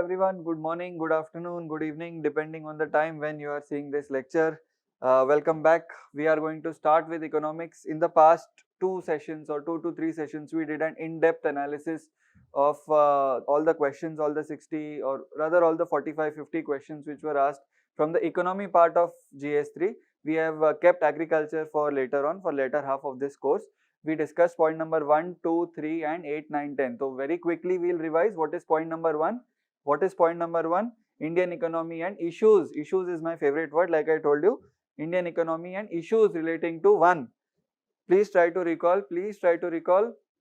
everyone. Good morning, good afternoon, good evening, depending on the time when you are seeing this lecture. Welcome back. We are going to start with economics. In the past two sessions or 2 to 3 sessions, we did an in-depth analysis of all the questions, all the 60 or rather all the 45-50 questions which were asked from the economy part of GS3. We have kept agriculture for later on, for later half of this course. We discussed point number 1, 2, 3 and 8, 9, 10. So very quickly we will revise what is point number 1. What is point number 1? Indian economy and issues. Issues is my favorite word, like I told you. Indian economy and issues relating to 1. Please try to recall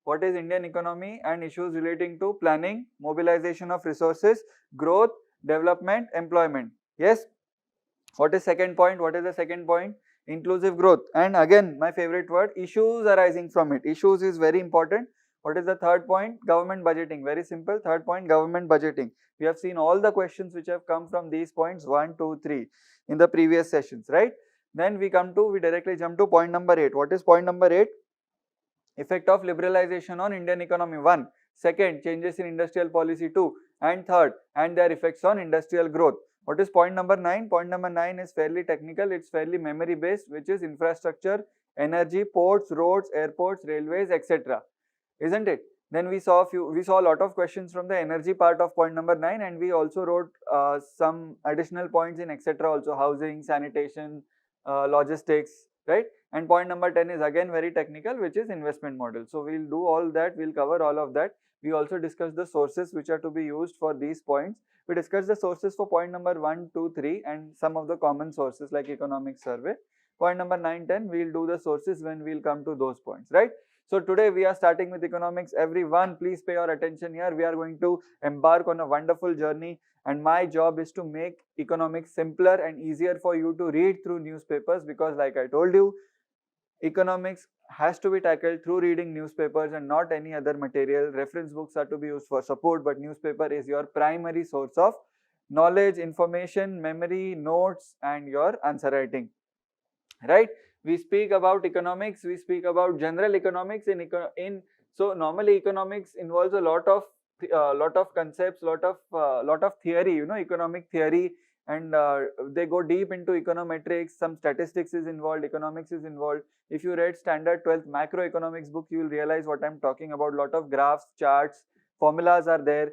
what is Indian economy and issues relating to planning, mobilization of resources, growth, development, employment. Yes. What is second point? What is the second point? Inclusive growth. And again, my favorite word, issues arising from it. Issues is very important. What is the third point? Government budgeting. Very simple. Third point, government budgeting. We have seen all the questions which have come from these points 1, 2, 3 in the previous sessions, right? Then we directly jump to point number 8. What is point number 8? Effect of liberalization on Indian economy 1. Second, changes in industrial policy 2. And third, and their effects on industrial growth. What is point number 9? Point number 9 is fairly technical, it's fairly memory based, which is infrastructure, energy, ports, roads, airports, railways, etc. Isn't it? Then we saw a lot of questions from the energy part of point number 9, and we also wrote some additional points in etc. also, housing, sanitation, logistics, right? And point number 10 is again very technical, which is investment model. So we'll do all that, we'll cover all of that. We also discussed the sources which are to be used for these points. We discussed the sources for point number 1, 2, 3 and some of the common sources like economic survey. Point number 9, 10, we'll do the sources when we'll come to those points, right? So today we are starting with economics. Everyone, please pay your attention here. We are going to embark on a wonderful journey, and my job is to make economics simpler and easier for you to read through newspapers, because like I told you, economics has to be tackled through reading newspapers and not any other material. Reference books are to be used for support, but newspaper is your primary source of knowledge, information, memory, notes and your answer writing, right? We speak about economics, we speak about general economics so normally economics involves a lot of concepts, lot of theory, economic theory, and they go deep into econometrics. Some statistics is involved, economics is involved. If you read standard 12th macroeconomics book, you will realize what I'm talking about. Lot of graphs, charts, formulas are there.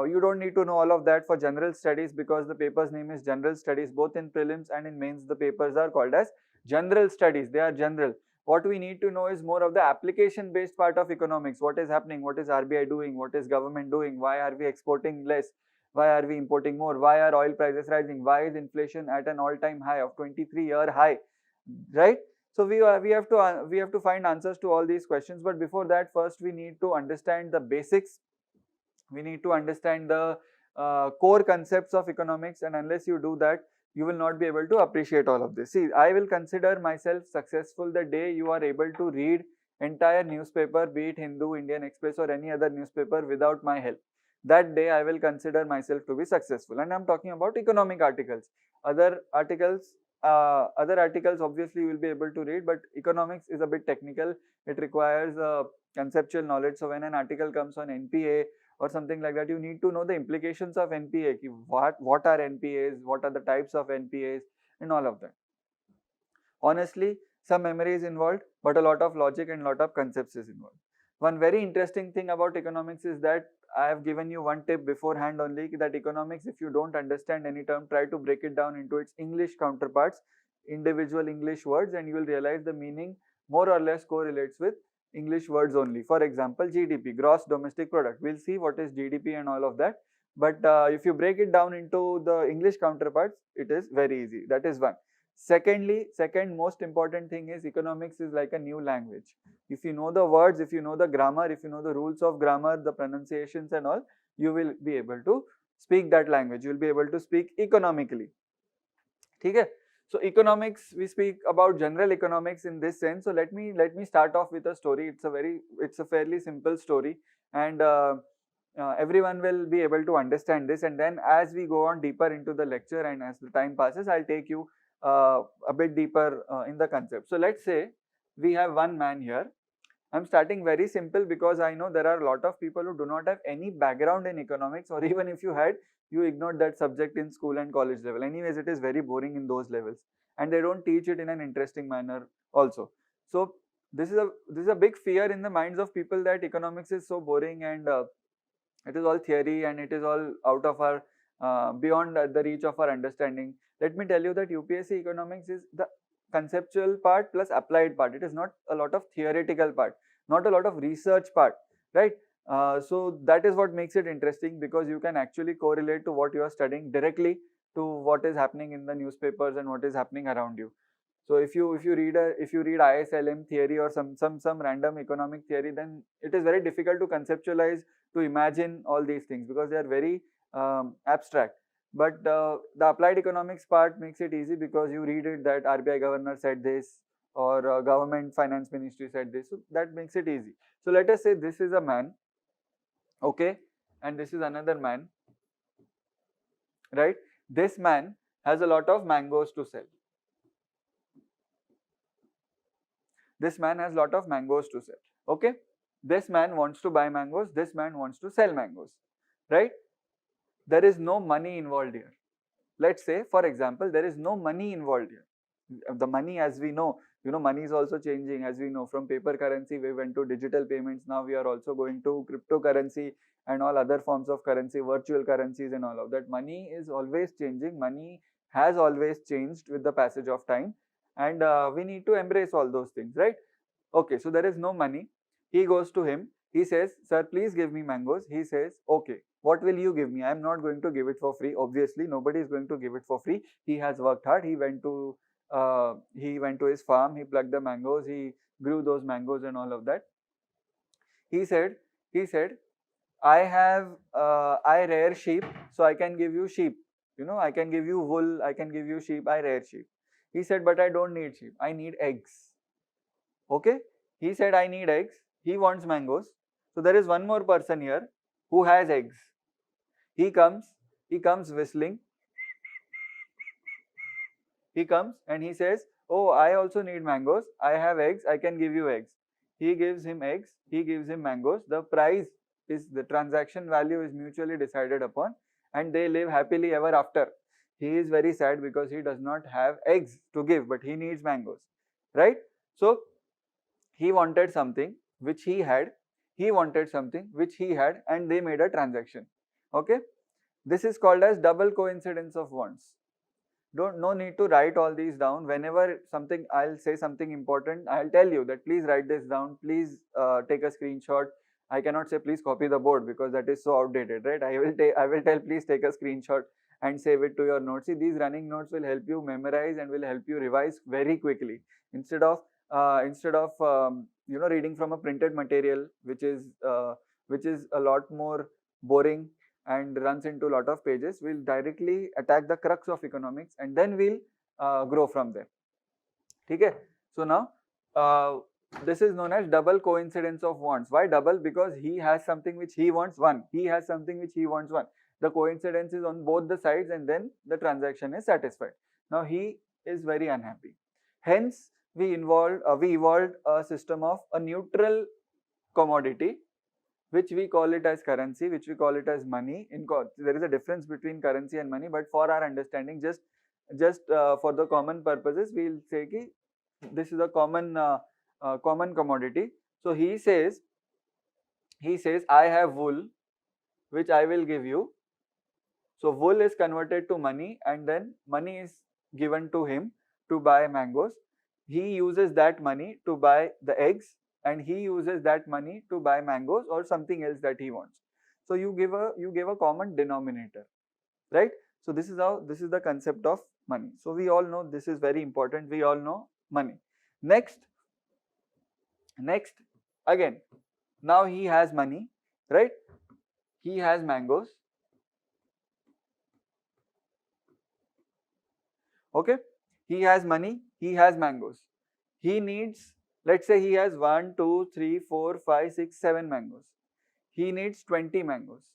You don't need to know all of that for general studies, because the paper's name is general studies. Both in prelims and in mains the papers are called as general studies. They are general. What we need to know is more of the application based part of economics. What is happening? What is RBI doing? What is government doing? Why are we exporting less? Why are we importing more? Why are oil prices rising? Why is inflation at an all-time high of 23-year high, right? So we have to find answers to all these questions. But before that, first we need to understand the basics. We need to understand the core concepts of economics, and unless you do that, you will not be able to appreciate all of this. See, I will consider myself successful the day you are able to read entire newspaper, be it Hindu, Indian Express or any other newspaper, without my help. That day I will consider myself to be successful. And I'm talking about economic articles. Other articles obviously you will be able to read, but economics is a bit technical. It requires conceptual knowledge. So when an article comes on NPA or something like that, you need to know the implications of NPA. What are NPAs, what are the types of NPAs and all of that. Honestly, some memory is involved, but a lot of logic and lot of concepts is involved. One very interesting thing about economics is that I have given you one tip beforehand only, that economics, if you don't understand any term, try to break it down into its English counterparts, individual English words, and you will realize the meaning more or less correlates with English words only. For example, GDP, gross domestic product. We'll see what is GDP and all of that. But if you break it down into the English counterparts, it is very easy. That is one. Second most important thing is economics is like a new language. If you know the words, if you know the grammar, if you know the rules of grammar, the pronunciations and all, you will be able to speak that language. You will be able to speak economically. Okay? So economics, we speak about general economics in this sense. So let me start off with a story. It's a fairly simple story, and everyone will be able to understand this. And then as we go on deeper into the lecture and as the time passes, I'll take you a bit deeper in the concept. So let's say we have one man here, I'm starting very simple because I know there are a lot of people who do not have any background in economics, or even if you had, you ignored that subject in school and college level. Anyways, it is very boring in those levels, and they don't teach it in an interesting manner also. So this is a big fear in the minds of people that economics is so boring, and it is all theory, and it is all out of our beyond the reach of our understanding. Let me tell you that UPSC economics is the conceptual part plus applied part. It is not a lot of theoretical part, not a lot of research part, right? So that is what makes it interesting, because you can actually correlate to what you are studying directly to what is happening in the newspapers and what is happening around you. So if you read ISLM theory or some random economic theory, then it is very difficult to conceptualize, to imagine all these things, because they are very abstract. But the applied economics part makes it easy, because you read it that RBI governor said this, or government finance ministry said this. So that makes it easy. So let us say this is a man, okay, and this is another man, right? This man has a lot of mangoes to sell. This man has lot of mangoes to sell. Okay, this man wants to buy mangoes, this man wants to sell mangoes, right? There is no money involved here. Let's say, for example, there is no money involved here. The money, as we know, money is also changing. As we know, from paper currency we went to digital payments. Now we are also going to cryptocurrency and all other forms of currency, virtual currencies and all of that. Money is always changing. Money has always changed with the passage of time, and we need to embrace all those things, right? Okay, so there is no money. He goes to him. He says, "Sir, please give me mangoes." He says, "Okay, what will you give me? I am not going to give it for free. Obviously, nobody is going to give it for free. He has worked hard. He went to his farm. He plucked the mangoes. He grew those mangoes and all of that." He said, I rear sheep, so I can give you sheep. I can give you wool. I can give you sheep. I rear sheep. He said, "But I don't need sheep. I need eggs." Okay, he said, "I need eggs." He wants mangoes. So there is one more person here who has eggs. He comes whistling. He comes and he says, "Oh, I also need mangoes. I have eggs. I can give you eggs." He gives him eggs. He gives him mangoes. The price is, the transaction value is mutually decided upon, and they live happily ever after. He is very sad because he does not have eggs to give, but he needs mangoes, right? So he wanted something which he had, he wanted something which he had, and they made a transaction. Okay, this is called as double coincidence of wants. No need to write all these down. Whenever something, I'll say something important, I'll tell you that please write this down, please take a screenshot. I cannot say please copy the board, because that is so outdated, right? I will tell please take a screenshot and save it to your notes. See, these running notes will help you memorize and will help you revise very quickly, instead of reading from a printed material, which is a lot more boring and runs into a lot of pages. We'll directly attack the crux of economics, and then we'll grow from there. Okay, so now this is known as double coincidence of wants. Why double? Because he has something which he wants, one. He has something which he wants, one. The coincidence is on both the sides, and then the transaction is satisfied. Now he is very unhappy. Hence, we evolved a system of a neutral commodity, which we call it as currency, which we call it as money. There is a difference between currency and money, but for our understanding, just for the common purposes, we will say ki this is a common commodity. So he says, "I have wool, which I will give you." So wool is converted to money, and then money is given to him to buy mangoes. He uses that money to buy the eggs, and he uses that money to buy mangoes or something else that he wants. So you give a common denominator, right? So this is the concept of money. So we all know this is very important. We all know money. Next, again, now he has money, right? He has mangoes. Okay, he has money, he has mangoes. He needs, let's say he has 1, 2, 3, 4, 5, 6, 7 mangoes. He needs 20 mangoes.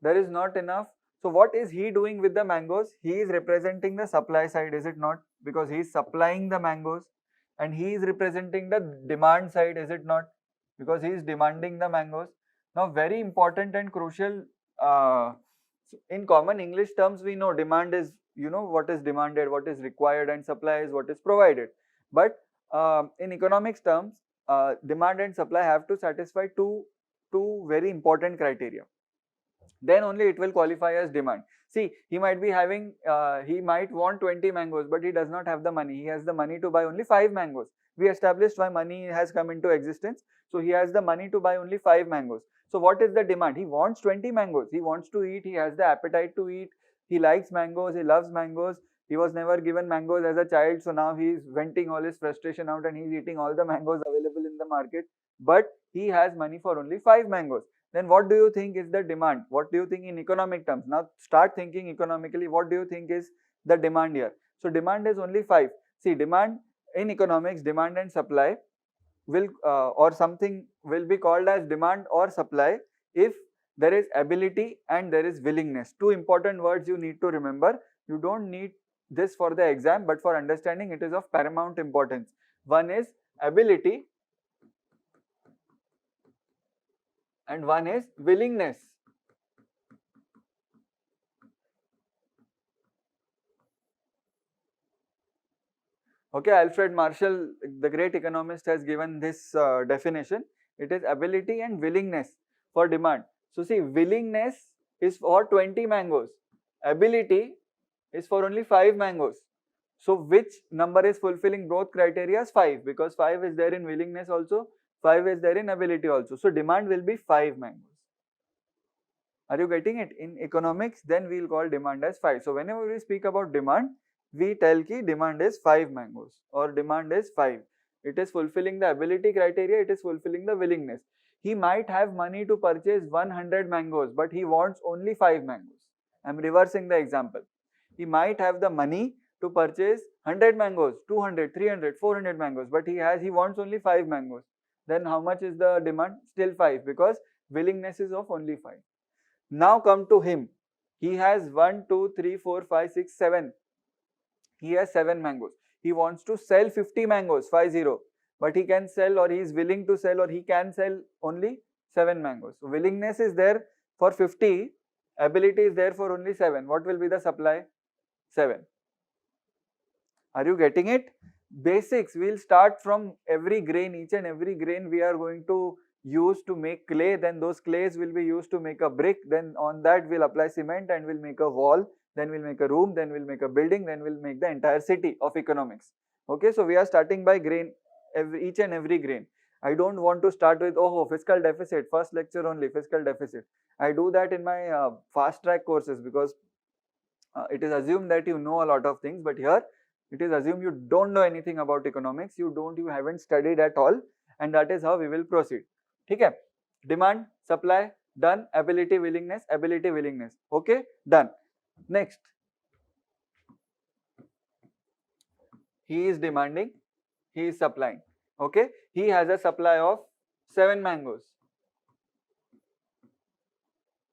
There is not enough. So what is he doing with the mangoes? He is representing the supply side, is it not? Because he is supplying the mangoes, and he is representing the demand side, is it not? because he is demanding the mangoes. Now, very important and crucial, uh, in common English terms, we know demand is, what is demanded, what is required, and supply is what is provided. But in economics terms, demand and supply have to satisfy two very important criteria. Then only it will qualify as demand. See, he might be having, he might want 20 mangoes, but he does not have the money. He has the money to buy only 5 mangoes. We established why money has come into existence. So he has the money to buy only 5 mangoes. So what is the demand? He wants 20 mangoes. He wants to eat. He has the appetite to eat. He likes mangoes. He loves mangoes. He was never given mangoes as a child. So now he is venting all his frustration out and he is eating all the mangoes available in the market. But he has money for only 5 mangoes. Then what do you think is the demand? What do you think in economic terms? Now start thinking economically. What do you think is the demand here? So demand is only 5. See, demand in economics, demand and supply will or something will be called as demand or supply if there is ability and there is willingness. Two important words you need to remember. You don't need this for the exam, but for understanding it is of paramount importance. One is ability and one is willingness. Okay, Alfred Marshall, the great economist, has given this definition. It is ability and willingness for demand. So see, willingness is for 20 mangoes. Ability is for only 5 mangoes. So which number is fulfilling both criteria? 5, because 5 is there in willingness also, 5 is there in ability also. So demand will be 5 mangoes. Are you getting it? In economics, then we will call demand as 5. So whenever we speak about demand, we tell ki demand is 5 mangoes or demand is 5. It is fulfilling the ability criteria, it is fulfilling the willingness. He might have money to purchase 100 mangoes, but he wants only 5 mangoes. I am reversing the example. He might have the money to purchase 100 mangoes, 200, 300, 400 mangoes, but he wants only 5 mangoes. Then how much is the demand? Still 5, because willingness is of only 5. Now come to him. He has 1, 2, 3, 4, 5, 6, 7. He has 7 mangoes. He wants to sell 50 mangoes, 50. But he can sell, or he is willing to sell, or he can sell only 7 mangoes. So willingness is there for 50. Ability is there for only 7. What will be the supply? 7. Are you getting it? Basics. We will start from every grain. Each and every grain we are going to used to make clay, then those clays will be used to make a brick, then on that we'll apply cement and we'll make a wall, then we'll make a room, then we'll make a building, then we'll make the entire city of economics. Okay, so we are starting by grain, each and every grain. I don't want to start with, oh, fiscal deficit, first lecture only, fiscal deficit. I do that in my fast track courses because it is assumed that you know a lot of things, but here it is assumed you don't know anything about economics, you haven't studied at all, and that is how we will proceed. ठीक है, demand, supply, done, ability, willingness, okay, done. Next, he is demanding, he is supplying, okay, he has a supply of 7 mangoes,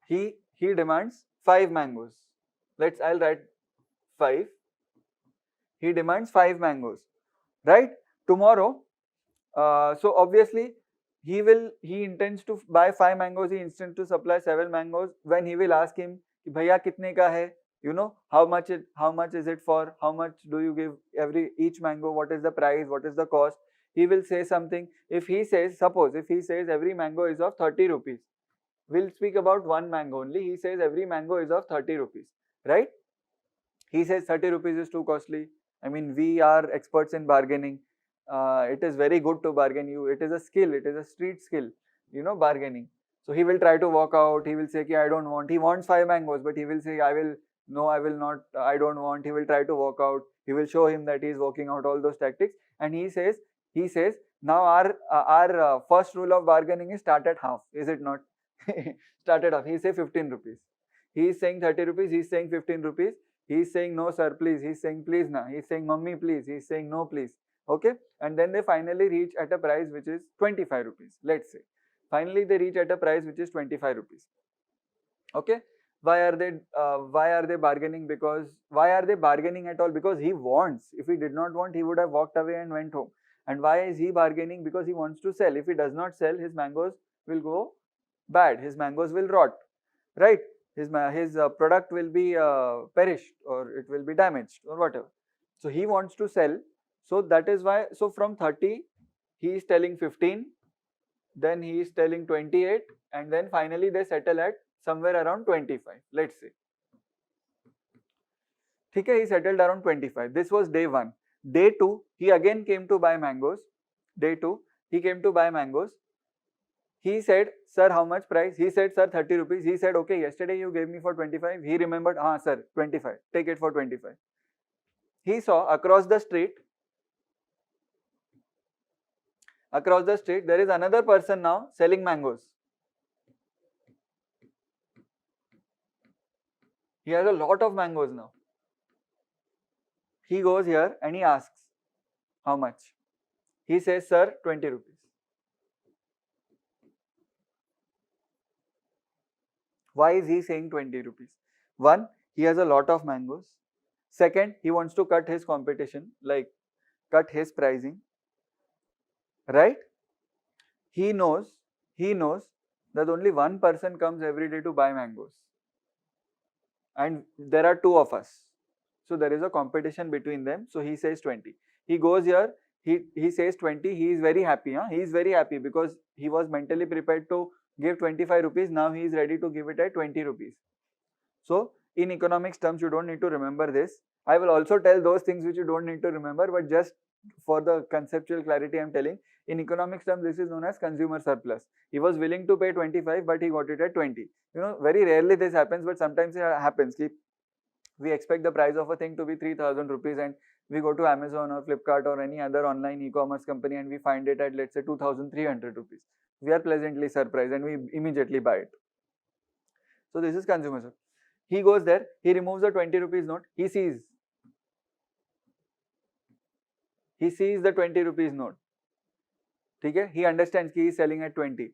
he demands 5 mangoes. I'll write 5, he demands 5 mangoes, right? Tomorrow, so obviously he intends to buy 5 mangoes, he intends to supply 7 mangoes. When he will ask him, bhaiya kitne ka hai, how much is it for, how much do you give each mango, what is the price, what is the cost, he will say something. If he says every mango is of 30 rupees, we'll speak about one mango only. He says every mango is of 30 rupees, right? He says 30 rupees is too costly. I mean, we are experts in bargaining. It is very good to bargain. It is a skill, it is a street skill, bargaining. So he will try to walk out. He will say, I don't want. He wants 5 mangoes, but he will say, I will not, I don't want. He will try to walk out. He will show him that he is walking out, all those tactics. And he says, now our first rule of bargaining is start at half. Is it not? Start at half. He say 15 rupees. He is saying 30 rupees. He is saying 15 rupees. He is saying, no, sir, please. He is saying, please, na. He is saying, mummy, please. He is saying, no, please. Okay, and then they finally reach at a price which is 25 rupees. Let's say finally they reach at a price which is 25 rupees. Okay, why are they bargaining? Because why are they bargaining at all? Because he wants. If he did not want, he would have walked away and went home. And why is he bargaining? Because he wants to sell. If he does not sell, his mangoes will go bad, his mangoes will rot, right? His product will be perished, or it will be damaged, or whatever. So he wants to sell. So that is why, so from 30 he is telling 15, then he is telling 28, and then finally they settle at somewhere around 25, let's say. Okay, he settled around 25. This was day 1. Day 2, he again came to buy mangoes. Day 2, he came to buy mangoes. He said, sir, how much price? He said, sir, 30 rupees. He said, okay, yesterday you gave me for 25. He remembered, sir, 25. Take it for 25. He saw across the street, there is another person now selling mangoes. He has a lot of mangoes now. He goes here and he asks, how much? He says, sir, 20 rupees. Why is he saying 20 rupees? One, he has a lot of mangoes. Second, he wants to cut his competition, like cut his pricing, right? He knows that only one person comes every day to buy mangoes, and there are 2 of us. So there is a competition between them. So he says 20. He goes here, he says 20. He is very happy. He is very happy because he was mentally prepared to give 25 rupees. Now he is ready to give it at 20 rupees. So in economics terms, you don't need to remember this. I will also tell those things which you don't need to remember, but just for the conceptual clarity I am telling, in economics terms, this is known as consumer surplus. He was willing to pay 25, but he got it at 20. Very rarely this happens, but sometimes it happens. We expect the price of a thing to be 3,000 rupees, and we go to Amazon or Flipkart or any other online e-commerce company and we find it at, let's say, 2,300 rupees. We are pleasantly surprised and we immediately buy it. So this is consumer surplus. He goes there, he removes the 20 rupees note, he sees the 20 rupees note. Okay? He understands he is selling at 20.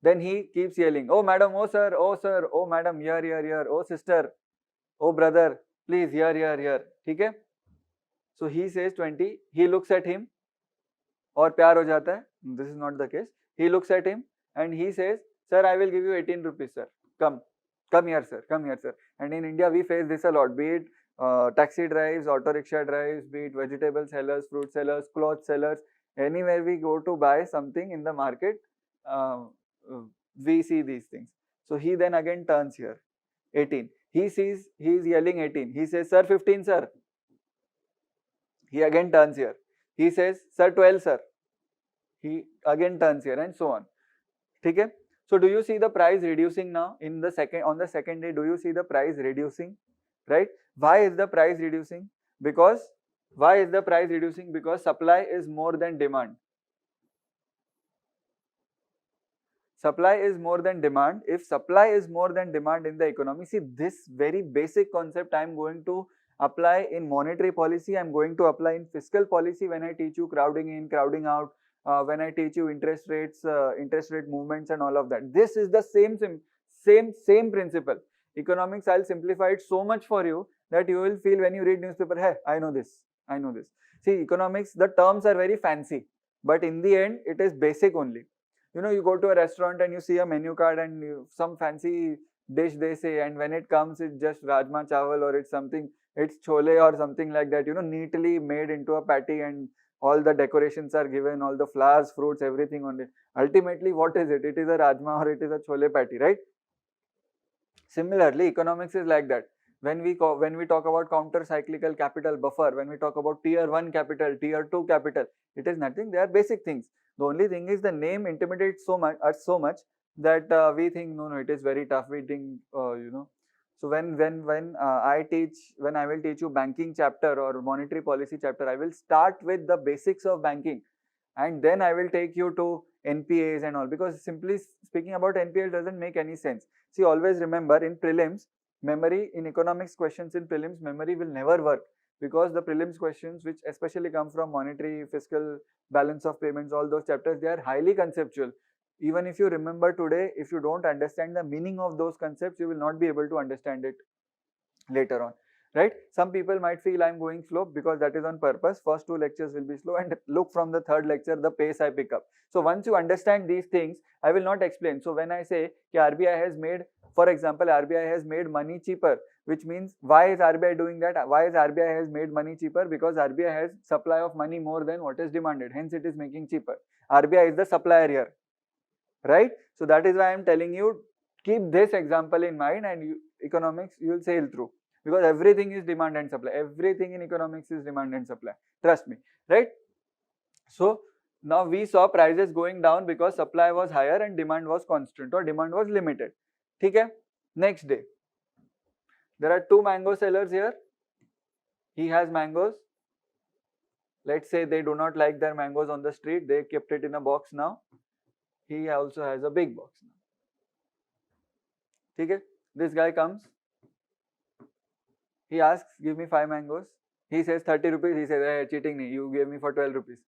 Then he keeps yelling, oh madam, oh sir, oh madam, here, oh sister, oh brother, please, here. Okay? So he says 20, he looks at him, और प्यार हो जाता है. This is not the case. He looks at him and he says, sir, I will give you 18 rupees, sir. Come here, sir. And in India, we face this a lot, be it taxi drives, auto rickshaw drives, be it vegetable sellers, fruit sellers, cloth sellers. Anywhere we go to buy something in the market, we see these things. So he then again turns here, 18. He sees, he is yelling 18. He says, sir, 15, sir. He again turns here. He says, sir, 12, sir. He again turns here, and so on. Okay? So do you see the price reducing now on the second day? Do you see the price reducing? Right? Why is the price reducing? Because supply is more than demand. Supply is more than demand. If supply is more than demand in the economy, see, this very basic concept I am going to apply in monetary policy, I am going to apply in fiscal policy when I teach you crowding in, crowding out, when I teach you interest rate movements and all of that. This is the same principle. Economics, I'll simplify it so much for you that you will feel when you read newspaper, hey, I know this. See, economics, the terms are very fancy, but in the end, it is basic only. You go to a restaurant and you see a menu card and some fancy dish they say, and when it comes, it's just rajma chawal, or it's chole or something like that, neatly made into a patty, and all the decorations are given, all the flowers, fruits, everything on it. Ultimately, what is it? It is a rajma or it is a chole patty, right? Similarly, economics is like that. When we talk about counter-cyclical capital buffer, when we talk about tier 1 capital, tier 2 capital, it is nothing. They are basic things. The only thing is the name intimidates so much that we think no, it is very tough. We think So when I will teach you banking chapter or monetary policy chapter, I will start with the basics of banking, and then I will take you to NPAs and all, because simply speaking about NPAs doesn't make any sense. See, always remember, in prelims, memory, in economics questions in prelims, memory will never work, because the prelims questions, which especially come from monetary, fiscal, balance of payments, all those chapters, they are highly conceptual. Even if you remember today, if you don't understand the meaning of those concepts, you will not be able to understand it later on. right? Some people might feel I'm going slow because that is on purpose. First 2 lectures will be slow, and look, from the third lecture the pace I pick up. So once you understand these things, I will not explain. So when I say RBI has made, for example, RBI has made money cheaper, which means why is RBI doing that? Why is RBI has made money cheaper? Because RBI has supply of money more than what is demanded, hence it is making cheaper. RBI is the supplier here, right? So that is why I am telling you, keep this example in mind, and economics you will sail through, because everything is demand and supply. Everything in economics is demand and supply, trust me, right? So now we saw prices going down because supply was higher and demand was constant, or demand was limited. Okay? Next day, there are 2 mango sellers here. He has mangoes. Let's say they do not like their mangoes on the street, they kept it in a box. Now he also has a big box now. Okay? This guy comes, he asks, give me 5 mangoes. He says 30 rupees. He says, hey, cheating me, you gave me for 12 rupees.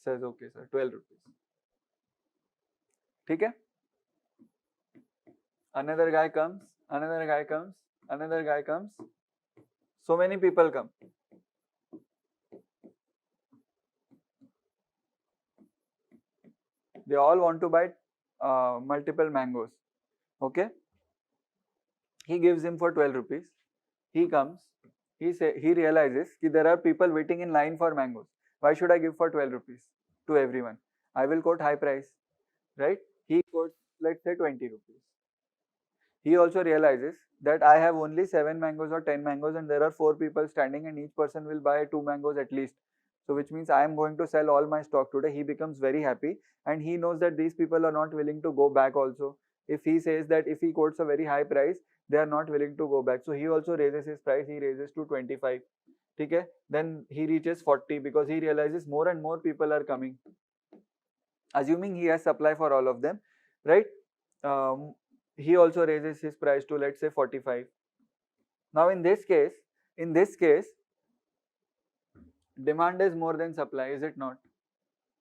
Says, okay sir, 12 rupees. Okay? Another guy comes, another guy comes, another guy comes. So many people come. They all want to buy multiple mangoes. Okay? He gives him for 12 rupees. He comes, he realizes that there are people waiting in line for mangoes. Why should I give for 12 rupees to everyone? I will quote high price, right? He quotes, let's say 20 rupees. He also realizes that I have only 7 mangoes or 10 mangoes and there are 4 people standing and each person will buy 2 mangoes at least. So which means I am going to sell all my stock today. He becomes very happy and he knows that these people are not willing to go back also. If he says that if he quotes a very high price, they are not willing to go back. So he also raises his price. He raises to 25. Okay? Then he reaches 40 because he realizes more and more people are coming. Assuming he has supply for all of them, right? He also raises his price to, let's say, 45. Now in this case, demand is more than supply, is it not?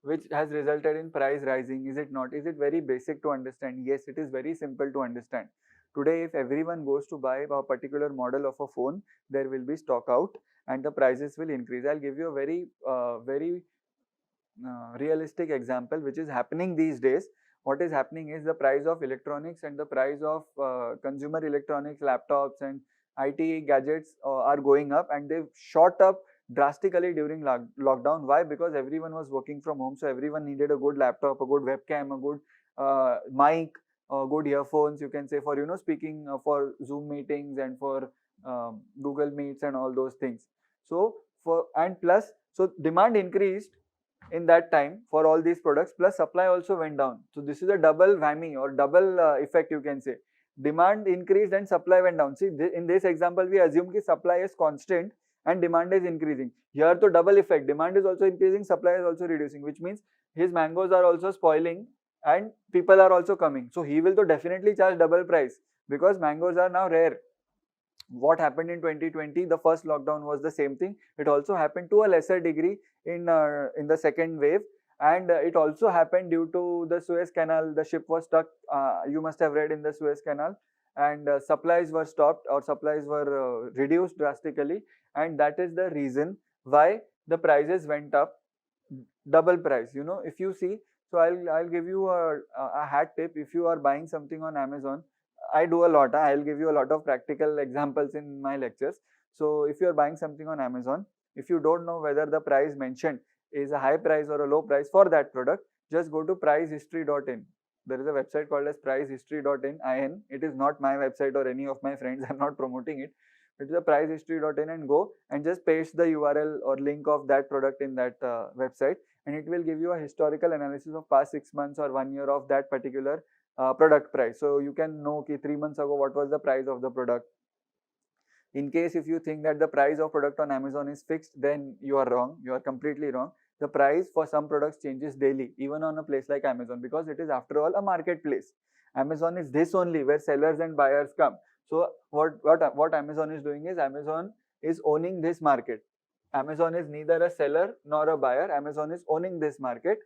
Which has resulted in price rising, is it not? Is it very basic to understand? Yes, it is very simple to understand. Today, if everyone goes to buy a particular model of a phone, there will be stock out and the prices will increase. I'll give you a very realistic example which is happening these days. What is happening is the price of electronics and the price of consumer electronics, laptops and IT gadgets are going up, and they've shot up drastically during lockdown. Why? Because everyone was working from home, so everyone needed a good laptop, a good webcam, a good mic, good earphones, you can say, for speaking, for Zoom meetings and for Google Meets and all those things. So so demand increased in that time for all these products, plus supply also went down. So this is a double whammy or double effect, you can say. Demand increased and supply went down. See, in this example, we assume that supply is constant and demand is increasing. Here to double effect, demand is also increasing, supply is also reducing, which means his mangoes are also spoiling and people are also coming. So he will to definitely charge double price because mangoes are now rare. What happened in 2020, the first lockdown was the same thing. It also happened to a lesser degree in the second wave, and it also happened due to the Suez Canal. The ship was stuck, you must have read, in the Suez Canal, and supplies were stopped or supplies were reduced drastically, and that is the reason why the prices went up double price. If you see, so I'll give you a hat tip. If you are buying something on Amazon, I do a lot. I'll give you a lot of practical examples in my lectures. So if you are buying something on Amazon, if you don't know whether the price mentioned is a high price or a low price for that product, just go to pricehistory.in. There is a website called as pricehistory.in. It is not my website or any of my friends. I'm not promoting it. It is a pricehistory.in, and go and just paste the URL or link of that product in that website, and it will give you a historical analysis of past 6 months or 1 year of that particular product price. So you can know 3 months ago what was the price of the product. In case if you think that the price of product on Amazon is fixed, then you are wrong. You are completely wrong. The price for some products changes daily, even on a place like Amazon, because it is after all a marketplace. Amazon is this only where sellers and buyers come. So what Amazon is doing is, Amazon is owning this market. Amazon is neither a seller nor a buyer. Amazon is owning this market.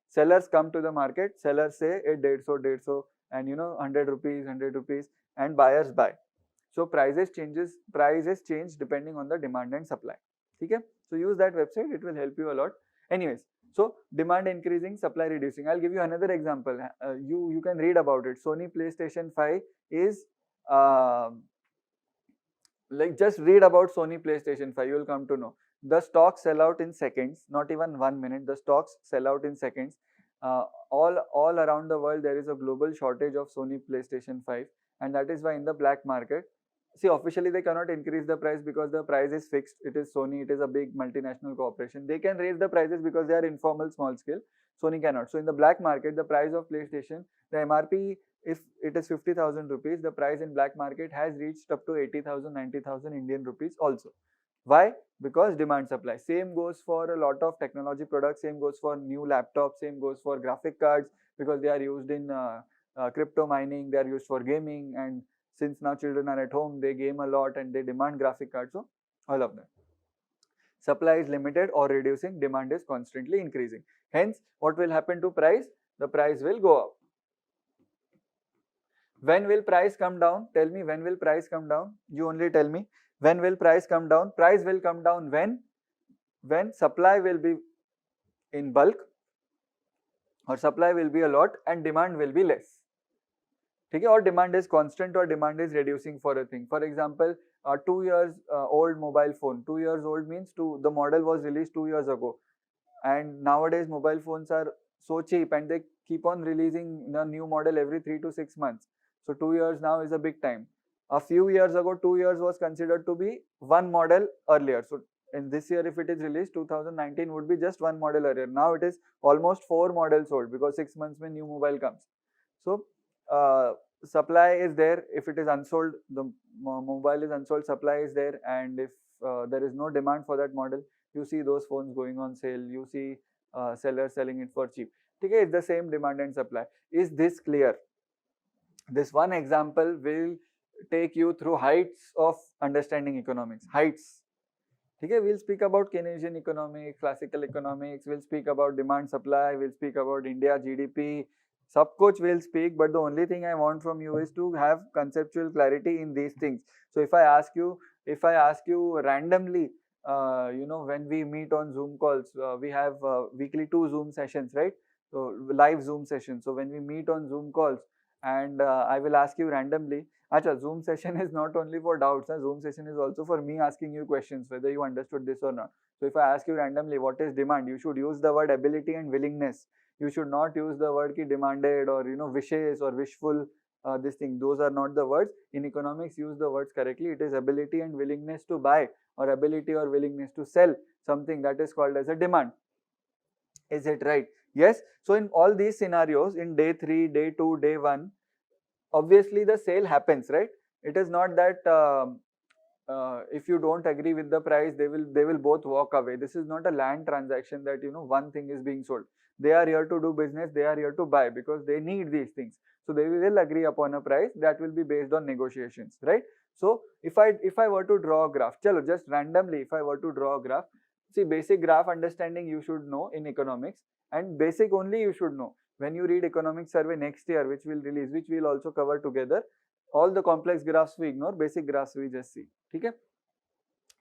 Sellers come to the market, sellers say 150, and 100 rupees, and buyers buy. So prices change depending on the demand and supply. Okay? So use that website, it will help you a lot. Anyways, so demand increasing, supply reducing. I'll give you another example. You can read about it. Sony PlayStation 5 is like, just read about Sony PlayStation 5, you will come to know. The stocks sell out in seconds, not even 1 minute. The stocks sell out in seconds. All around the world, there is a global shortage of Sony PlayStation 5, and that is why in the black market, see, officially they cannot increase the price because the price is fixed. It is Sony, it is a big multinational corporation. They can raise the prices because they are informal, small scale. Sony cannot. So in the black market, the price of PlayStation, the MRP, if it is 50,000 rupees, the price in black market has reached up to 80,000, 90,000 Indian rupees also. Why? Because demand supply. Same goes for a lot of technology products, same goes for new laptops, same goes for graphic cards, because they are used in crypto mining, they are used for gaming, and since now children are at home, they game a lot and they demand graphic cards, so all of them. Supply is limited or reducing, demand is constantly increasing. Hence, what will happen to price? The price will go up. When will price come down? Tell me, when will price come down? You only tell me. When will price come down? Price will come down when supply will be in bulk, or supply will be a lot and demand will be less. Okay? Or demand is constant or demand is reducing for a thing. For example, 2 years old mobile phone. 2 years old means the model was released 2 years ago. And nowadays mobile phones are so cheap and they keep on releasing a new model every 3 to 6 months. So 2 years now is a big time. A few years ago, 2 years was considered to be one model earlier. So in this year, if it is released, 2019 would be just one model earlier. Now it is almost 4 models old because 6 months when new mobile comes. So supply is there. If it is unsold, the mobile is unsold, supply is there, and if there is no demand for that model, you see those phones going on sale, you see sellers selling it for cheap. Okay, it's the same demand and supply. Is this clear? This one example will take you through heights of understanding economics. Heights. Okay, we'll speak about Keynesian economics, classical economics, we'll speak about demand supply, we'll speak about India GDP, sab kuch will speak, but the only thing I want from you is to have conceptual clarity in these things. So if I ask you randomly, when we meet on Zoom calls, we have weekly 2 Zoom sessions, right? So live Zoom sessions. So when we meet on Zoom calls, and I will ask you randomly. Acha, Zoom session is not only for doubts. Zoom session is also for me asking you questions, whether you understood this or not. So if I ask you randomly, what is demand? You should use the word ability and willingness. You should not use the word ki demanded or wishes or wishful. This thing. Those are not the words. In economics, use the words correctly. It is ability and willingness to buy, or ability or willingness to sell something, that is called as a demand. Is it right? Yes. So in all these scenarios, in day 3, day 2, day 1, obviously the sale happens, right? It is not that if you don't agree with the price, they will both walk away. This is not a land transaction that one thing is being sold. They are here to do business. They are here to buy because they need these things. So they will agree upon a price that will be based on negotiations, right? So if I were to draw a graph, chalo, just randomly, if I were to draw a graph, see, basic graph understanding you should know in economics, and basic only you should know. When you read economic survey next year, which will release, which we'll also cover together, all the complex graphs we ignore, basic graphs we just see. Okay?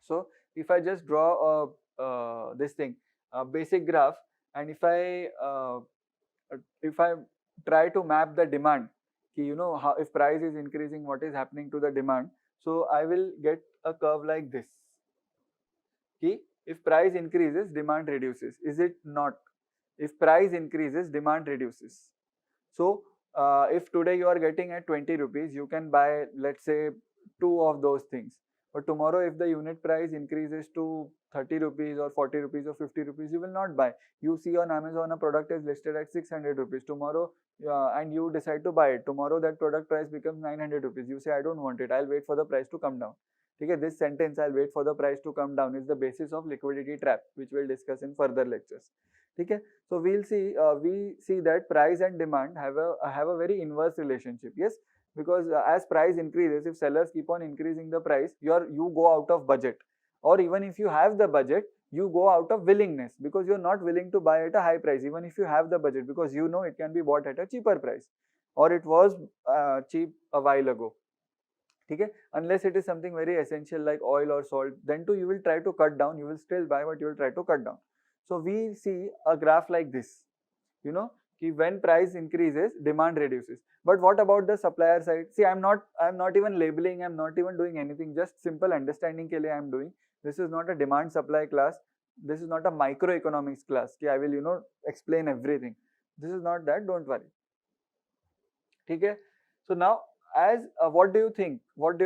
So if I just draw this thing, a basic graph, and if I try to map the demand, how if price is increasing, what is happening to the demand? So I will get a curve like this. If price increases, demand reduces. Is it not? If price increases, demand reduces. So if today you are getting at 20 rupees, you can buy, let's say, 2 of those things. But tomorrow, if the unit price increases to 30 rupees or 40 rupees or 50 rupees, you will not buy. You see on Amazon a product is listed at 600 rupees tomorrow, and you decide to buy it. Tomorrow that product price becomes 900 rupees. You say, I don't want it. I'll wait for the price to come down. Okay, this sentence, I'll wait for the price to come down, is the basis of liquidity trap, which we'll discuss in further lectures. Okay, so we see that price and demand have a very inverse relationship. Yes, because as price increases, if sellers keep on increasing the price, you go out of budget, or even if you have the budget, you go out of willingness, because you're not willing to buy at a high price, even if you have the budget, because it can be bought at a cheaper price, or it was cheap a while ago. ठीक है, unless it is something very essential like oil or salt, then too you will try to cut down, you will still buy but you will try to cut down. So we see a graph like this, you know, कि when price increases demand reduces. But what about the supplier side? See, I'm not even labeling, I'm not even doing anything, just simple understanding के लिए I'm doing. This is not a demand supply class, this is not a microeconomics class कि I will, you know, explain everything. This is not that, don't worry. ठीक है. So now, as what do you think, what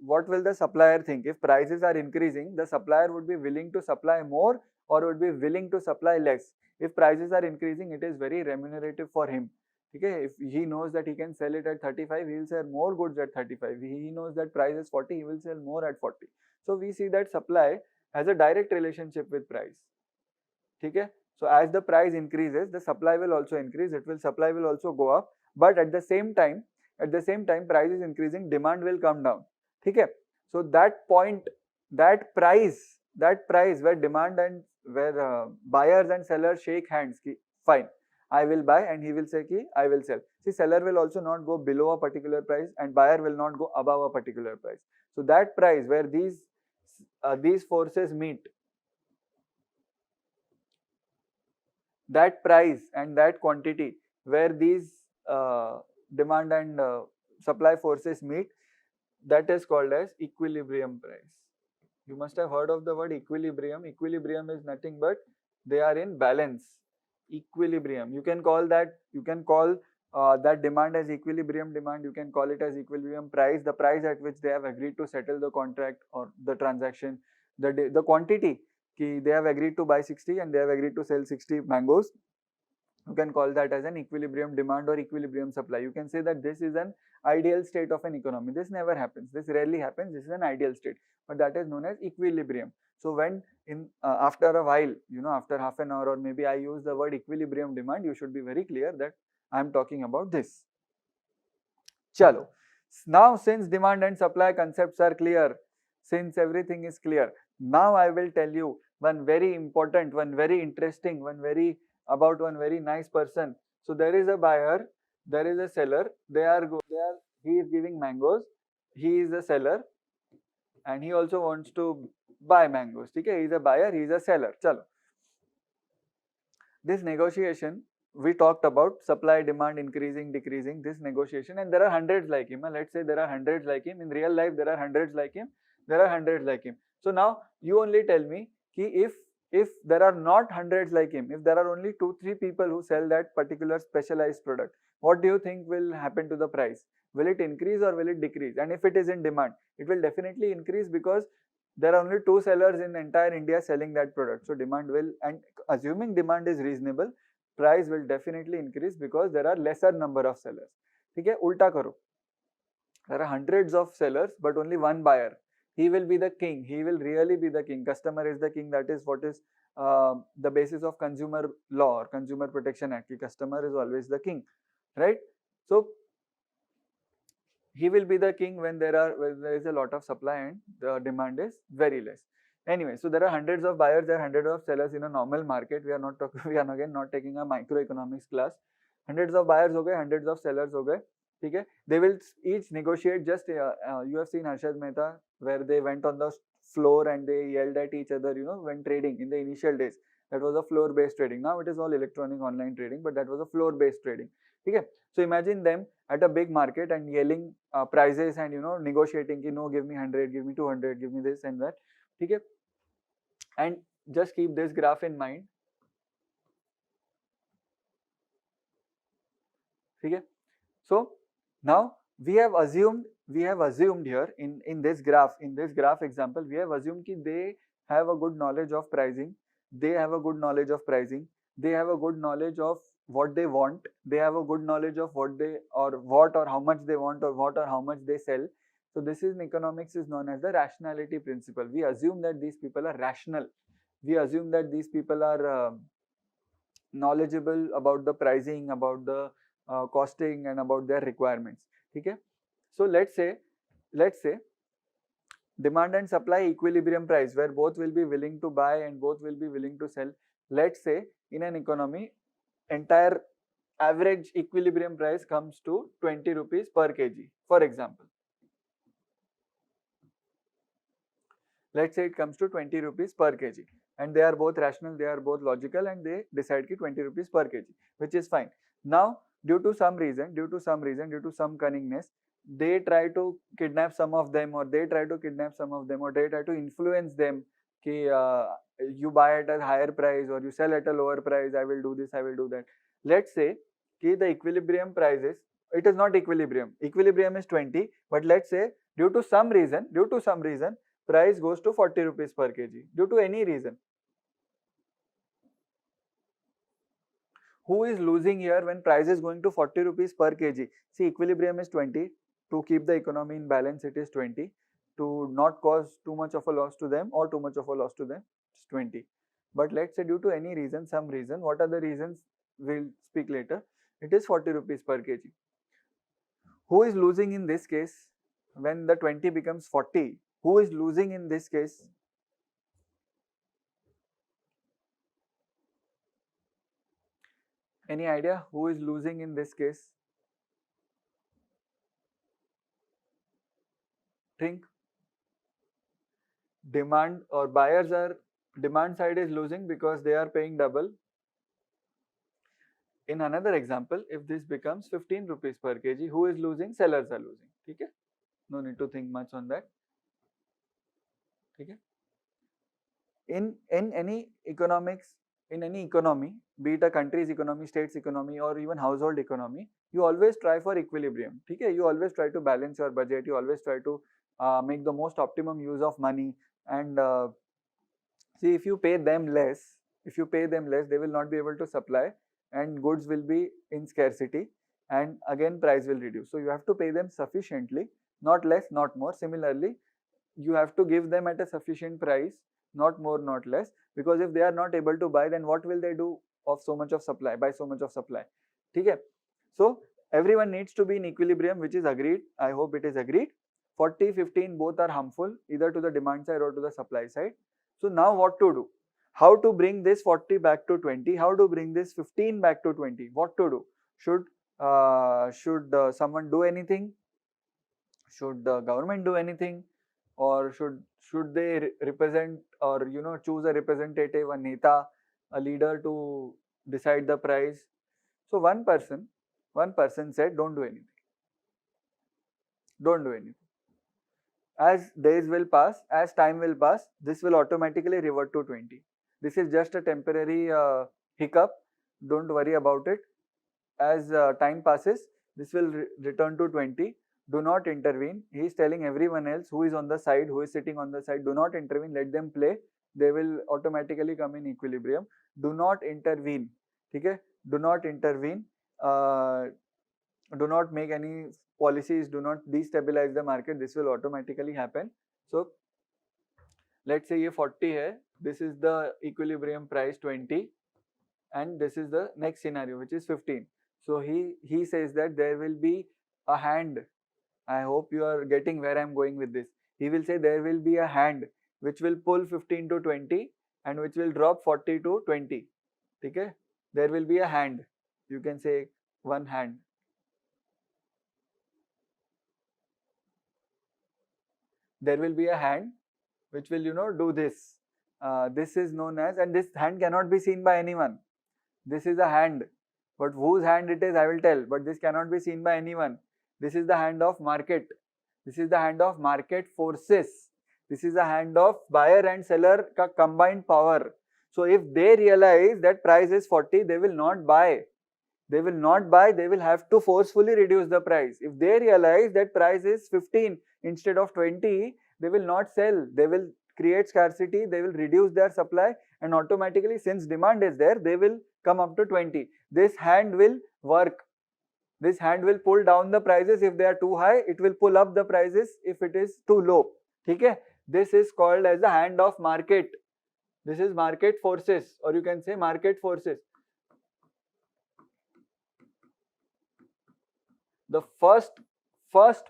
what will the supplier think if prices are increasing? The supplier would be willing to supply more or would be willing to supply less? If prices are increasing, it is very remunerative for him. Okay, if he knows that he can sell it at 35, he will sell more goods at 35. He knows that price is 40, he will sell more at 40. So we see that supply has a direct relationship with price. Okay, so as the price increases, the supply will also increase. Supply will also go up. But at the same time, price is increasing, demand will come down. Okay, so that point, that price where demand and where buyers and sellers shake hands, ki, fine, I will buy, and he will say ki, I will sell. See, seller will also not go below a particular price and buyer will not go above a particular price. So that price where these forces meet, that price and that quantity where these demand and supply forces meet, that is called as equilibrium price. You must have heard of the word equilibrium. Equilibrium is nothing but they are in balance. Equilibrium. You can call that demand as equilibrium demand. You can call it as equilibrium price. The price at which they have agreed to settle the contract or the transaction. The quantity. They have agreed to buy 60 and they have agreed to sell 60 mangoes. You can call that as an equilibrium demand or equilibrium supply. You can say that this is an ideal state of an economy. This never happens. This rarely happens. This is an ideal state, but that is known as equilibrium. So when after a while, you know, after half an hour or maybe I use the word equilibrium demand, you should be very clear that I am talking about this. Chalo. Now since demand and supply concepts are clear, since everything is clear, now I will tell you one very important, one very interesting, about one very nice person. So there is a buyer, there is a seller, he is giving mangoes, he is a seller and he also wants to buy mangoes. Okay, he is a buyer, he is a seller. Chalo. This negotiation, we talked about supply, demand, increasing, decreasing, this negotiation, and there are hundreds like him. Let's say there are hundreds like him. In real life, there are hundreds like him. So now you only tell me ki if there are not hundreds like him, if there are only 2-3 people who sell that particular specialized product, what do you think will happen to the price? Will it increase or will it decrease? And if it is in demand, it will definitely increase because there are only 2 sellers in entire India selling that product. So demand will, and assuming demand is reasonable, price will definitely increase because there are lesser number of sellers. Okay, ulta karo. There are hundreds of sellers but only one buyer. He will be the king. He will really be the king. Customer is the king. That is what is the basis of consumer law or Consumer Protection Act. The customer is always the king, right? So he will be the king when there is a lot of supply and the demand is very less. Anyway, so there are hundreds of buyers, there are hundreds of sellers in a normal market. We are not talking, we are again not taking a microeconomics class. Hundreds of buyers ho gaye, hundreds of sellers ho gaye. Okay, they will each negotiate. Just you have seen Harshad Mehta where they went on the floor and they yelled at each other, you know, when trading in the initial days. That was a floor based trading. Now it is all electronic online trading, but that was a floor based trading. Okay, so imagine them at a big market and yelling prices and, you know, negotiating ki, no, give me 100, give me 200, give me this and that. Okay, and just keep this graph in mind. Okay, so now we have assumed here in this graph example, we have assumed ki they have a good knowledge of pricing, they have a good knowledge of what they want, they have a good knowledge of what or how much they want or how much they sell. So this is in economics is known as the rationality principle. We assume that these people are rational. We assume that these people are knowledgeable about the pricing, about the costing and about their requirements. Okay, so let's say demand and supply equilibrium price where both will be willing to buy and both will be willing to sell. Let's say in an economy entire average equilibrium price comes to 20 rupees per kg, for example. let's say it comes to 20 rupees per kg, and they are both rational, they are both logical, and they decide ki 20 rupees per kg, which is fine. Now due to some reason, due to some cunningness, they try to kidnap some of them, or they try to influence them ki you buy at a higher price or you sell at a lower price, I will do this, I will do that. Let's say ki the equilibrium prices, it is not equilibrium, equilibrium is 20, but let's say due to some reason, price goes to 40 rupees per kg, due to any reason. Who is losing here when price is going to 40 rupees per kg? See, equilibrium is 20. To keep the economy in balance, it is 20. To not cause too much of a loss to them or too much of a loss to them, it's 20. But let's say due to any reason, some reason, what are the reasons? We'll speak later. It is 40 rupees per kg. Who is losing in this case when the 20 becomes 40? Who is losing in this case? Any idea who is losing in this case? Think. Demand or buyers are, demand side is losing because they are paying double. In another example, if this becomes 15 rupees per kg, who is losing? Sellers are losing. Okay? No need to think much on that. Okay? In any economics, in any economy, be it a country's economy, state's economy, or even household economy, you always try for equilibrium. Okay? You always try to balance your budget. You always try to make the most optimum use of money. And see, if you pay them less, they will not be able to supply, and goods will be in scarcity, and again price will reduce. So you have to pay them sufficiently, not less, not more. Similarly, you have to give them at a sufficient price, not more, not less, because if they are not able to buy, then what will they do of so much of supply, buy so much of supply? Okay? So everyone needs to be in equilibrium, which is agreed. I hope it is agreed. 40, 15 both are harmful, either to the demand side or to the supply side. So now what to do? How to bring this 40 back to 20? How to bring this 15 back to 20? What to do? Should someone do anything? Should the government do anything? Or should they represent, or choose a representative, a neta, a leader to decide the price? So one person said, don't do anything. Don't do anything. As days will pass, as time will pass, this will automatically revert to 20. This is just a temporary hiccup. Don't worry about it. As time passes, this will return to 20. Do not intervene. He is telling everyone else who is on the side, who is sitting on the side, do not intervene. Let them play. They will automatically come in equilibrium. Do not intervene. Okay? Do not intervene. Do not make any policies. Do not destabilize the market. This will automatically happen. So let's say ये 40 है. This is the equilibrium price 20, and this is the next scenario, which is 15. So he says that there will be a hand. I hope you are getting where I am going with this. He will say there will be a hand which will pull 15 to 20 and which will drop 40 to 20. Okay? There will be a hand. You can say one hand. There will be a hand which will do this. This is known as, and this hand cannot be seen by anyone. This is a hand, but whose hand it is I will tell, but this cannot be seen by anyone. This is the hand of market. This is the hand of market forces. This is the hand of buyer and seller ka combined power. So if they realize that price is 40, they will not buy. They will not buy, they will have to forcefully reduce the price. If they realize that price is 15 instead of 20, they will not sell. They will create scarcity, they will reduce their supply, and automatically, since demand is there, they will come up to 20. This hand will work. This hand will pull down the prices if they are too high. It will pull up the prices if it is too low. Okay? This is called as the hand of market. This is market forces, or you can say market forces. The first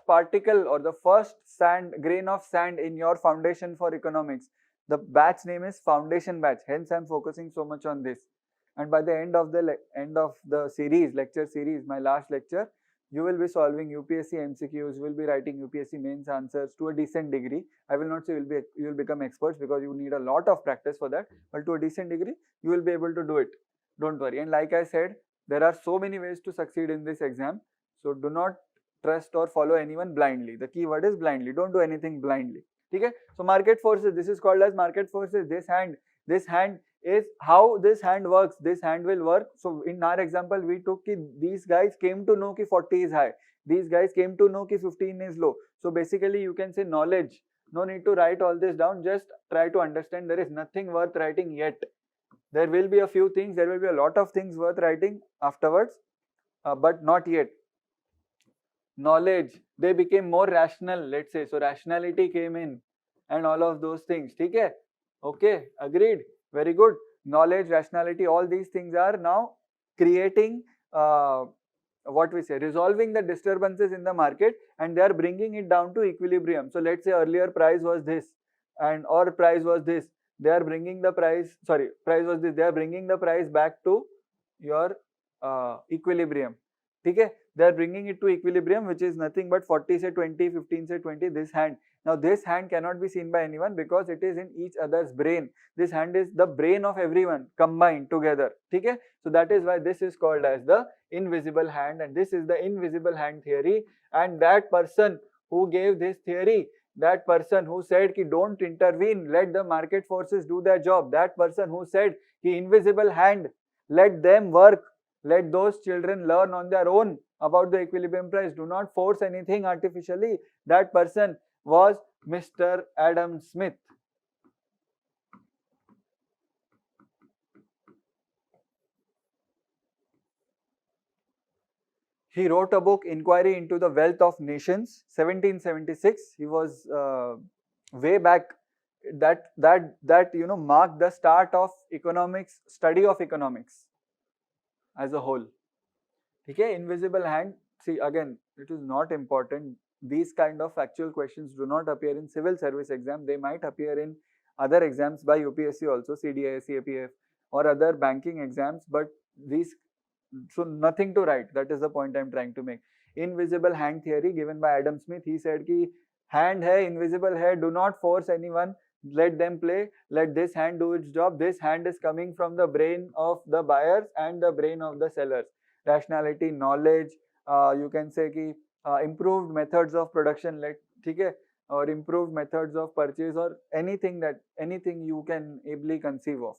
particle or the first grain of sand in your foundation for economics, the batch name is foundation batch. Hence, I am focusing so much on this. And by the end of the series, lecture series, my last lecture, You will be solving UPSC MCQs, you will be writing UPSC mains answers to a decent degree. I will not say you will become experts because you need a lot of practice for that, but to a decent degree, you will be able to do it. Don't worry. And like I said, there are so many ways to succeed in this exam. So do not trust or follow anyone blindly. The key word is blindly. Don't do anything blindly. Okay? So market forces, this is called as market forces. This hand is how this hand works. This hand will work. So in our example, we took these guys came to know that 40 is high. These guys came to know that 15 is low. So basically you can say knowledge. No need to write all this down. Just try to understand. There is nothing worth writing yet. There will be a few things. There will be a lot of things worth writing afterwards, but not yet. Knowledge. They became more rational. Let's say so. Rationality came in, and all of those things. Okay. Okay. Agreed. Very good. Knowledge, rationality, all these things are now creating what we say, resolving the disturbances in the market, and they are bringing it down to equilibrium. So let's say earlier price was this and or price was this. They are bringing the price, sorry, price was this. They are bringing the price back to your equilibrium. Okay? They are bringing it to equilibrium, which is nothing but 40 say 20, 15 say 20, this hand. Now this hand cannot be seen by anyone because it is in each other's brain. This hand is the brain of everyone combined together. Okay? So that is why this is called as the invisible hand, and this is the invisible hand theory. And that person who gave this theory, that person who said ki don't intervene, let the market forces do their job, that person who said ki invisible hand, let them work, let those children learn on their own about the equilibrium price, do not force anything artificially, that person was Mr. Adam Smith. He wrote a book, Inquiry into the Wealth of Nations, 1776. He was way back, that marked the start of economics, study of economics as a whole. Okay, invisible hand. See, again, it is not important. These kind of factual questions do not appear in civil service exam. They might appear in other exams by UPSC also, CDI, CAPF, or other banking exams. But these, so nothing to write. That is the point I am trying to make. Invisible hand theory given by Adam Smith. He said ki hand hai, invisible hai. Do not force anyone. Let them play. Let this hand do its job. This hand is coming from the brain of the buyers and the brain of the sellers. Rationality, knowledge, you can say ki improved methods of production, or improved methods of purchase, or anything you can ably conceive of.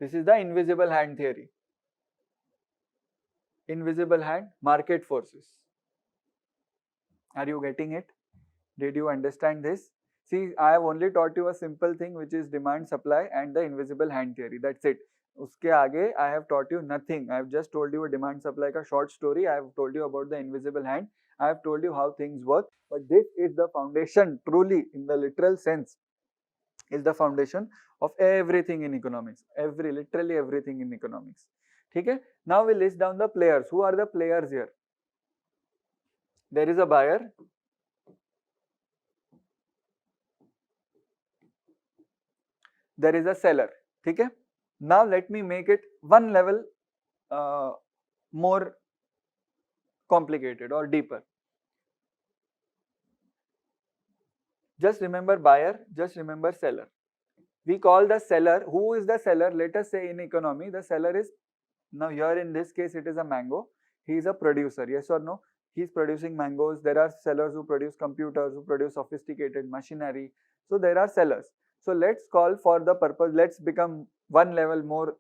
This is the invisible hand theory. Invisible hand, market forces. Are you getting it? Did you understand this? See, I have only taught you a simple thing, which is demand, supply, and the invisible hand theory. That's it. Uske aage, I have taught you nothing. I have just told you a demand supply ka short story. I have told you about the invisible hand. I have told you how things work. But this is the foundation, truly, in the literal sense, is the foundation of everything in economics. Literally everything in economics. Okay? Now we list down the players. Who are the players here? There is a buyer. There is a seller. Okay? Now let me make it one level more complicated or deeper. Just remember buyer, just remember seller. We call the seller, who is the seller? Let us say in economy, the seller is, now here in this case it is a mango. He is a producer, yes or no? He is producing mangoes. There are sellers who produce computers, who produce sophisticated machinery. So there are sellers. So let's call for the purpose, let's become one level more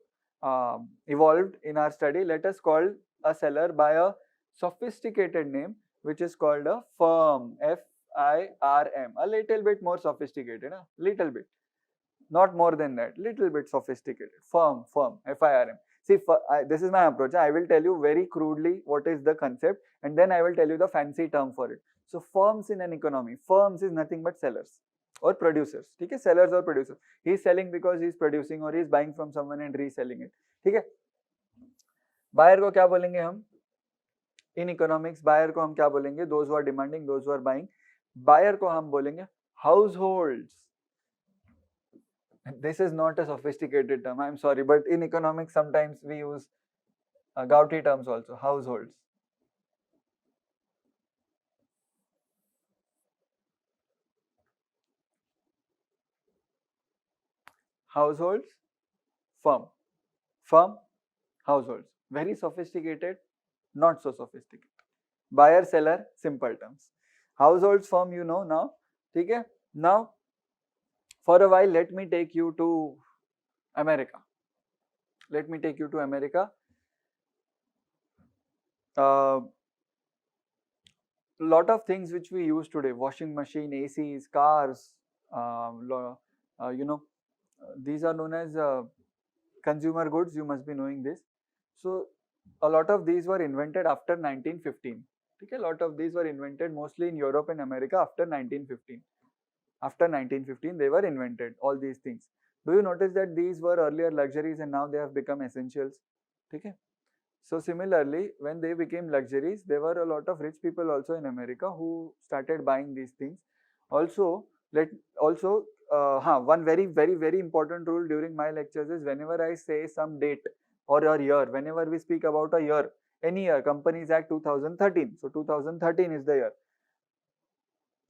evolved in our study. Let us call a seller by a sophisticated name, which is called a firm, F-I-R-M. A little bit more sophisticated, little bit. Not more than that, little bit sophisticated. Firm, F-I-R-M. See, this is my approach. I will tell you very crudely what is the concept, and then I will tell you the fancy term for it. So firms in an economy, firms is nothing but sellers or producers. Okay? Sellers or producers. He is selling because he is producing, or he is buying from someone and reselling it. Okay? Buyer को क्या बोलेंगे हम? In economics, buyer को हम क्या बोलेंगे? Those who are demanding, those who are buying. Buyer को हम बोलेंगे households. This is not a sophisticated term, I am sorry, but in economics sometimes we use gouty terms also, households. households, firm. Firm, households. Very sophisticated, not so sophisticated. Buyer, seller, simple terms. Households, firm, you know now. Okay? Now, for a while, let me take you to America. Let me take you to America. Lot of things which we use today, washing machine, ACs, cars, you know, these are known as consumer goods. You must be knowing this. So a lot of these were invented after 1915. Okay, a lot of these were invented mostly in Europe and America after 1915. After 1915, they were invented, all these things. Do you notice that these were earlier luxuries and now they have become essentials? Okay. So similarly, when they became luxuries, there were a lot of rich people also in America who started buying these things. Also, one very important rule during my lectures is whenever I say some date or a year, whenever we speak about a year, any year, Companies Act 2013. So 2013 is the year.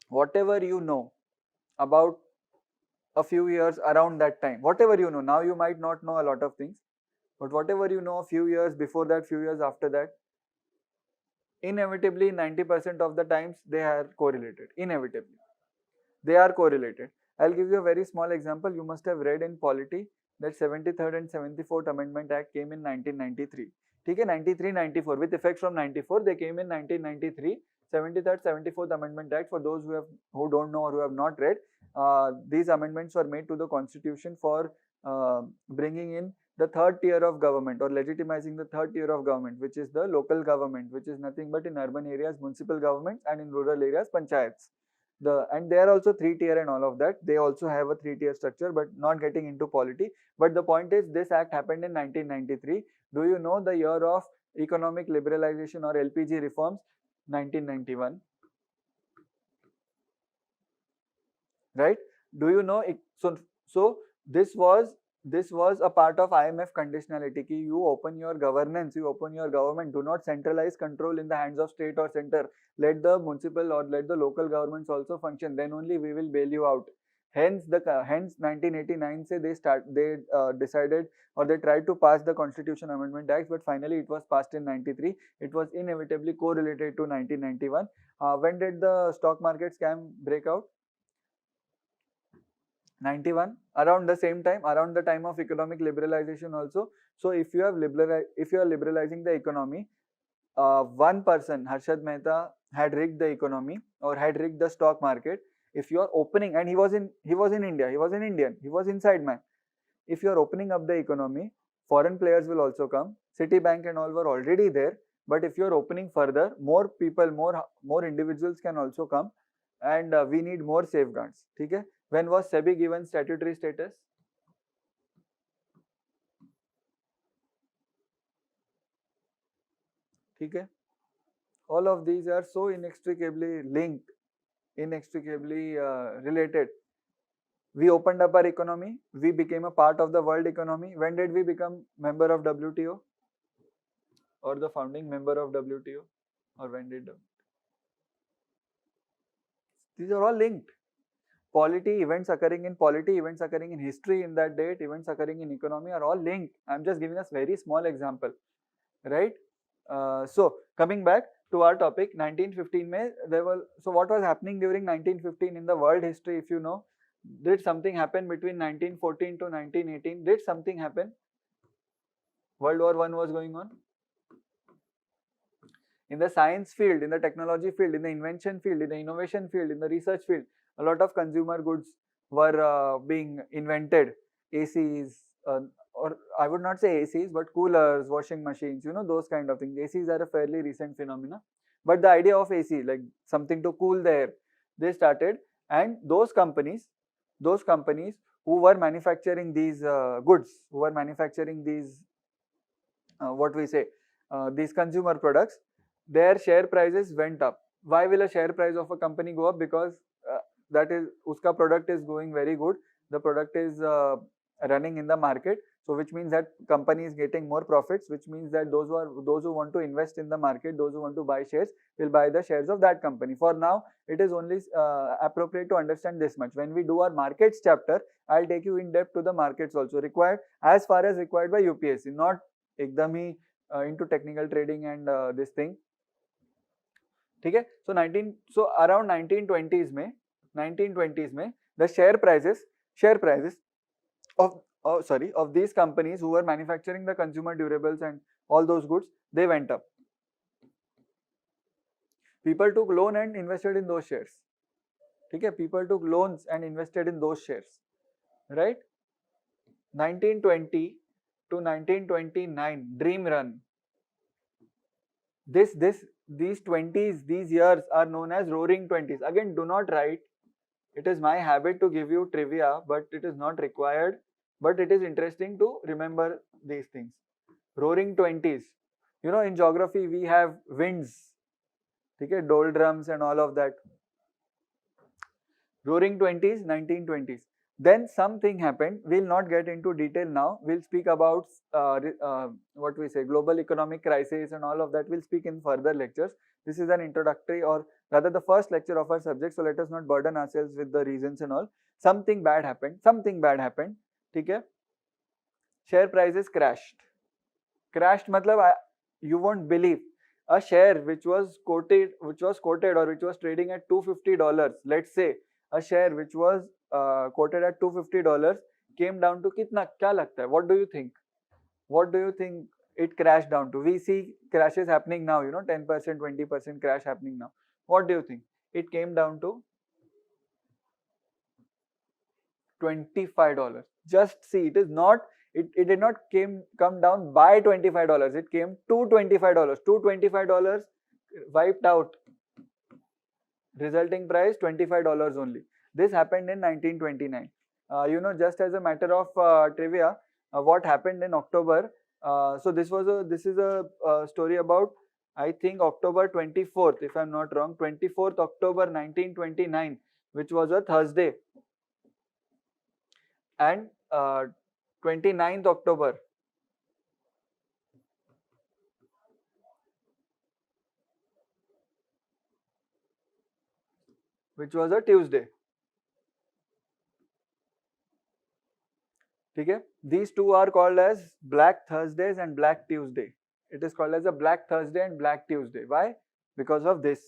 Whatever you know about a few years around that time, whatever you know, now you might not know a lot of things, but whatever you know a few years before that, few years after that, inevitably 90% of the times they are correlated. Inevitably they are correlated. I'll give you a very small example. You must have read in polity that 73rd and 74th Amendment Act came in 1993. Okay, 93, 94 with effect from 94. They came in 1993. 73rd, 74th Amendment Act. For those who don't know or who have not read, these amendments were made to the Constitution for bringing in the third tier of government or legitimizing the third tier of government, which is the local government, which is nothing but in urban areas municipal governments and in rural areas panchayats. And they are also three tier and all of that. They also have a three tier structure, but not getting into polity. But the point is, this act happened in 1993. Do you know the year of economic liberalization or LPG reforms? 1991. Right? Do you know it? So this was a part of IMF conditionality. Ki you open your governance, you open your government. Do not centralize control in the hands of state or center. Let the municipal or let the local governments also function. Then only we will bail you out. Hence 1989 say they decided or they tried to pass the Constitution Amendment Act, but finally it was passed in 93. It was inevitably correlated to 1991. When did the stock market scam break out? 91, around the same time, around the time of economic liberalization also. So if you are liberalizing the economy, one person, Harshad Mehta, had rigged the economy or had rigged the stock market. If you are opening, and he was in India, he was an Indian, he was inside man. If you are opening up the economy, foreign players will also come. Citibank and all were already there, but if you are opening further, more people, more individuals can also come, and we need more safeguards. Okay? When was SEBI given statutory status? Okay? All of these are so inextricably linked, inextricably related. We opened up our economy. We became a part of the world economy. When did we become member of WTO or the founding member of WTO? Or when did these are all linked? Polity, events occurring in history in that date, events occurring in economy are all linked. I'm just giving us very small example, right? So coming back to our topic, 1915 May, so what was happening during 1915 in the world history, if you know? Did something happen between 1914 to 1918? Did something happen? World War I was going on. In the science field, in the technology field, in the invention field, in the innovation field, in the research field, a lot of consumer goods were being invented. ACs, or I would not say ACs, but coolers, washing machines, you know, those kind of things. ACs are a fairly recent phenomena. But the idea of AC, like something to cool the air, they started, and those companies who were manufacturing these goods, who were manufacturing these, these consumer products, their share prices went up. Why will a share price of a company go up? Because that is, uska product is going very good. The product is running in the market. So which means that company is getting more profits, which means that those who want to invest in the market, those who want to buy shares, will buy the shares of that company. For now, it is only appropriate to understand this much. When we do our markets chapter, I'll take you in depth to the markets also required, as far as required by UPSC, not ekdam hi into technical trading and this thing. ठीक है. So around 1920s में the share prices of these companies who were manufacturing the consumer durables and all those goods, they went up. People took loan and invested in those shares. ठीक है. People took loans and invested in those shares, right? 1920 to 1929 dream run. These 20s, these years are known as roaring 20s. Again, do not write. It is my habit to give you trivia, but it is not required. But it is interesting to remember these things. Roaring 20s. You know, in geography we have winds, okay, doldrums and all of that. Roaring 20s, 1920s. Then something happened. We'll not get into detail now. We'll speak about what we say, global economic crisis and all of that. We'll speak in further lectures. This is an introductory, or rather the first lecture of our subject. So let us not burden ourselves with the reasons and all. Something bad happened. Okay? Share prices crashed. Crashed matlab, you won't believe. A share which was quoted or which was trading at $250, let's say, a share which was quoted at $250 came down to kitna? Kya lagta hai? What do you think? What do you think it crashed down to? We see crashes happening now, 10%, 20% crash happening now. What do you think? It came down to $25. Just see, it is not. It did not come down by $25. It came to $25. $25 wiped out. Resulting price $25 only. This happened in 1929. Just as a matter of trivia, what happened in October? So this is a story about, I think, October 24th, if I'm not wrong, 24th October 1929, which was a Thursday, and 29th October, which was a Tuesday. Okay? These two are called as Black Thursdays and Black Tuesday. It is called as a Black Thursday and Black Tuesday. Why? Because of this.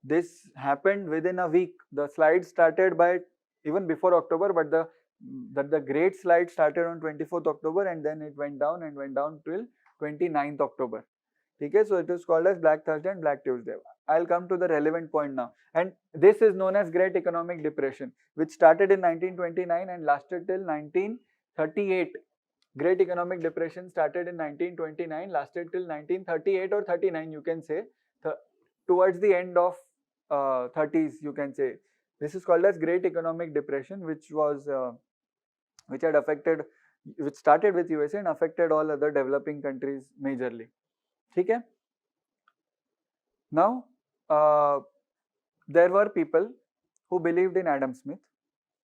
This happened within a week. The slide started by even before October, but the great slide started on 24th October and then it went down till 29th October. Okay, so it is called as Black Thursday and Black Tuesday. I'll come to the relevant point now. And this is known as Great Economic Depression, which started in 1929 and lasted till 1938. Great Economic Depression started in 1929, lasted till 1938 or 39, you can say. Towards the end of 30s, you can say. This is called as Great Economic Depression, which started with USA and affected all other developing countries majorly. Okay? Now, there were people who believed in Adam Smith.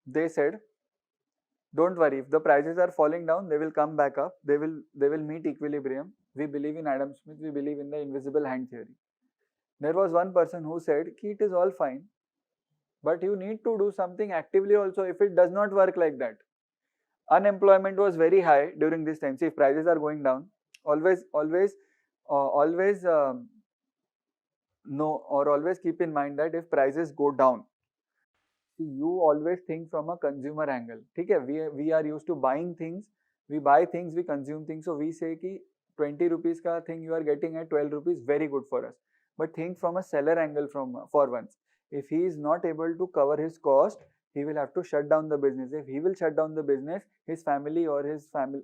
They said, don't worry, if the prices are falling down, they will come back up. They will meet equilibrium. We believe in Adam Smith. We believe in the invisible hand theory. There was one person who said, it is all fine, but you need to do something actively also if it does not work like that. Unemployment was very high during this time. See, if prices are going down, always keep in mind that if prices go down, you always think from a consumer angle. Okay? We are used to buying things. We buy things, we consume things. So we say ki 20 rupees ka thing you are getting at 12 rupees, very good for us. But think from a seller angle for once. If he is not able to cover his cost, he will have to shut down the business. If he will shut down the business, his family or his family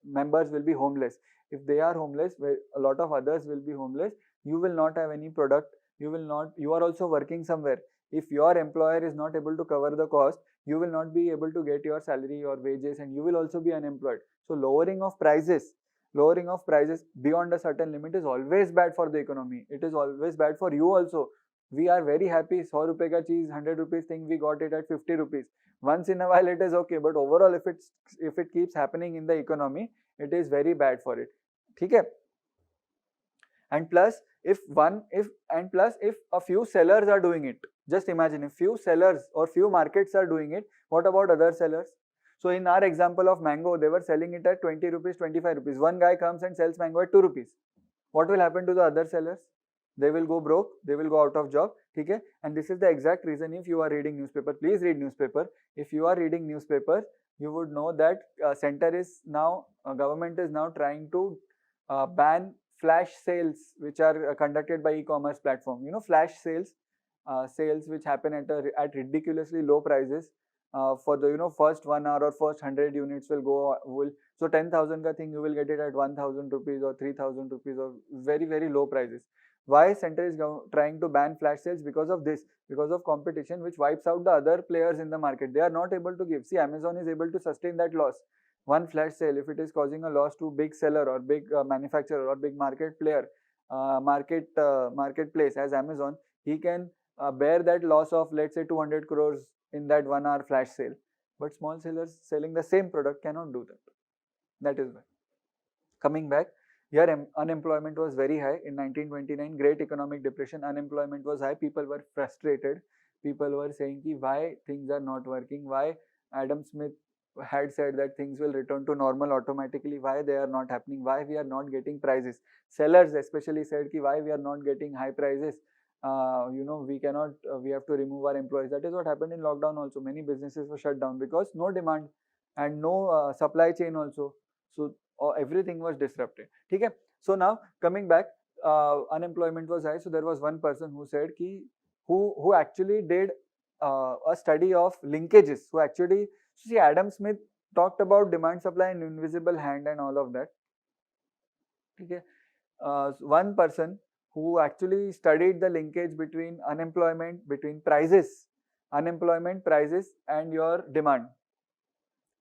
members will be homeless. If they are homeless, a lot of others will be homeless. You will not have any product. You are also working somewhere. If your employer is not able to cover the cost, you will not be able to get your salary or wages, and you will also be unemployed. So lowering of prices beyond a certain limit is always bad for the economy. It is always bad for you also. We are very happy 100 रुपए का चीज 100 rupees thing we got it at 50 rupees. Once in a while it is okay, but overall if it keeps happening in the economy, it is very bad for it. ठीक है? And plus if a few sellers are doing it, just imagine if few sellers or few markets are doing it, what about other sellers? So in our example of mango, they were selling it at 20 rupees, 25 rupees. One guy comes and sells mango at 2 rupees. What will happen to the other sellers? They will go broke, they will go out of job. Okay? And this is the exact reason, if you are reading newspaper, please read newspaper. If you are reading newspaper, you would know that government is now trying to ban flash sales which are conducted by e-commerce platform. You know, flash sales, sales which happen at ridiculously low prices. For the first 1 hour or first 100 units will so 10,000 ka thing you will get it at 1,000 rupees or 3,000 rupees or very very low prices. Why center is trying to ban flash sales? Because of this, because of competition which wipes out the other players in the market. They are not able to give. See, Amazon is able to sustain that loss. One flash sale, if it is causing a loss to big seller or big manufacturer or big market player, marketplace as Amazon, he can bear that loss of, let's say, 200 crores in that 1 hour flash sale. But small sellers selling the same product cannot do that. That is why. Coming back, here unemployment was very high in 1929. Great economic depression. Unemployment was high. People were frustrated. People were saying ki why things are not working. Why Adam Smith had said that things will return to normal automatically. Why they are not happening. Why we are not getting prices. Sellers especially said ki why we are not getting high prices. We cannot. We have to remove our employees. That is what happened in lockdown also. Many businesses were shut down because no demand and no supply chain also. So everything was disrupted. Okay? So now coming back, unemployment was high. So there was one person who said who actually did a study of linkages. Who actually, see, Adam Smith talked about demand, supply, and invisible hand and all of that. Okay? One person who actually studied the linkage between unemployment prices and your demand.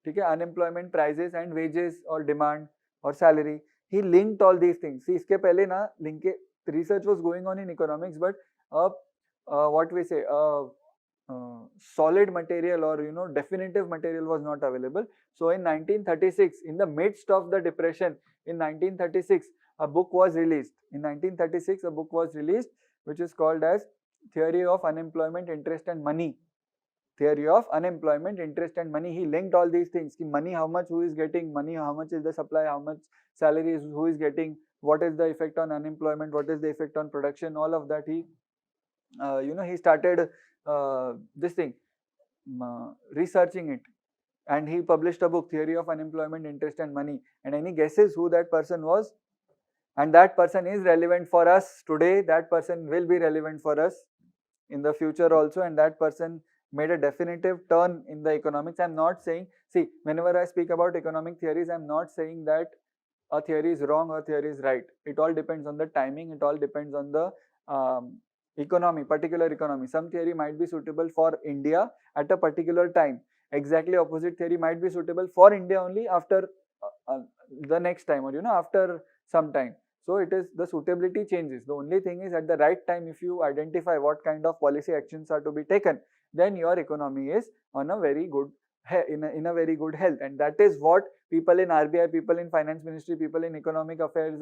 ठीक है, unemployment prices and wages or demand or salary. He linked all these things. See, इसके पहले ना research was going on in economics, but what we say, solid material or definitive material was not available. So in 1936, in the midst of the depression, in 1936 a book was released. In 1936 a book was released which is called as Theory of Unemployment, Interest and Money. Theory of Unemployment, Interest and Money. He linked all these things. Money, how much who is getting, money, how much is the supply, how much salary is who is getting, what is the effect on unemployment, what is the effect on production, all of that he he started this thing, researching it, and he published a book, Theory of Unemployment, Interest and Money. And any guesses who that person was? And that person is relevant for us today. That person will be relevant for us in the future also, and that person made a definitive turn in the economics. I'm not saying, see, whenever I speak about economic theories, I'm not saying that a theory is wrong or theory is right. It all depends on the timing. It all depends on the economy, particular economy. Some theory might be suitable for India at a particular time. Exactly opposite theory might be suitable for India only after the next time, or after some time. So it is, the suitability changes. The only thing is, at the right time, if you identify what kind of policy actions are to be taken, then your economy is on a very good in a very good health. And that is what people in RBI, people in finance ministry, people in economic affairs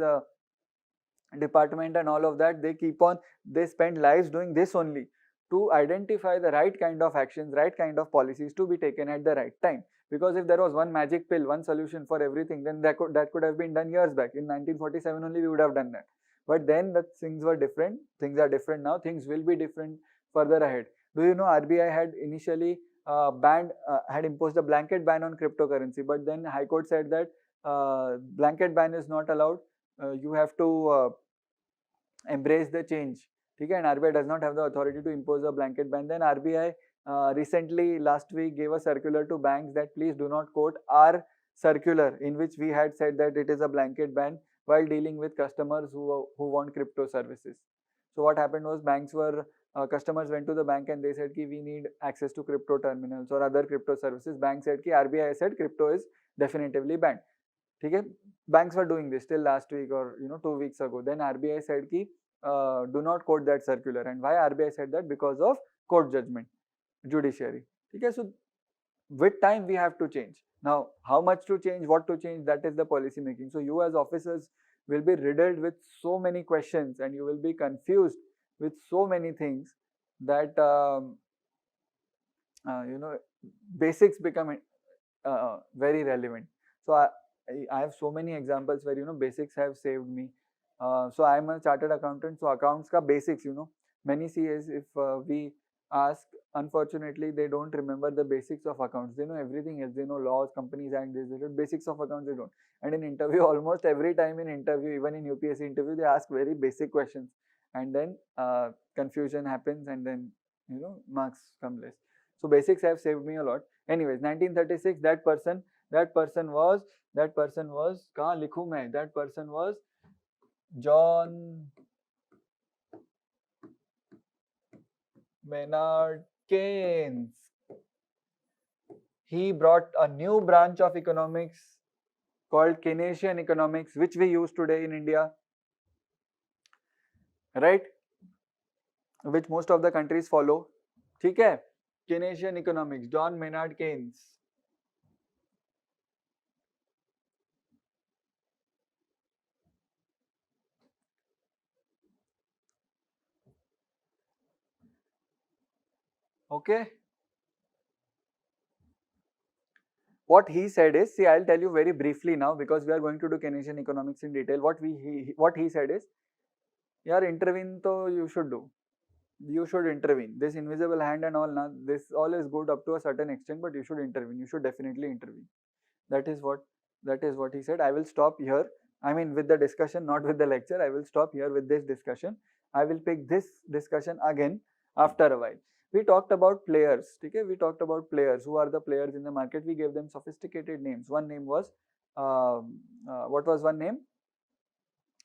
department and all of that, they spend lives doing this only, to identify the right kind of actions, right kind of policies to be taken at the right time. Because if there was one magic pill, one solution for everything, then that could have been done years back. In 1947 only we would have done that. But then the things were different. Things are different now. Things will be different further ahead. Do you know RBI had initially had imposed a blanket ban on cryptocurrency, but then High Court said that blanket ban is not allowed. You have to embrace the change. Okay? And RBI does not have the authority to impose a blanket ban. Then RBI recently, last week, gave a circular to banks that please do not quote our circular, in which we had said that it is a blanket ban while dealing with customers who want crypto services. So what happened was, customers went to the bank and they said ki we need access to crypto terminals or other crypto services. Bank said ki RBI said crypto is definitively banned. Okay? Banks were doing this till last week or 2 weeks ago. Then RBI said ki do not quote that circular. And why RBI said that? Because of court judgment, judiciary. Okay, so with time we have to change. Now, how much to change, what to change, that is the policy making. So you as officers will be riddled with so many questions and you will be confused with so many things that basics become very relevant. So I have so many examples where basics have saved me. So I am a chartered accountant, so accounts ka basics, many CAs, if we ask, unfortunately they don't remember the basics of accounts. They know everything else, they know laws, companies act, this, basics of accounts they don't. And in interview, almost every time in interview, even in UPSC interview, they ask very basic questions, and then confusion happens, and then marks come less. So basics have saved me a lot. Anyways, 1936, that person was kahan likhu main, that person was John Maynard Keynes. He brought a new branch of economics called Keynesian economics, which we use today in India, right? Which most of the countries follow. ठीक है? Keynesian economics, John Maynard Keynes. Okay. What he said is, see, I'll tell you very briefly now because we are going to do Keynesian economics in detail. What he said is, yaar, intervene to you should do. You should intervene. This invisible hand and all, this all is good up to a certain extent, but you should intervene. You should definitely intervene. That is what he said. I will stop here. I mean, with the discussion, not with the lecture. I will stop here with this discussion. I will pick this discussion again after a while. We talked about players. Okay, we talked about players. Who are the players in the market? We gave them sophisticated names. One name was what was one name?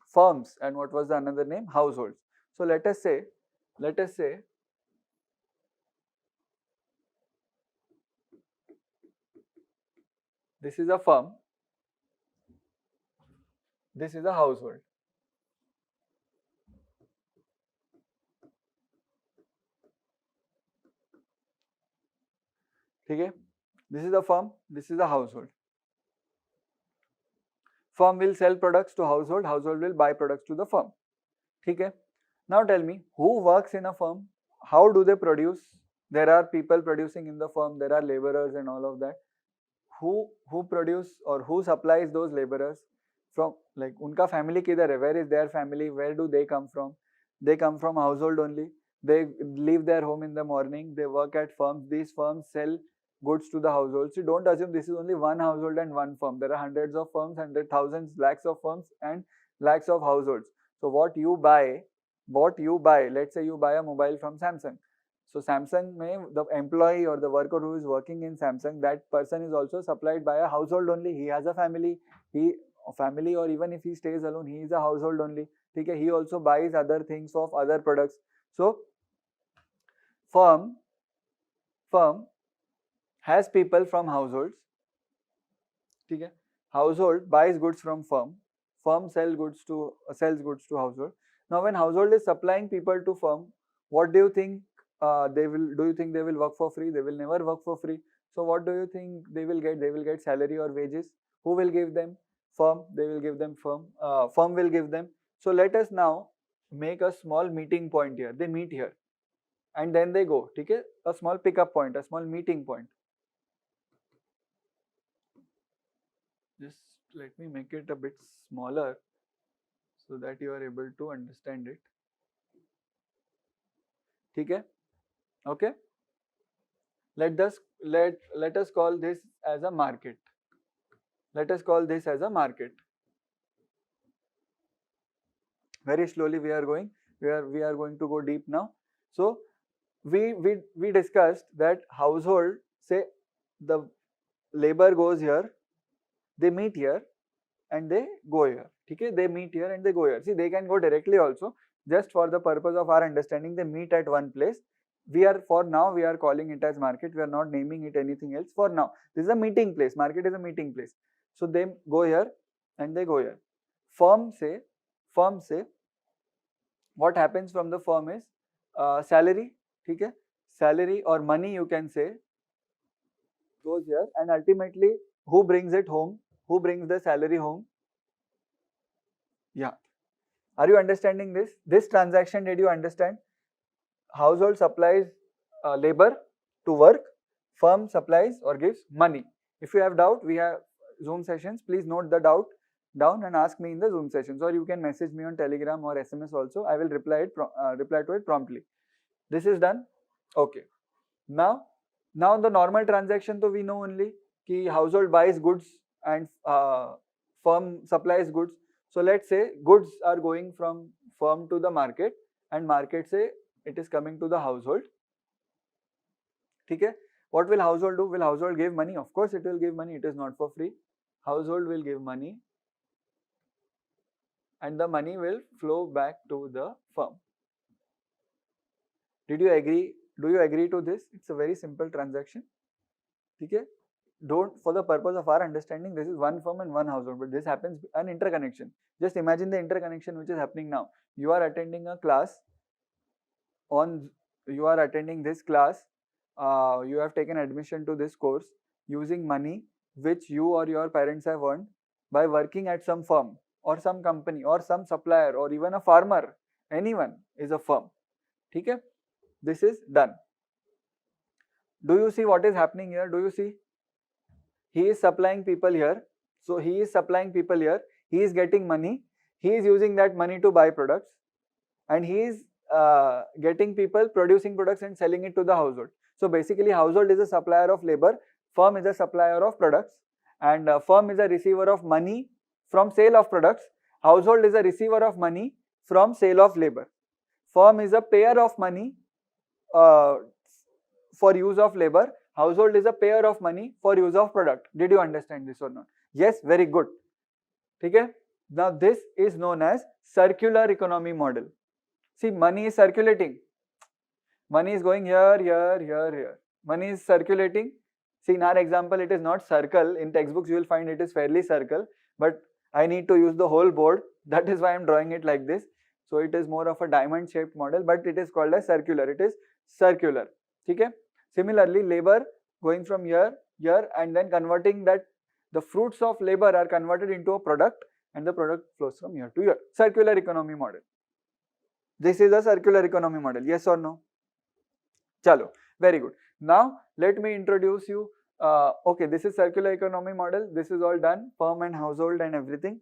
Firms. And what was the another name? Households. So let us say this is a firm, this is a household. Okay, this is a firm, this is a household. Firm will sell products to household, household will buy products to the firm. Okay, now tell me, who works in a firm? How do they produce? There are people producing in the firm, there are laborers and all of that. Who produce or who supplies those laborers? From, like, unka family kidhar hai? Where is their family? Where do they come from? They come from household only. They leave their home in the morning, they work at firms. These firms sell goods to the households. So don't assume this is only one household and one firm. There are hundreds of firms, hundred thousands, lakhs of firms and lakhs of households. So what you buy, let's say you buy a mobile from Samsung. So Samsung mein, the employee or the worker who is working in Samsung, that person is also supplied by a household only. He has a family, or even if he stays alone, he is a household only. Okay, he also buys other things of other products. So firm has people from households. Okay, household buys goods from firm sells goods to household. Now when household is supplying people to firm, what do you think do you think they will work for free? They will never work for free. So what do you think they will get? They will get salary or wages. Who will give them? Firm. They will give them firm. Firm will give them. So let us now make a small meeting point here. They meet here and then they go. Okay, a small pickup point, a small meeting point. Just let me make it a bit smaller so that you are able to understand it. Okay? Okay? Let us call this as a market. Let us call this as a market. Very slowly we are going. We are going to go deep now. So we discussed that household, say the labor goes here, they meet here and they go here. Okay, they meet here and they go here. See, they can go directly also. Just for the purpose of our understanding, they meet at one place. For now we are calling it as market. We are not naming it anything else for now. This is a meeting place. Market is a meeting place. So they go here and they go here. Firm say what happens from the firm is salary, okay? Salary or money you can say goes here, and ultimately who brings it home? Who brings the salary home? Yeah. Are you understanding this? This transaction, did you understand? Household supplies labor to work, firm supplies or gives money. If you have doubt, we have Zoom sessions. Please note the doubt down and ask me in the Zoom sessions, or you can message me on Telegram or SMS also. I will reply to it promptly. This is done. Okay. Now the normal transaction, so we know only कि household buys goods and firm supplies goods. So let's say goods are going from firm to the market and market say it is coming to the household. Okay? What will household do? Will household give money? Of course it will give money. It is not for free. Household will give money and the money will flow back to the firm. Did you agree? Do you agree to this? It's a very simple transaction. Okay? Don't, for the purpose of our understanding, this is one firm and one household, but this happens an interconnection. Just imagine the interconnection which is happening now. You are attending a class you are attending this class, you have taken admission to this course using money which you or your parents have earned by working at some firm or some company or some supplier or even a farmer. Anyone is a firm. Okay? This is done. Do you see what is happening here? Do you see? He is supplying people here. So he is supplying people here. He is getting money. He is using that money to buy products. And he is getting people producing products and selling it to the household. So basically household is a supplier of labor. Firm is a supplier of products. And firm is a receiver of money from sale of products. Household is a receiver of money from sale of labor. Firm is a payer of money for use of labor. Household is a payer of money for use of product. Did you understand this or not? Yes, very good. Okay? Now this is known as circular economy model. See, money is circulating. Money is going here, here, here, here. Money is circulating. See, in our example, it is not circle. In textbooks, you will find it is fairly circle. But I need to use the whole board. That is why I am drawing it like this. So it is more of a diamond shaped model, but it is called as circular. It is circular. Okay? Similarly, labor going from here, here, and then converting that, the fruits of labor are converted into a product and the product flows from here to here. Circular economy model. This is a circular economy model. Yes or no? Chalo. Very good. Now, let me introduce you. Okay, this is circular economy model. This is all done. Firm and household and everything.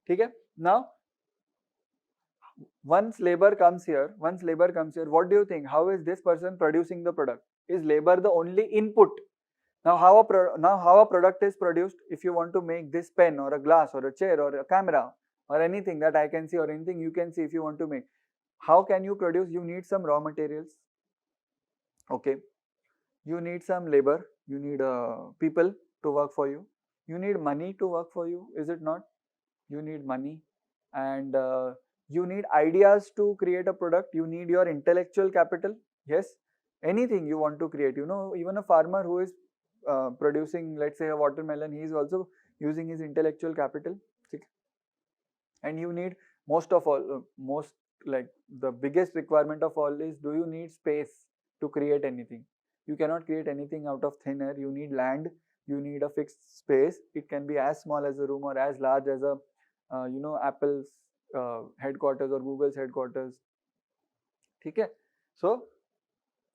Okay? Now, once labor comes here, what do you think? How is this person producing the product? Is labor the only input? Now how a product is produced? If you want to make this pen or a glass or a chair or a camera or anything that I can see or anything you can see, if you want to make, how can you produce? You need some raw materials. Okay. You need some labor. You need people to work for you. You need money to work for you. Is it not? You need money, and you need ideas to create a product. You need your intellectual capital. Yes. Anything you want to create. You know, even a farmer who is producing, let's say, a watermelon, he is also using his intellectual capital. And you need most like the biggest requirement of all is, do you need space to create anything? You cannot create anything out of thin air. You need land. You need a fixed space. It can be as small as a room or as large as a Apple's headquarters or Google's headquarters. Okay? So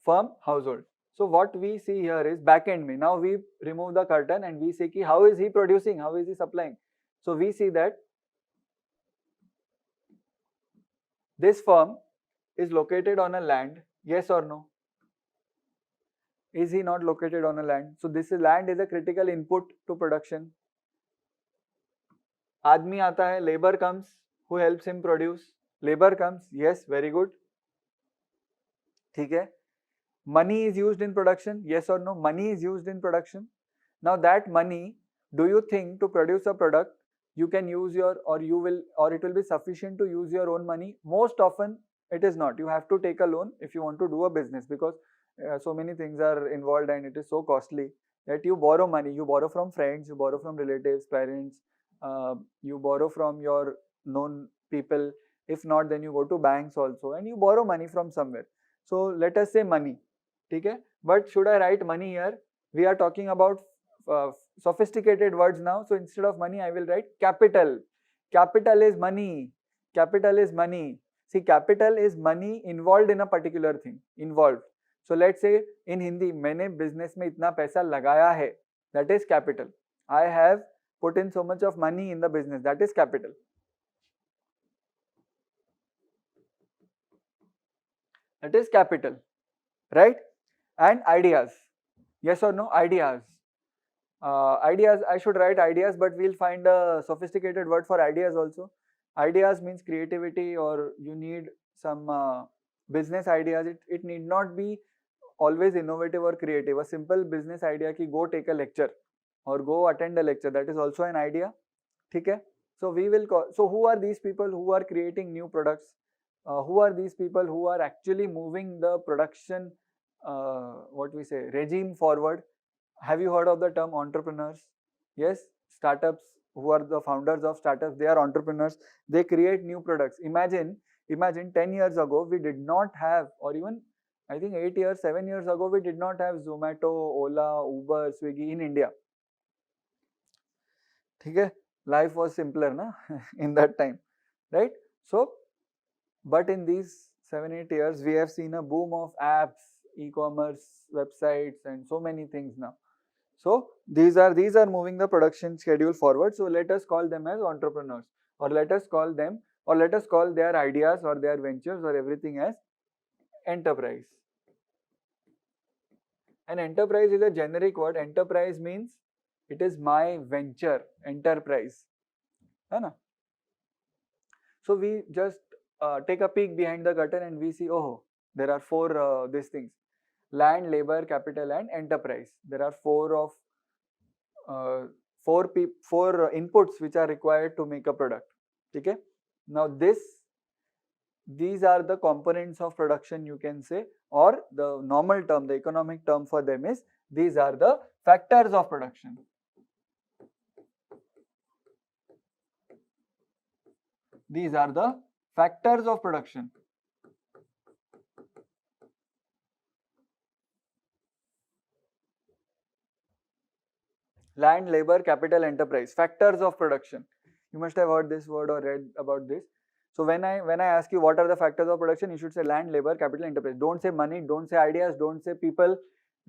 firm, household. So what we see here is back end me. Now we remove the curtain and we see how is he producing, how is he supplying. So we see that this firm is located on a land. Yes or no? Is he not located on a land? So this land is a critical input to production. Admi aata hai, labor comes. Who helps him produce? Labor comes. Yes, very good. Okay. Money is used in production. Yes or no? Money is used in production. Now that money, do you think to produce a product, you can use your, or it will be sufficient to use your own money? Most often it is not. You have to take a loan if you want to do a business, because so many things are involved and it is so costly that you borrow money. You borrow from friends, you borrow from relatives, parents, You borrow from your known people. If not, then you go to banks also and you borrow money from somewhere. So let us say money. Okay? But should I write money here? We are talking about uh, sophisticated words now. So instead of money, I will write capital. Capital is money. Capital is money. See, capital is money involved in a particular thing. Involved. So let's say in Hindi, मैंने business में इतना पैसा लगाया है. That is capital. I have put in so much of money in the business. That is capital. That is capital. Right? And ideas. Yes or no? Ideas. Ideas, I should write ideas, but we'll find a sophisticated word for ideas also. Ideas means creativity, or you need some business ideas. It need not be always innovative or creative. A simple business idea ki go take a lecture or go attend a lecture, that is also an idea. Okay? So we will call, so who are these people who are creating new products? Who are these people who are actually moving the production what we say regime forward? Have you heard of the term entrepreneurs? Yes, startups. Who are the founders of startups? They are entrepreneurs. They create new products. Imagine 10 years ago we did not have, or even I think 8 years, 7 years ago we did not have Zomato, Ola, Uber, Swiggy in India. Okay? Life was simpler na in that time, right? So, but in these 7-8 years we have seen a boom of apps, e-commerce, websites, and so many things now. So these are moving the production schedule forward. So let us call them as entrepreneurs, or let us call their ideas or their ventures or everything as enterprise. An enterprise is a generic word. Enterprise means it is my venture, enterprise. Hai na? So we just take a peek behind the curtain and we see, oh, there are four these things: land, labor, capital, and enterprise. There are four inputs which are required to make a product. Okay? Now these are the components of production, you can say, or the normal term, the economic term for them is these are the factors of production. These are the factors of production. Land, labor, capital, enterprise. Factors of production. You must have heard this word or read about this. So when I ask you what are the factors of production, you should say land, labor, capital, enterprise. Don't say money, don't say ideas, don't say people,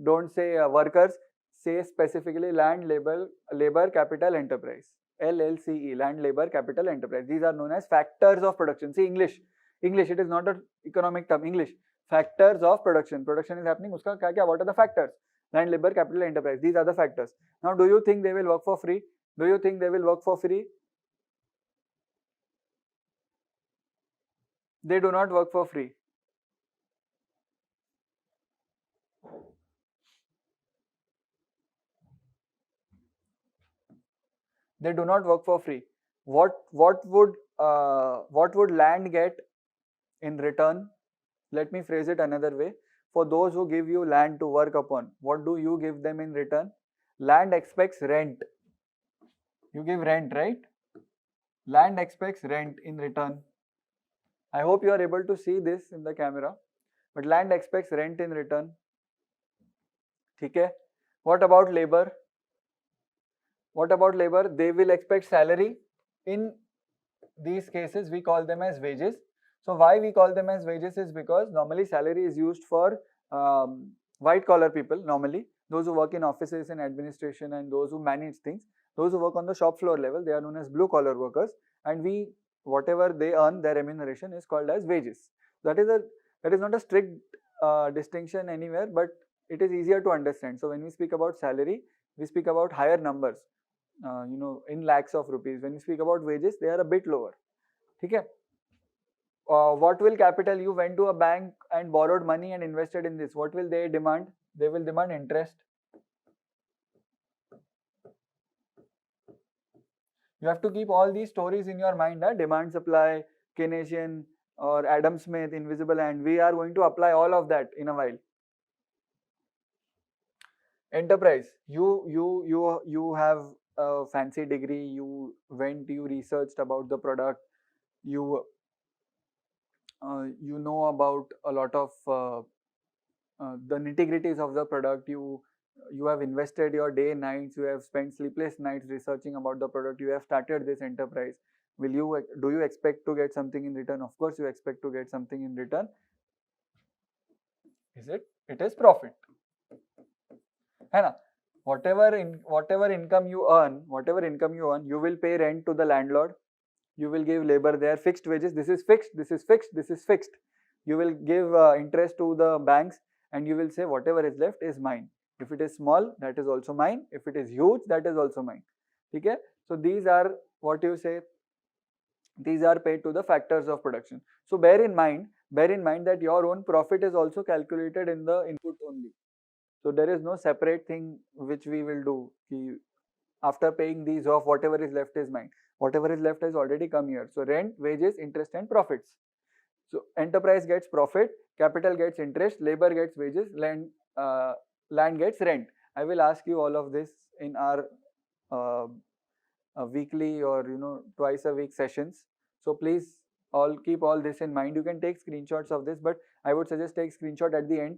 don't say workers. Say specifically land, labor, capital, enterprise. LLCE, land, labor, capital, enterprise. These are known as factors of production. See, English. It is not an economic term. English. Factors of production. Production is happening. Uska kya kya? What are the factors? Land, labor, capital, enterprise. These are the factors. Now, do you think they will work for free? Do you think they will work for free? They do not work for free. They do not work for free. What would land get in return? Let me phrase it another way. For those who give you land to work upon, what do you give them in return? Land expects rent. You give rent, right? Land expects rent in return. I hope you are able to see this in the camera. But land expects rent in return. Okay? What about labor? What about labor? They will expect salary. In these cases, we call them as wages. So why we call them as wages is because normally salary is used for white collar people, normally those who work in offices and administration and those who manage things. Those who work on the shop floor level, they are known as blue collar workers, and whatever they earn, their remuneration is called as wages. That is not a strict distinction anywhere, but it is easier to understand. So when we speak about salary, we speak about higher numbers, in lakhs of rupees. When we speak about wages, they are a bit lower. Okay? What will capital? You went to a bank and borrowed money and invested in this. What will they demand? They will demand interest. You have to keep all these stories in your mind. Demand, supply, Keynesian, or Adam Smith, invisible hand. We are going to apply all of that in a while. Enterprise. You have a fancy degree, you went, you researched about the product, you know about a lot of the nitty-gritties of the product. You have invested your day nights, you have spent sleepless nights researching about the product, you have started this enterprise. Do you expect to get something in return? Of course you expect to get something in return. It is profit, है ना? Whatever income you earn, you will pay rent to the landlord, you will give labor there, fixed wages, this is fixed. You will give interest to the banks, and you will say whatever is left is mine. If it is small, that is also mine. If it is huge, that is also mine. Okay? So these are what you say. These are paid to the factors of production. So bear in mind that your own profit is also calculated in the input only. So there is no separate thing which we will do. After paying these off, whatever is left is mine. Whatever is left has already come here. So rent, wages, interest and profits. So enterprise gets profit, capital gets interest, labor gets wages, land gets rent. I will ask you all of this in our weekly or twice a week sessions. So please all keep all this in mind. You can take screenshots of this, but I would suggest take screenshot at the end,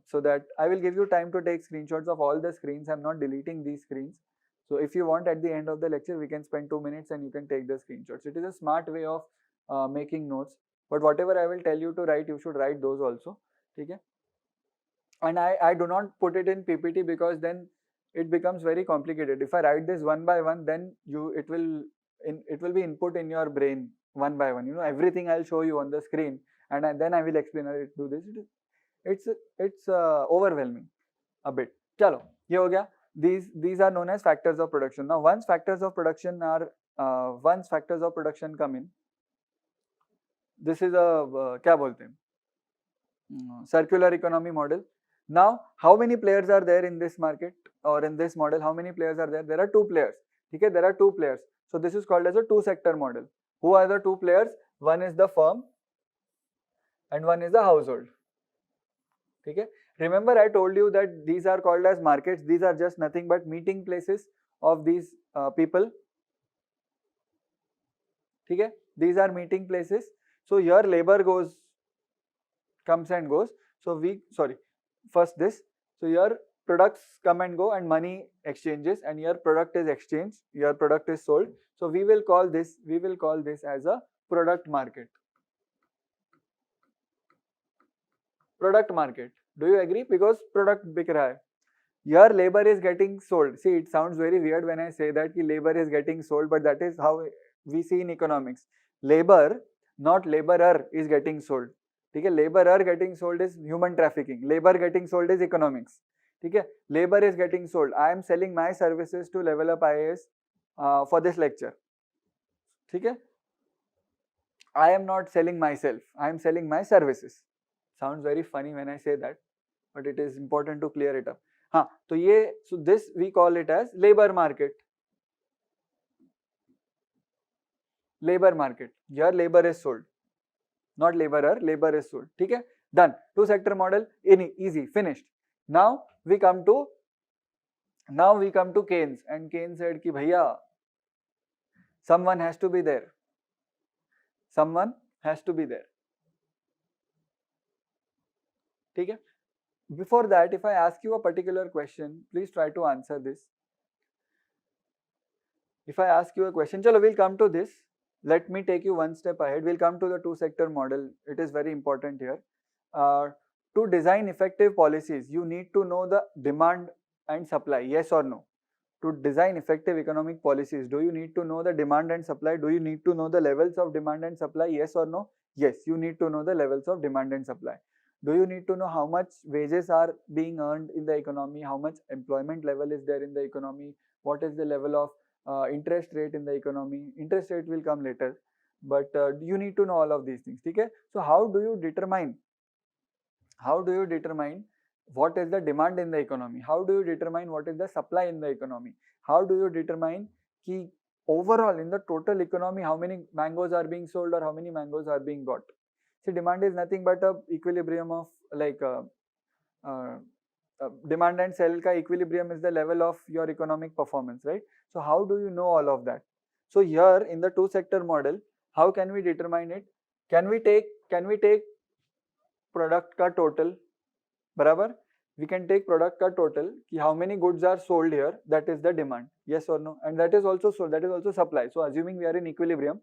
so that I will give you time to take screenshots of all the screens. I'm not deleting these screens. So if you want, at the end of the lecture, we can spend 2 minutes and you can take the screenshots. It is a smart way of making notes. But whatever I will tell you to write, you should write those also. Okay? And I do not put it in PPT because then it becomes very complicated. If I write this one by one, then it will be input in your brain one by one. Everything I'll show you on the screen, and then I will explain how to do this. It's overwhelming a bit. Chalo, ye ho gaya. These are known as factors of production. Now, once factors of production come in, this is a kya bolte hain? Circular economy model. Now, how many players are there in this market or in this model? How many players are there? There are two players. Okay, there are two players. So this is called as a two-sector model. Who are the two players? One is the firm and one is the household. Okay. Remember, I told you that these are called as markets. These are just nothing but meeting places of these people. Okay. These are meeting places. So your labor comes and goes. So first this. So your products come and go and money exchanges, and your product is exchanged. Your product is sold. So we will call this as a product market. Product market. Do you agree? Because product bik raha hai. Your labor is getting sold. See, it sounds very weird when I say that labor is getting sold, but that is how we see in economics. Labor, not laborer, is getting sold. Okay? Laborer getting sold is human trafficking. Labor getting sold is economics. Okay? Labor is getting sold. I am selling my services to Levelup IAS for this lecture. Okay? I am not selling myself. I am selling my services. Sounds very funny when I say that, but it is important to clear it up. So this we call it as labor market. Labor market. Your labor is sold. Not laborer, labor is sold. Okay? Done. Two sector model, easy, finished. Now we come to Keynes, and Keynes said ki bhaiya, someone has to be there. Someone has to be there. Okay? Before that, if I ask you a particular question, please try to answer this. If I ask you a question, chalo, we'll come to this. Let me take you one step ahead. We'll come to the two-sector model. It is very important here. To design effective policies, you need to know the demand and supply, yes or no? To design effective economic policies, do you need to know the demand and supply? Do you need to know the levels of demand and supply, yes or no? Yes, you need to know the levels of demand and supply. Do you need to know how much wages are being earned in the economy? How much employment level is there in the economy? What is the level of interest rate in the economy? Interest rate will come later, but you need to know all of these things. Okay? So how do you determine what is the demand in the economy? How do you determine what is the supply in the economy? How do you determine ki overall in the total economy how many mangoes are being sold or how many mangoes are being bought? See, demand is nothing but a equilibrium of demand and sell ka equilibrium is the level of your economic performance, right? So how do you know all of that? So here in the two sector model, how can we determine it? Can we take product ka total, barabar? We can take product ka total, ki how many goods are sold here, that is the demand, yes or no? And that is also sold, that is also supply. So assuming we are in equilibrium,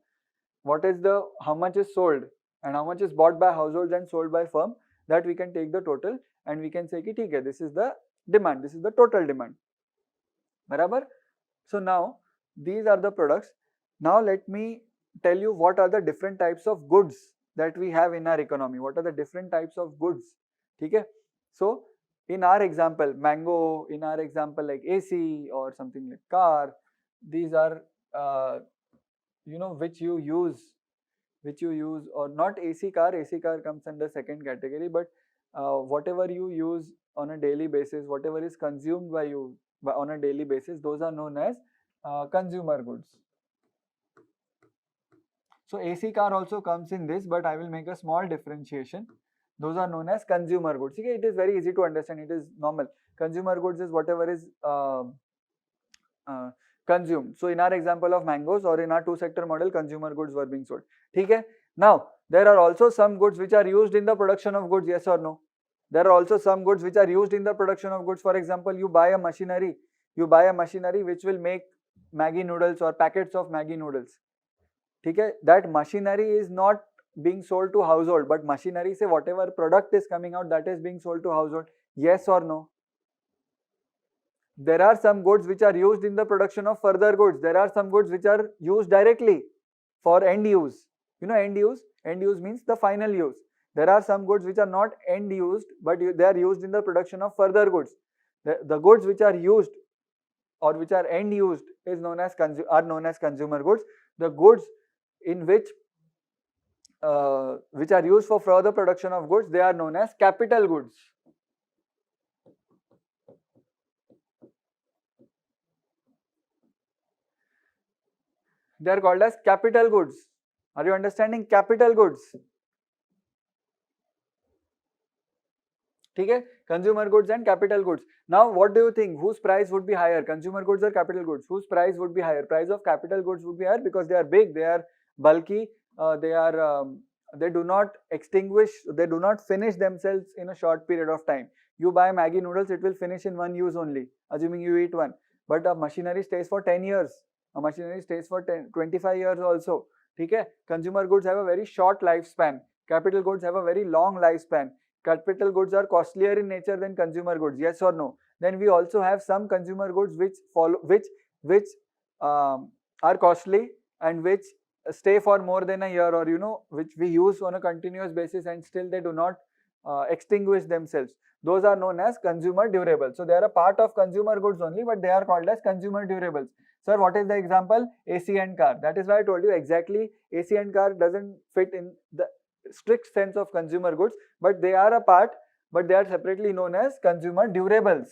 what is the, how much is sold and how much is bought by households and sold by firm, that we can take the total and we can say ki theek hai, this is the demand, this is the total demand, barabar? So now these are the products. Now let me tell you what are the different types of goods that we have in our economy. What are the different types of goods? Okay. So in our example, mango, in our example like AC or something like car, these are which you use, or not AC car comes under second category, but whatever you use on a daily basis, whatever is consumed by you on a daily basis, those are known as consumer goods. So AC car also comes in this, but I will make a small differentiation. Those are known as consumer goods. Okay, it is very easy to understand. It is normal. Consumer goods is whatever is consumed. So in our example of mangoes, or in our two sector model, consumer goods were being sold. Okay. Now there are also some goods which are used in the production of goods. Yes or no? There are also some goods which are used in the production of goods. For example, you buy a machinery which will make Maggi noodles or packets of Maggi noodles. Okay? That machinery is not being sold to household, but machinery say whatever product is coming out, that is being sold to household. Yes or no? There are some goods which are used in the production of further goods. There are some goods which are used directly for end use. You know end use? End use means the final use. There are some goods which are not end used, but they are used in the production of further goods. The goods which are used or which are end used is known as consumer goods. The goods in which are used for further production of goods, they are known as capital goods. They are called as capital goods. Are you understanding? Capital goods. Okay? Consumer goods and capital goods. Now what do you think? Whose price would be higher? Consumer goods or capital goods? Whose price would be higher? Price of capital goods would be higher because they are big, they are bulky, they do not extinguish, they do not finish themselves in a short period of time. You buy Maggi noodles, it will finish in one use only, assuming you eat one. But a machinery stays for 10 years. A machinery stays for 25 years also. Okay? Consumer goods have a very short lifespan. Capital goods have a very long lifespan. Capital goods are costlier in nature than consumer goods. Yes or no? Then we also have some consumer goods which are costly and which stay for more than a year, or which we use on a continuous basis and still they do not extinguish themselves. Those are known as consumer durables. So they are a part of consumer goods only, but they are called as consumer durables. Sir, what is the example? AC and car. That is why I told you exactly AC and car doesn't fit in the strict sense of consumer goods, but they are a part, but they are separately known as consumer durables.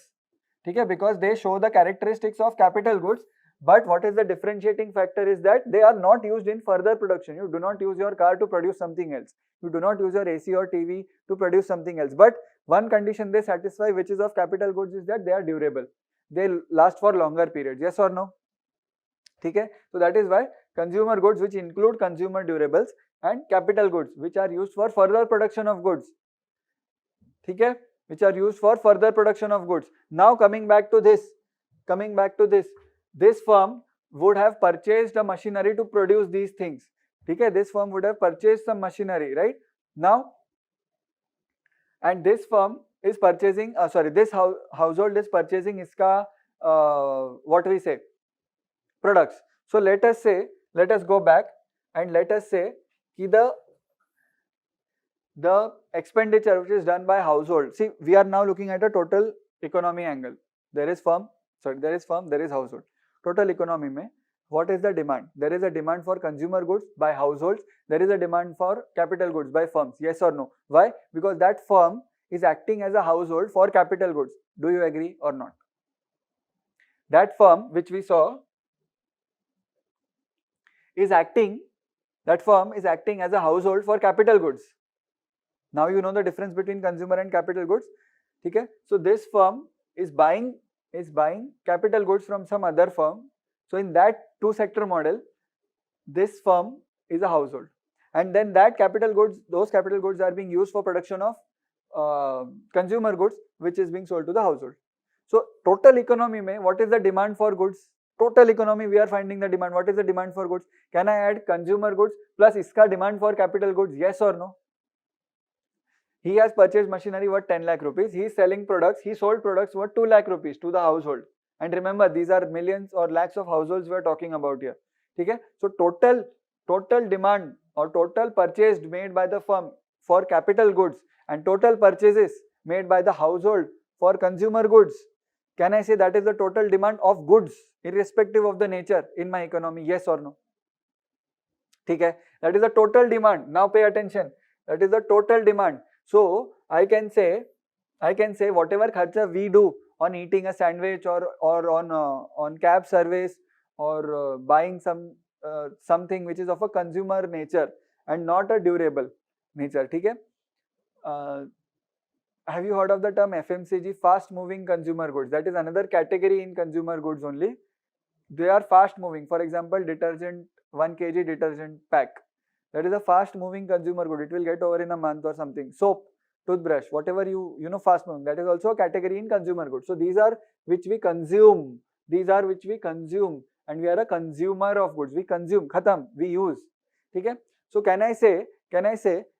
Okay? Because they show the characteristics of capital goods, but what is the differentiating factor is that they are not used in further production. You do not use your car to produce something else. You do not use your AC or TV to produce something else. But one condition they satisfy, which is of capital goods, is that they are durable. They last for longer periods. Yes or no? Okay? So that is why consumer goods, which include consumer durables, and capital goods, which are used for further production of goods. Okay? Which are used for further production of goods. Now coming back to this, this firm would have purchased a machinery to produce these things. Okay? This firm would have purchased some machinery, right? Now, and this firm is purchasing, this household is purchasing iska, what we say, products. So let us go back and let us say that the expenditure which is done by household. See, we are now looking at a total economy angle. There is firm, there is household. Total economy mein, what is the demand? There is a demand for consumer goods by households. There is a demand for capital goods by firms. Yes or no? Why? Because that firm is acting as a household for capital goods. Do you agree or not? That firm which we saw is acting as a household for capital goods. Now you know the difference between consumer and capital goods. ठीक है. So this firm is buying capital goods from some other firm. So in that two sector model, this firm is a household, and then that capital goods, those capital goods are being used for production of consumer goods, which is being sold to the household. So total economy mein, what is the demand for goods? Total economy, we are finding the demand. What is the demand for goods? Can I add consumer goods plus iska demand for capital goods? Yes or no? He has purchased machinery worth 10 lakh rupees. He is selling products. He sold products worth 2 lakh rupees to the household. And remember, these are millions or lakhs of households we are talking about here. Okay? So total demand or total purchase made by the firm for capital goods and total purchases made by the household for consumer goods. Can I say that is the total demand of goods irrespective of the nature in my economy? Yes or no? Okay? That is the total demand. Now pay attention. That is the total demand. So I can say whatever kharcha we do on eating a sandwich or on cab service or buying something which is of a consumer nature and not a durable nature. ठीक है? Have you heard of the term FMCG, fast moving consumer goods? That is another category in consumer goods only. They are fast moving. For example, detergent, 1 kg detergent pack. That is a fast moving consumer good. It will get over in a month or something. Soap, toothbrush, whatever you know, fast moving. That is also a category in consumer goods. So these are which we consume. These are which we consume, and we are a consumer of goods. We consume, khatam, we use. Okay? So can I say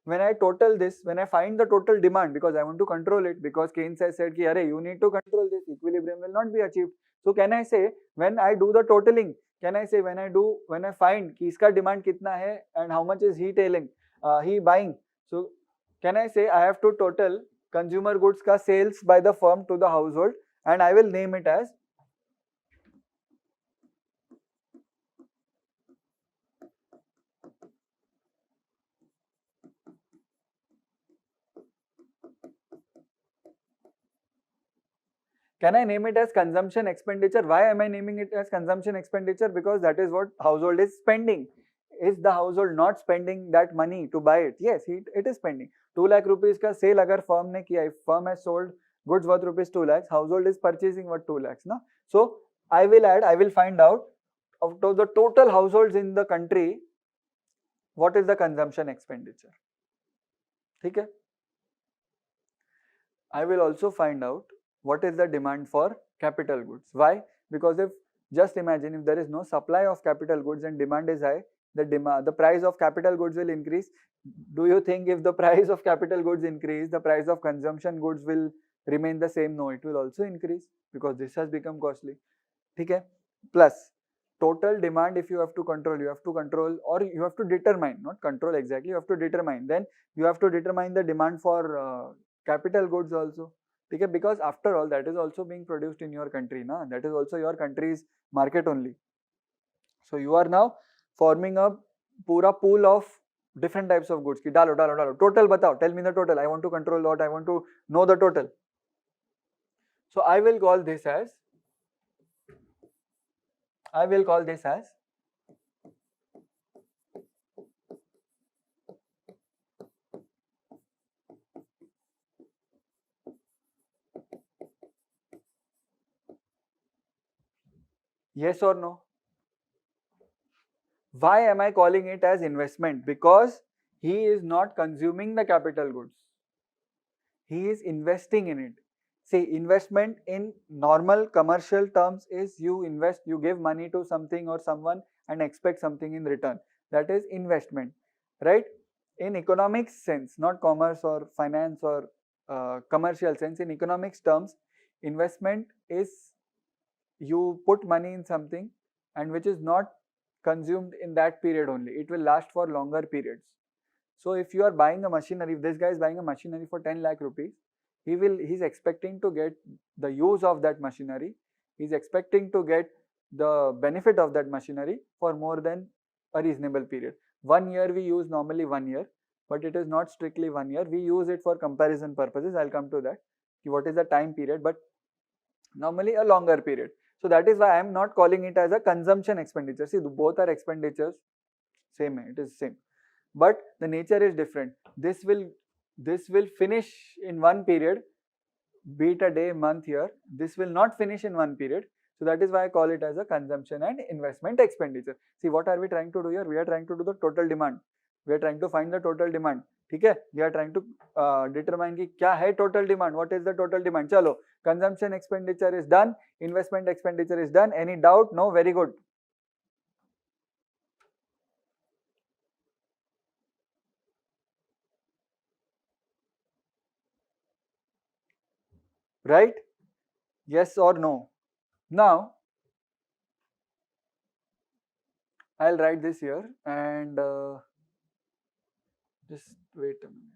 when I total this, when I find the total demand, because I want to control it, because Keynes has said, ki, you need to control this, equilibrium will not be achieved. So can I say when I do the totaling, can I say when I find कि इसका demand कितना है and how much is he buying? So can I say I have to total consumer goods का sales by the firm to the household, and I will name it as Can I name it as consumption expenditure? Why am I naming it as consumption expenditure? Because that is what household is spending. Is the household not spending that money to buy it? Yes, it is spending. 2 lakh rupees का sale अगर firm ने किया, if firm has sold goods worth rupees 2 lakhs, household is purchasing worth 2 lakhs. No? So I will find out of the total households in the country, what is the consumption expenditure. ठीक है? I will also find out what is the demand for capital goods. Why? Because just imagine if there is no supply of capital goods and demand is high, the price of capital goods will increase. Do you think if the price of capital goods increase, the price of consumption goods will remain the same? No, it will also increase because this has become costly. Okay? Plus, total demand, if you have to control or you have to determine, not control exactly, you have to determine. Then you have to determine the demand for capital goods also. Okay? Because after all, that is also being produced in your country. That is also your country's market only. So you are now forming a pura pool of different types of goods. Dalo. Total batao. Tell me the total. I want to control what. I want to know the total. So I will call this as yes or no? Why am I calling it as investment? Because he is not consuming the capital goods. He is investing in it. See, investment in normal commercial terms is you invest, you give money to something or someone and expect something in return. That is investment, right? In economics sense, not commerce or finance or commercial sense, in economics terms, investment is you put money in something and which is not consumed in that period only. It will last for longer periods. So if you are buying a machinery, if this guy is buying a machinery for 10 lakh rupees, he's expecting to get the use of that machinery. He's expecting to get the benefit of that machinery for more than a reasonable period. 1 year we use normally 1 year, but it is not strictly 1 year. We use it for comparison purposes. I'll come to that. What is the time period, but normally a longer period. So that is why I am not calling it as a consumption expenditure. See, both are expenditures. Same, it is same. But the nature is different. This will finish in one period, be it a day, month, year, this will not finish in one period. So that is why I call it as a consumption and investment expenditure. See, what are we trying to do here? We are trying to do the total demand. We are trying to find the total demand. ठीक है? We are trying to determine कि क्या है total demand. What is the total demand? चलो, consumption expenditure is done. Investment expenditure is done. Any doubt? No. Very good. Right? Yes or no? Now, I'll write this here and just wait a minute.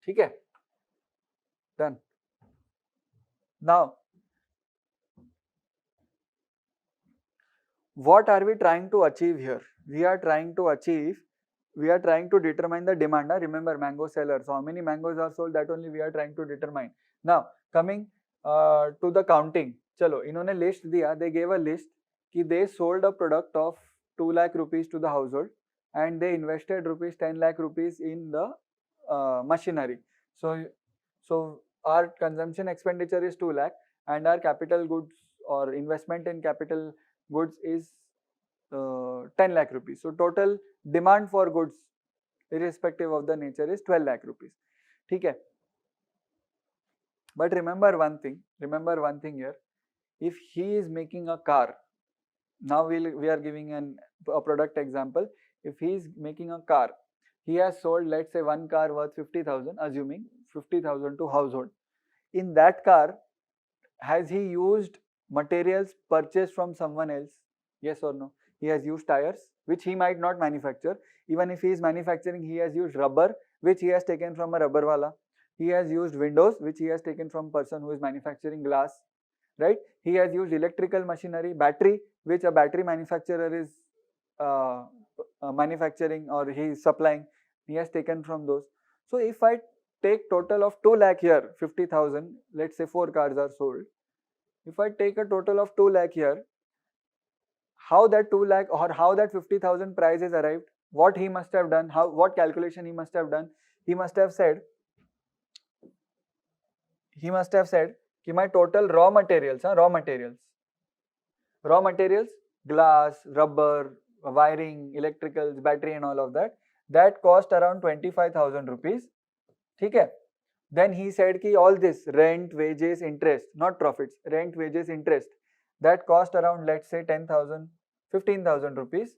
ठीक है? Done. Now, what are we trying to achieve here? We are trying to determine the demand. Remember, mango sellers, how many mangoes are sold, that only we are trying to determine. Now, coming to the counting. चलो, इन्होंने list दिया, they gave a list कि they sold a product of 2 lakh rupees to the household and they invested rupees 10 lakh rupees in the machinery. So our consumption expenditure is 2 lakh and our capital goods or investment in capital goods is 10 lakh rupees. So total demand for goods irrespective of the nature is 12 lakh rupees. ठीक है? But remember one thing here. If he is making a car, now we are giving a product example. If he is making a car, he has sold, let's say, one car worth 50,000, assuming 50,000 to household. In that car, has he used materials purchased from someone else? Yes or no? He has used tires, which he might not manufacture. Even if he is manufacturing, he has used rubber, which he has taken from a rubber wala. He has used windows, which he has taken from person who is manufacturing glass, right? He has used electrical machinery, battery, which a battery manufacturer is manufacturing or he is supplying. He has taken from those. So if I take total of 2 lakh here, 50,000, let's say 4 cars are sold. If I take a total of 2 lakh here, how that 2 lakh or how that 50,000 price is arrived, what he must have done, what calculation he must have done, he must have said कि my total raw materials, glass, rubber, wiring, electricals, battery and all of that cost around 25,000 rupees. ठीक है? Then he said कि all this rent, wages, interest, not profits, rent, wages, interest, that cost around, let's say, 10,000, 15,000 rupees.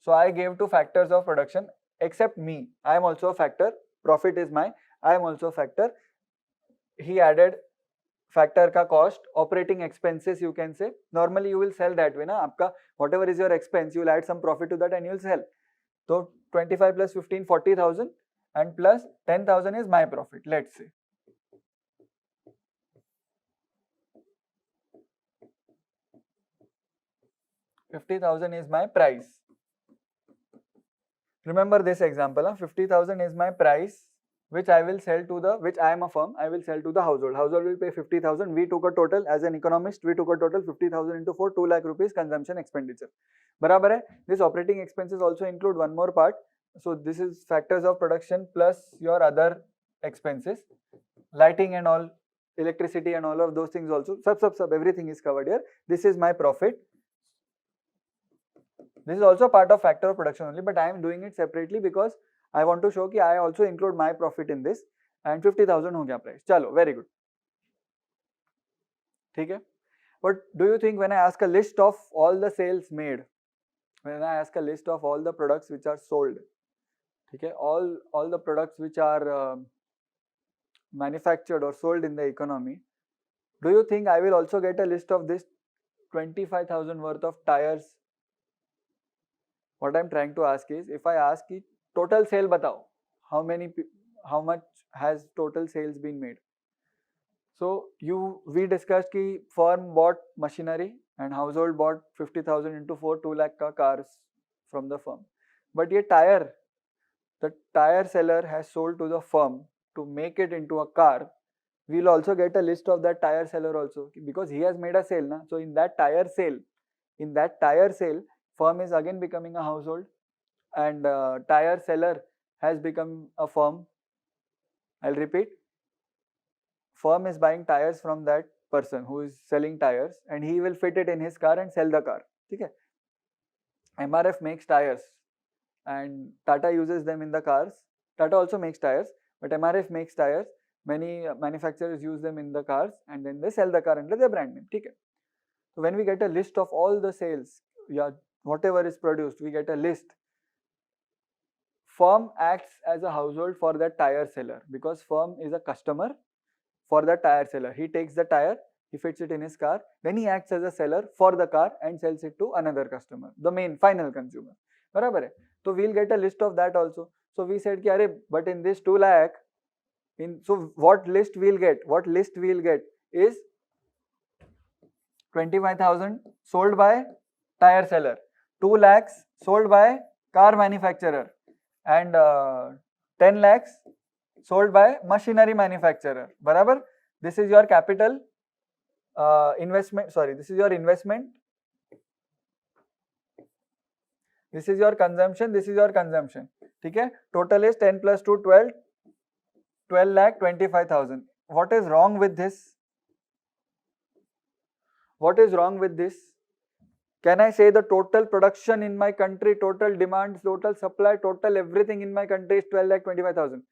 So I gave two factors of production except me. I am also a factor. Profit is my, I am also a factor. He added factor ka cost, operating expenses you can say. Normally you will sell that way na, आपका whatever is your expense, you will add some profit to that and you will sell. So 25 plus 15, 40,000 and plus 10,000 is my profit, let's say. $50,000 is my price. Remember this example, 50,000 is my price, which I will sell to the, which I am a firm, I will sell to the household. Household will pay 50,000. We took a total, as an economist, we took a total 50,000 into 4, 2 lakh rupees consumption expenditure. बराबर है? This operating expenses also include one more part. So this is factors of production plus your other expenses, lighting and all, electricity and all of those things also. Sub, everything is covered here. This is my profit. This is also part of factor of production only, but I am doing it separately because I want to show कि I also include my profit in this. And 50,000 हो गया price. चलो, very good. ठीक है? But do you think when I ask a list of all the sales made, when I ask a list of all the products which are sold, ठीक है? All the products which are manufactured or sold in the economy, do you think I will also get a list of this 25,000 worth of tires? What I am trying to ask is, if I ask कि total sale बताओ, how much has total sales been made? So we discussed कि firm bought machinery and household bought 50,000 into 4, 2 lakh का cars from the firm. But ये tire, the tire seller has sold to the firm to make it into a car we will also get a list of that tire seller also, because he has made a sale, na? So in that tire sale, firm is again becoming a household, and tire seller has become a firm. I'll repeat, firm is buying tires from that person who is selling tires, and he will fit it in his car and sell the car. Okay? MRF makes tires and Tata uses them in the cars. Tata also makes tires, but MRF makes tires. Many manufacturers use them in the cars, and then they sell the car under their brand name. Okay? So when we get a list of all the sales, yeah, whatever is produced, we get a list. Firm acts as a household for that tire seller, because firm is a customer for the tire seller. He takes the tire, he fits it in his car, then he acts as a seller for the car and sells it to another customer, the main final consumer. Barabar hai? So we'll get a list of that also. So we said, but in this 2 lakh, so what list we'll get? What list we'll get is 25,000 sold by tire seller, 2 lakhs sold by car manufacturer, and 10 lakhs sold by machinery manufacturer. Barabar? This is your capital investment. Sorry, this is your investment. This is your consumption. This is your consumption. Okay? Total is 10 plus 2, 12. 12 lakh 25,000. What is wrong with this? What is wrong with this? Can I say the total production in my country, total demand, total supply, total everything in my country is 12 lakh 25,000?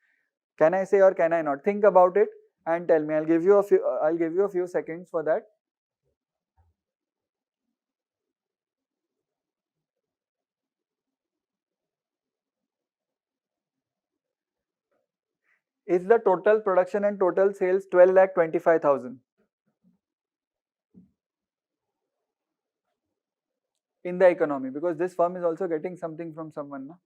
Can I say or can I not? Think about it and tell me. I'll give you a few seconds for that. Is the total production and total sales 12 lakh 25,000? In the economy, because this firm is also getting something from someone. No?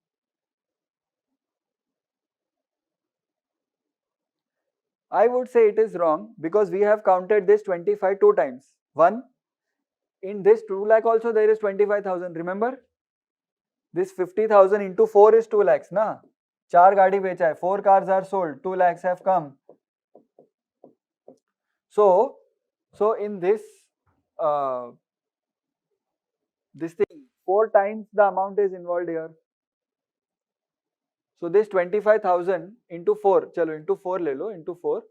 I would say it is wrong, because we have counted this 25 two times. One, in this 2 lakh also there is 25,000. Remember? This 50,000 into 4 is 2 lakhs. Na? 4 gaadi becha hai, 4 cars are sold, 2 lakhs have come. So in this thing, 4 times the amount is involved here. So this 25,000 into 4, chalo into 4 le lo, into 4.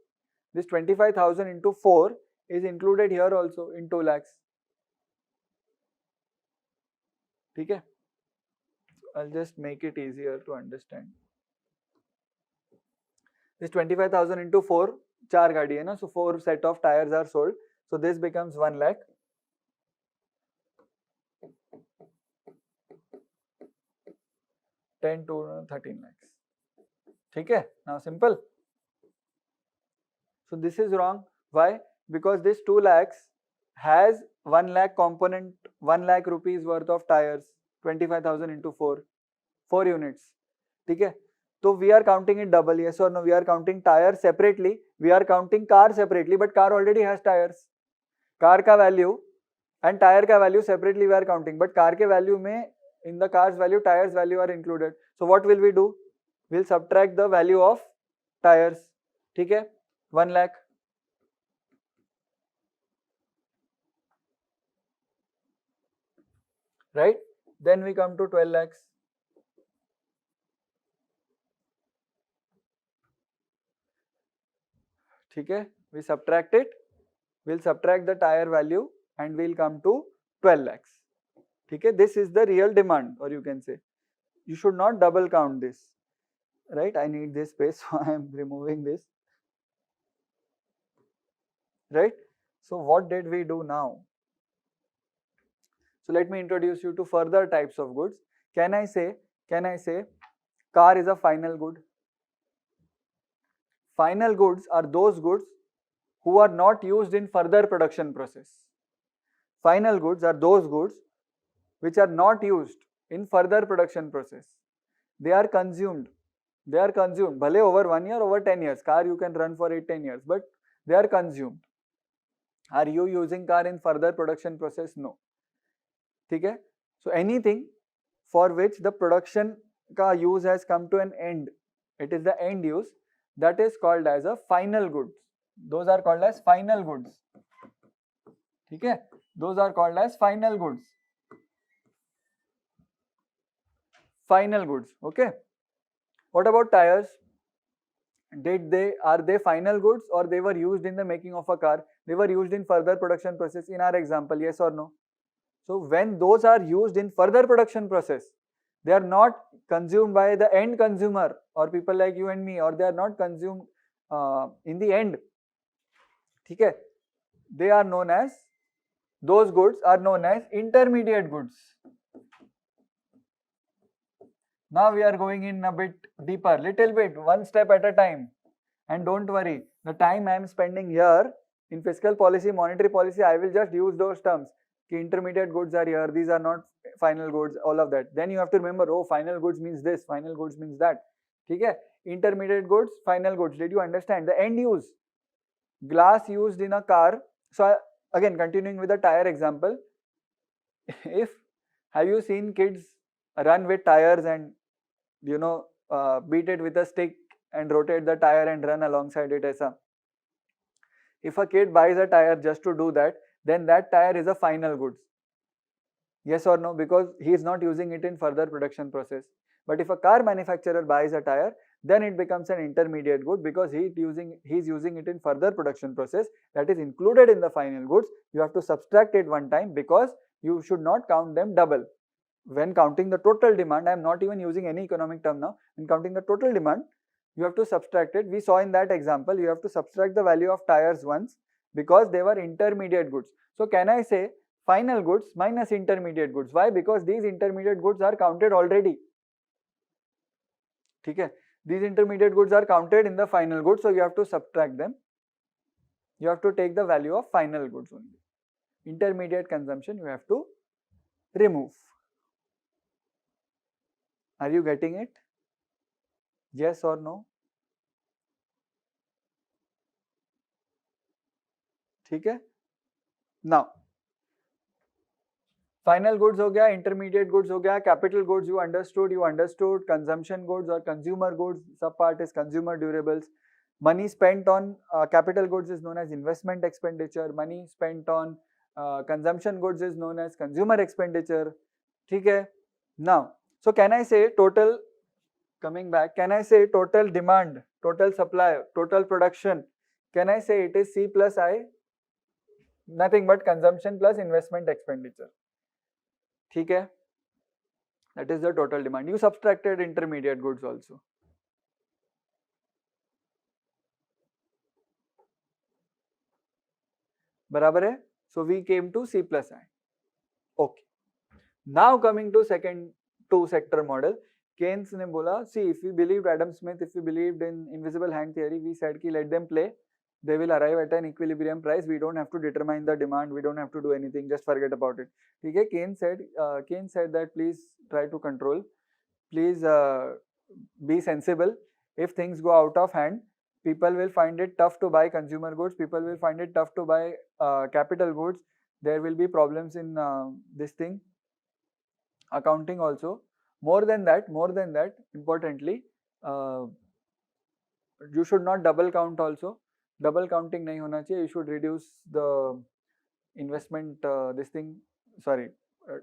This 25,000 into 4 is included here also in 2 lakhs. Okay? I'll just make it easier to understand. This 25,000 into 4, 4 gaadi hai na, so 4 set of tires are sold. So this becomes 1 lakh. 10 to 13 lakhs. Okay? Now simple. So this is wrong. Why? Because this 2 lakhs has 1 lakh component, 1 lakh rupees worth of tires, 25,000 into 4, 4 units. Okay? So we are counting it double, yes or no? We are counting tires separately, we are counting car separately, but car already has tires. Car ka value and tire ka value separately we are counting, but car ke value mein, in the car's value, tires value are included. So what will we do? We'll subtract the value of tires. Okay? 1 lakh. Right? Then we come to 12 lakhs. Okay? We subtract it. We'll subtract the tire value and we'll come to 12 lakhs. Okay? This is the real demand, or you can say. You should not double count this. Right? I need this space, so I am removing this. Right? So what did we do now? So let me introduce you to further types of goods. Can I say car is a final good? Final goods are those goods who are not used in further production process. Final goods are those goods which are not used in further production process. They are consumed. They are consumed. Bhale over 1 year, over 10 years. Car you can run for 8-10 years, but they are consumed. Are you using car in further production process? No. Okay? So anything for which the production ka use has come to an end, it is the end use, that is called as a final goods. those are called as final goods. ठीक है, those are called as final goods. Final goods. Okay. What about tires? Are they final goods, or they were used in the making of a car? They were used in further production process in our example, yes or no? So when those are used in further production process, they are not consumed by the end consumer or people like you and me, or they are not consumed in the end. Okay? They are known as, those goods are known as intermediate goods. Now we are going in a bit deeper, little bit, one step at a time. And don't worry, the time I am spending here in fiscal policy, monetary policy, I will just use those terms. Intermediate goods are here, these are not final goods, all of that. Then you have to remember, oh, final goods means this, final goods means that. Okay? Intermediate goods, final goods. Did you understand? The end use, glass used in a car. So again, continuing with the tire example, if, have you seen kids run with tires and beat it with a stick and rotate the tire and run alongside it? Aisa. If a kid buys a tire just to do that, then that tire is a final goods. Yes or no? Because he is not using it in further production process. But if a car manufacturer buys a tire, then it becomes an intermediate good because he is using it in further production process, that is included in the final goods. You have to subtract it one time because you should not count them double. When counting the total demand, I am not even using any economic term now. In counting the total demand, you have to subtract it. We saw in that example, you have to subtract the value of tires once because they were intermediate goods. So can I say final goods minus intermediate goods? Why? Because these intermediate goods are counted already. Okay? These intermediate goods are counted in the final goods, so you have to subtract them. You have to take the value of final goods only. Intermediate consumption you have to remove. Are you getting it? Yes or no? ठीक है? Now, final goods हो गया, intermediate goods हो गया, capital goods you understood, consumption goods or consumer goods, sub part is consumer durables. Money spent on capital goods is known as investment expenditure. Money spent on consumption goods is known as consumer expenditure. ठीक है? Now, so can I say total, coming back, can I say total demand, total supply, total production, can I say it is C plus I? Nothing but consumption plus investment expenditure. ठीक है? That is the total demand. You subtracted intermediate goods also. बराबर है? So we came to C plus I. Okay. Now coming to second two sector model. Keynes ने बोला, see, if we believed Adam Smith, if we believed in invisible hand theory, we said कि let them play. They will arrive at an equilibrium price. We don't have to determine the demand. We don't have to do anything. Just forget about it. Okay? Keynes said that please try to control. Please be sensible. If things go out of hand, people will find it tough to buy consumer goods. People will find it tough to buy capital goods. There will be problems in this thing. Accounting also. More than that, importantly, you should not double count also. Double counting nahi hona chahiye. You should reduce the investment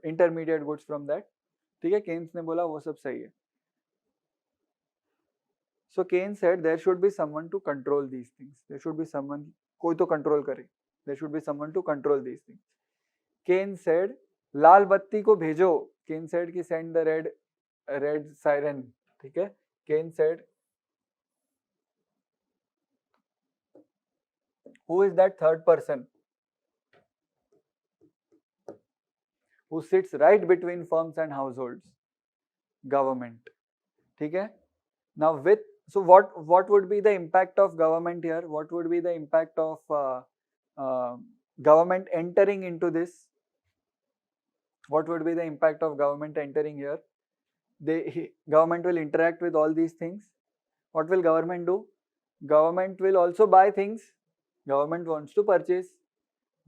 intermediate goods from that. ठीक है? Keynes ने बोला वो सब सही है. So Keynes said there should be someone to control these things. There should be someone, कोई तो control करे. There should be someone to control these things. Keynes said लाल बत्ती को भेजो. Keynes said कि send the red siren. ठीक है? Keynes said, who is that third person who sits right between firms and households? Government. ठीक है? Now so what would be the impact of government here? What would be the impact of government entering into this? What would be the impact of government entering here? Government will interact with all these things. What will government do? Government will also buy things. Government wants to purchase.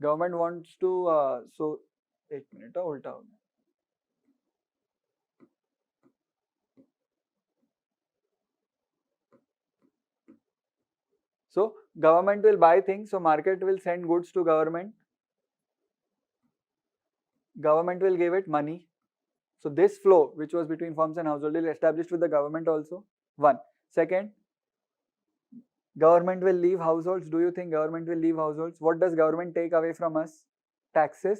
Government wants to so एक minute उल्टा हो गया. So government will buy things, so market will send goods to government. Government will give it money. So this flow, which was between firms and household, is established with the government also. One. Second, government will leave households. Do you think government will leave households? What does government take away from us? Taxes.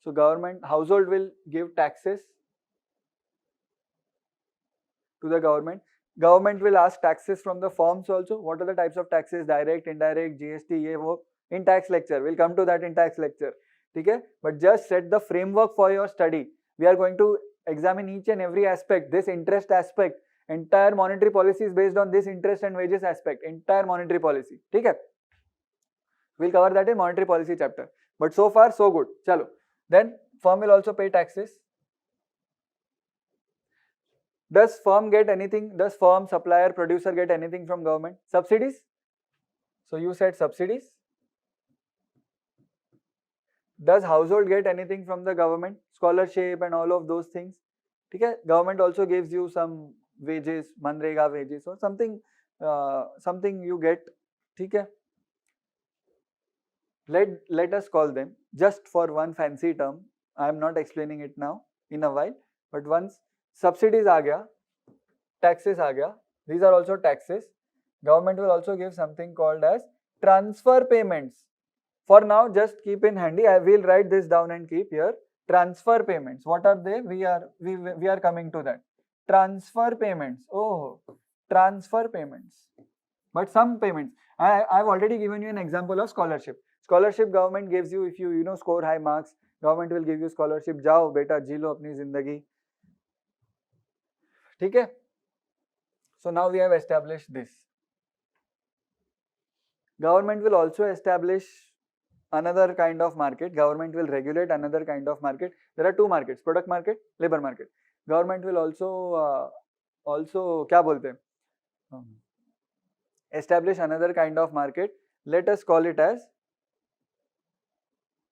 So household will give taxes to the government. Government will ask taxes from the firms also. What are the types of taxes? Direct, indirect, GST, ye wo. In tax lecture. We'll come to that in tax lecture. Okay? But just set the framework for your study. We are going to examine each and every aspect. This interest aspect. Entire monetary policy is based on this interest and wages aspect. Entire monetary policy. Okay? We'll cover that in monetary policy chapter. But so far, so good. Chalo. Then firm will also pay taxes. Does firm get anything? Does firm, supplier, producer get anything from government? Subsidies? So you said subsidies. Does household get anything from the government? Scholarship and all of those things. Okay? Government also gives you some wages, Manrega wages or something, something you get. Okay? Let us call them, just for one fancy term. I am not explaining it now, in a while. But once subsidies aa gaya, taxes aa gaya, these are also taxes. Government will also give something called as transfer payments. For now, just keep in handy. I will write this down and keep here. Transfer payments. What are they? We are coming to that. Transfer payments. Oh, transfer payments. But some payments. I've already given you an example of scholarship. Scholarship government gives you if you score high marks. Government will give you scholarship. Jao beta, जी लो अपनी जिंदगी. ठीक है? So now we have established this. Government will also establish another kind of market. Government will regulate another kind of market. There are two markets: product market, labor market. Government will also क्या बोलते हैं? Establish another kind of market. Let us call it as,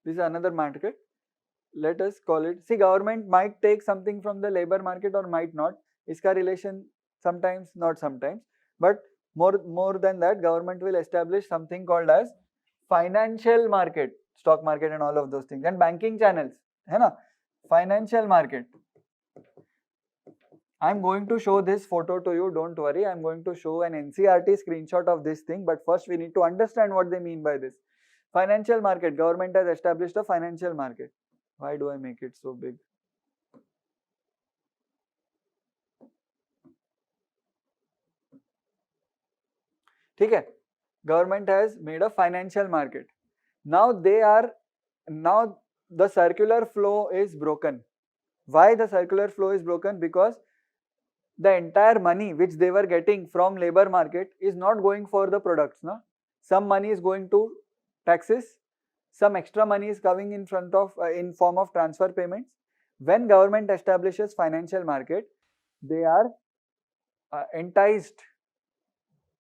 this is another market. Let us call it, see, government might take something from the labor market or might not. Iska relation sometimes, not sometimes. But more than that, government will establish something called as financial market, stock market and all of those things, and banking channels. है ना? Financial market. I am going to show this photo to you, don't worry. I am going to show an NCERT screenshot of this thing, but first we need to understand what they mean by this. Financial market. Government has established a financial market. Why do I make it so big? ठीक है? Government has made a financial market. Now the circular flow is broken. Why the circular flow is broken? Because the entire money which they were getting from labor market is not going for the products. Na? Some money is going to taxes. Some extra money is coming in form of transfer payments. When government establishes financial market, they are enticed,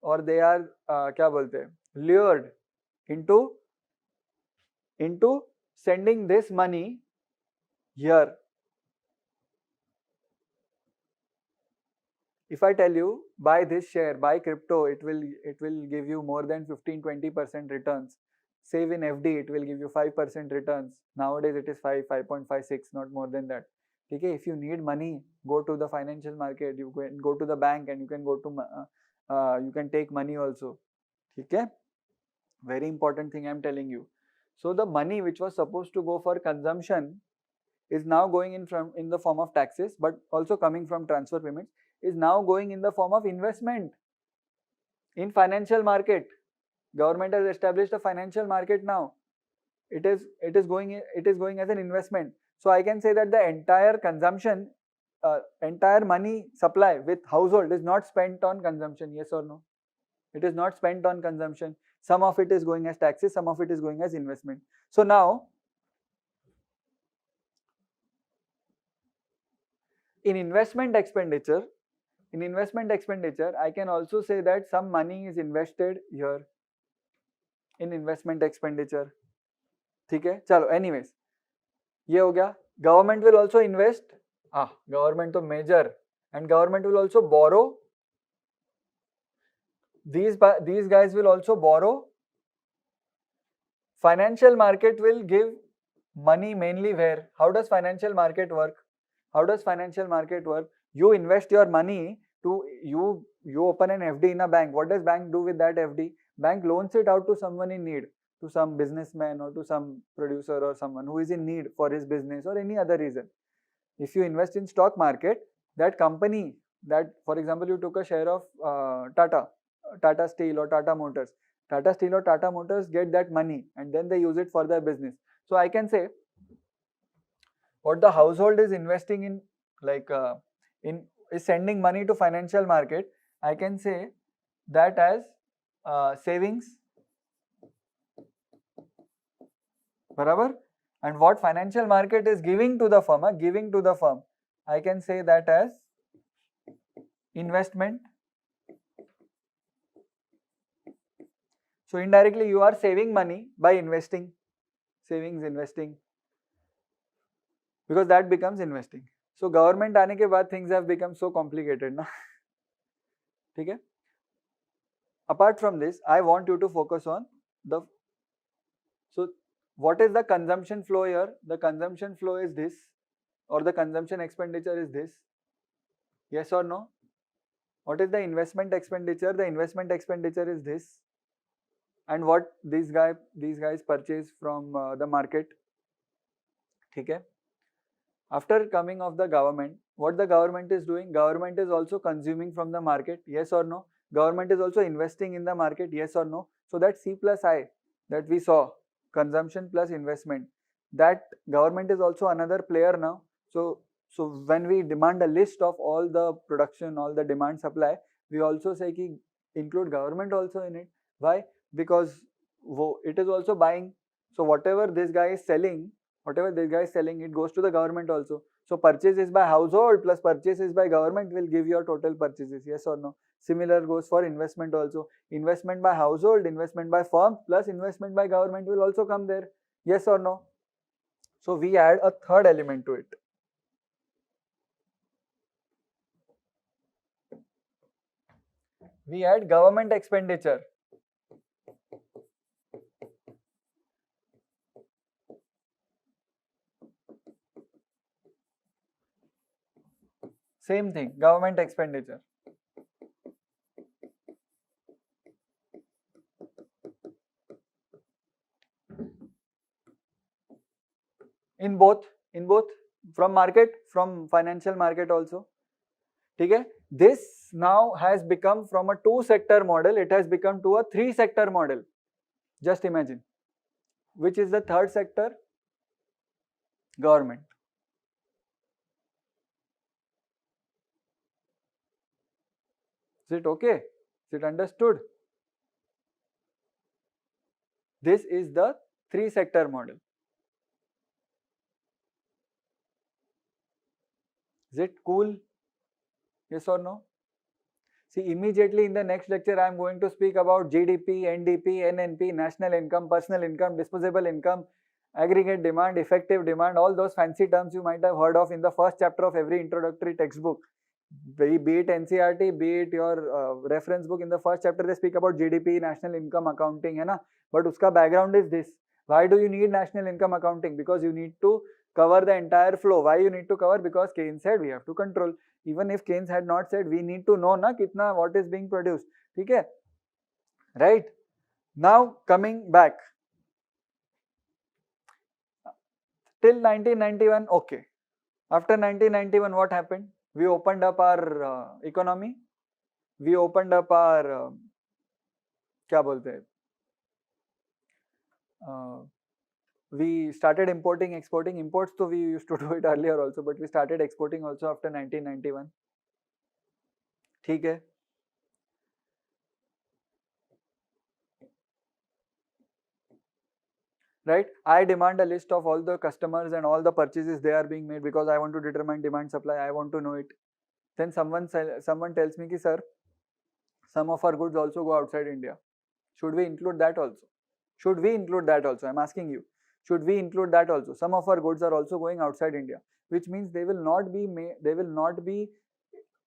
or they are क्या बोलते हैं, lured into sending this money here. If I tell you buy this share, buy crypto, it will give you more than 15-20% returns. Save in FD, it will give you 5% returns. Nowadays it is 5.56, not more than that. Okay, if you need money, go to the financial market. You can go to the bank and you can go to you can take money also. Okay, very important thing I am telling you. So the money which was supposed to go for consumption is now going in the form of taxes, but also coming from transfer payments, is now going in the form of investment in financial market. Government has established a financial market now. It is going as an investment. So I can say that the entire consumption, entire money supply with household is not spent on consumption. Yes or no? It is not spent on consumption. Some of it is going as taxes, some of it is going as investment. So now, in investment expenditure, I can also say that some money is invested here in investment expenditure. ठीक है? चलो, anyways, ये हो गया. Government will also invest. Government तो major, and government will also borrow. these guys will also borrow. Financial market will give money mainly where? How does financial market work? How does financial market work? You invest your money to you open an FD in a bank. What does bank do with that FD? Bank loans it out to someone in need, to some businessman or to some producer or someone who is in need for his business or any other reason. If you invest in stock market, that company, that for example you took a share of Tata Steel or Tata Motors. Tata Steel or Tata Motors get that money and then they use it for their business. So I can say what the household is investing in, like is sending money to financial market, I can say that as savings. Barabar? And what financial market is giving to the firm, I can say that as investment. So indirectly you are saving money by investing, savings, investing, because that becomes investing. So government आने के बाद things have become so complicated ना. ठीक है? Apart from this, I want you to focus on the. So what is the consumption flow here? The consumption flow is this, or the consumption expenditure is this. Yes or no? What is the investment expenditure? The investment expenditure is this. And what these guys purchase from the market. Okay? After coming of the government, what the government is doing? Government is also consuming from the market. Yes or no? Government is also investing in the market. Yes or no? So that C plus I that we saw, consumption plus investment, that government is also another player now. So when we demand a list of all the production, all the demand supply, we also say ki include government also in it. Why? Because it is also buying. So whatever this guy is selling, it goes to the government also. So purchases by household plus purchases by government will give your total purchases. Yes or no? Similar goes for investment also. Investment by household, investment by firm plus investment by government will also come there. Yes or no? So we add a third element to it. We add government expenditure. Same thing, government expenditure. In both, from market, from financial market also. Okay? This now has become from a 2-sector model, it has become to a 3-sector model. Just imagine. Which is the third sector? Government. Is it okay? Is it understood? This is the 3-sector model. Is it cool? Yes or no? See, immediately in the next lecture, I am going to speak about GDP, NDP, NNP, national income, personal income, disposable income, aggregate demand, effective demand, all those fancy terms you might have heard of in the first chapter of every introductory textbook. Be it NCERT, be it your reference book, in the first chapter they speak about GDP, national income accounting, hai na? But uska background is this. Why do you need national income accounting? Because you need to cover the entire flow. Why you need to cover? Because Keynes said we have to control. Even if Keynes had not said, we need to know na kitna what is being produced. Okay? Right? Now coming back. Till 1991, okay. After 1991, what happened? We opened up our economy. We opened up our क्या बोलते हैं? We started importing, exporting. Imports, so we used to do it earlier also, but we started exporting also after 1991. ठीक है? Right? I demand a list of all the customers and all the purchases they are being made because I want to determine demand supply. I want to know it. Then someone tells me, ki, sir, some of our goods also go outside India. Should we include that also? Should we include that also? I'm asking you. Should we include that also? Some of our goods are also going outside India, which means they will not be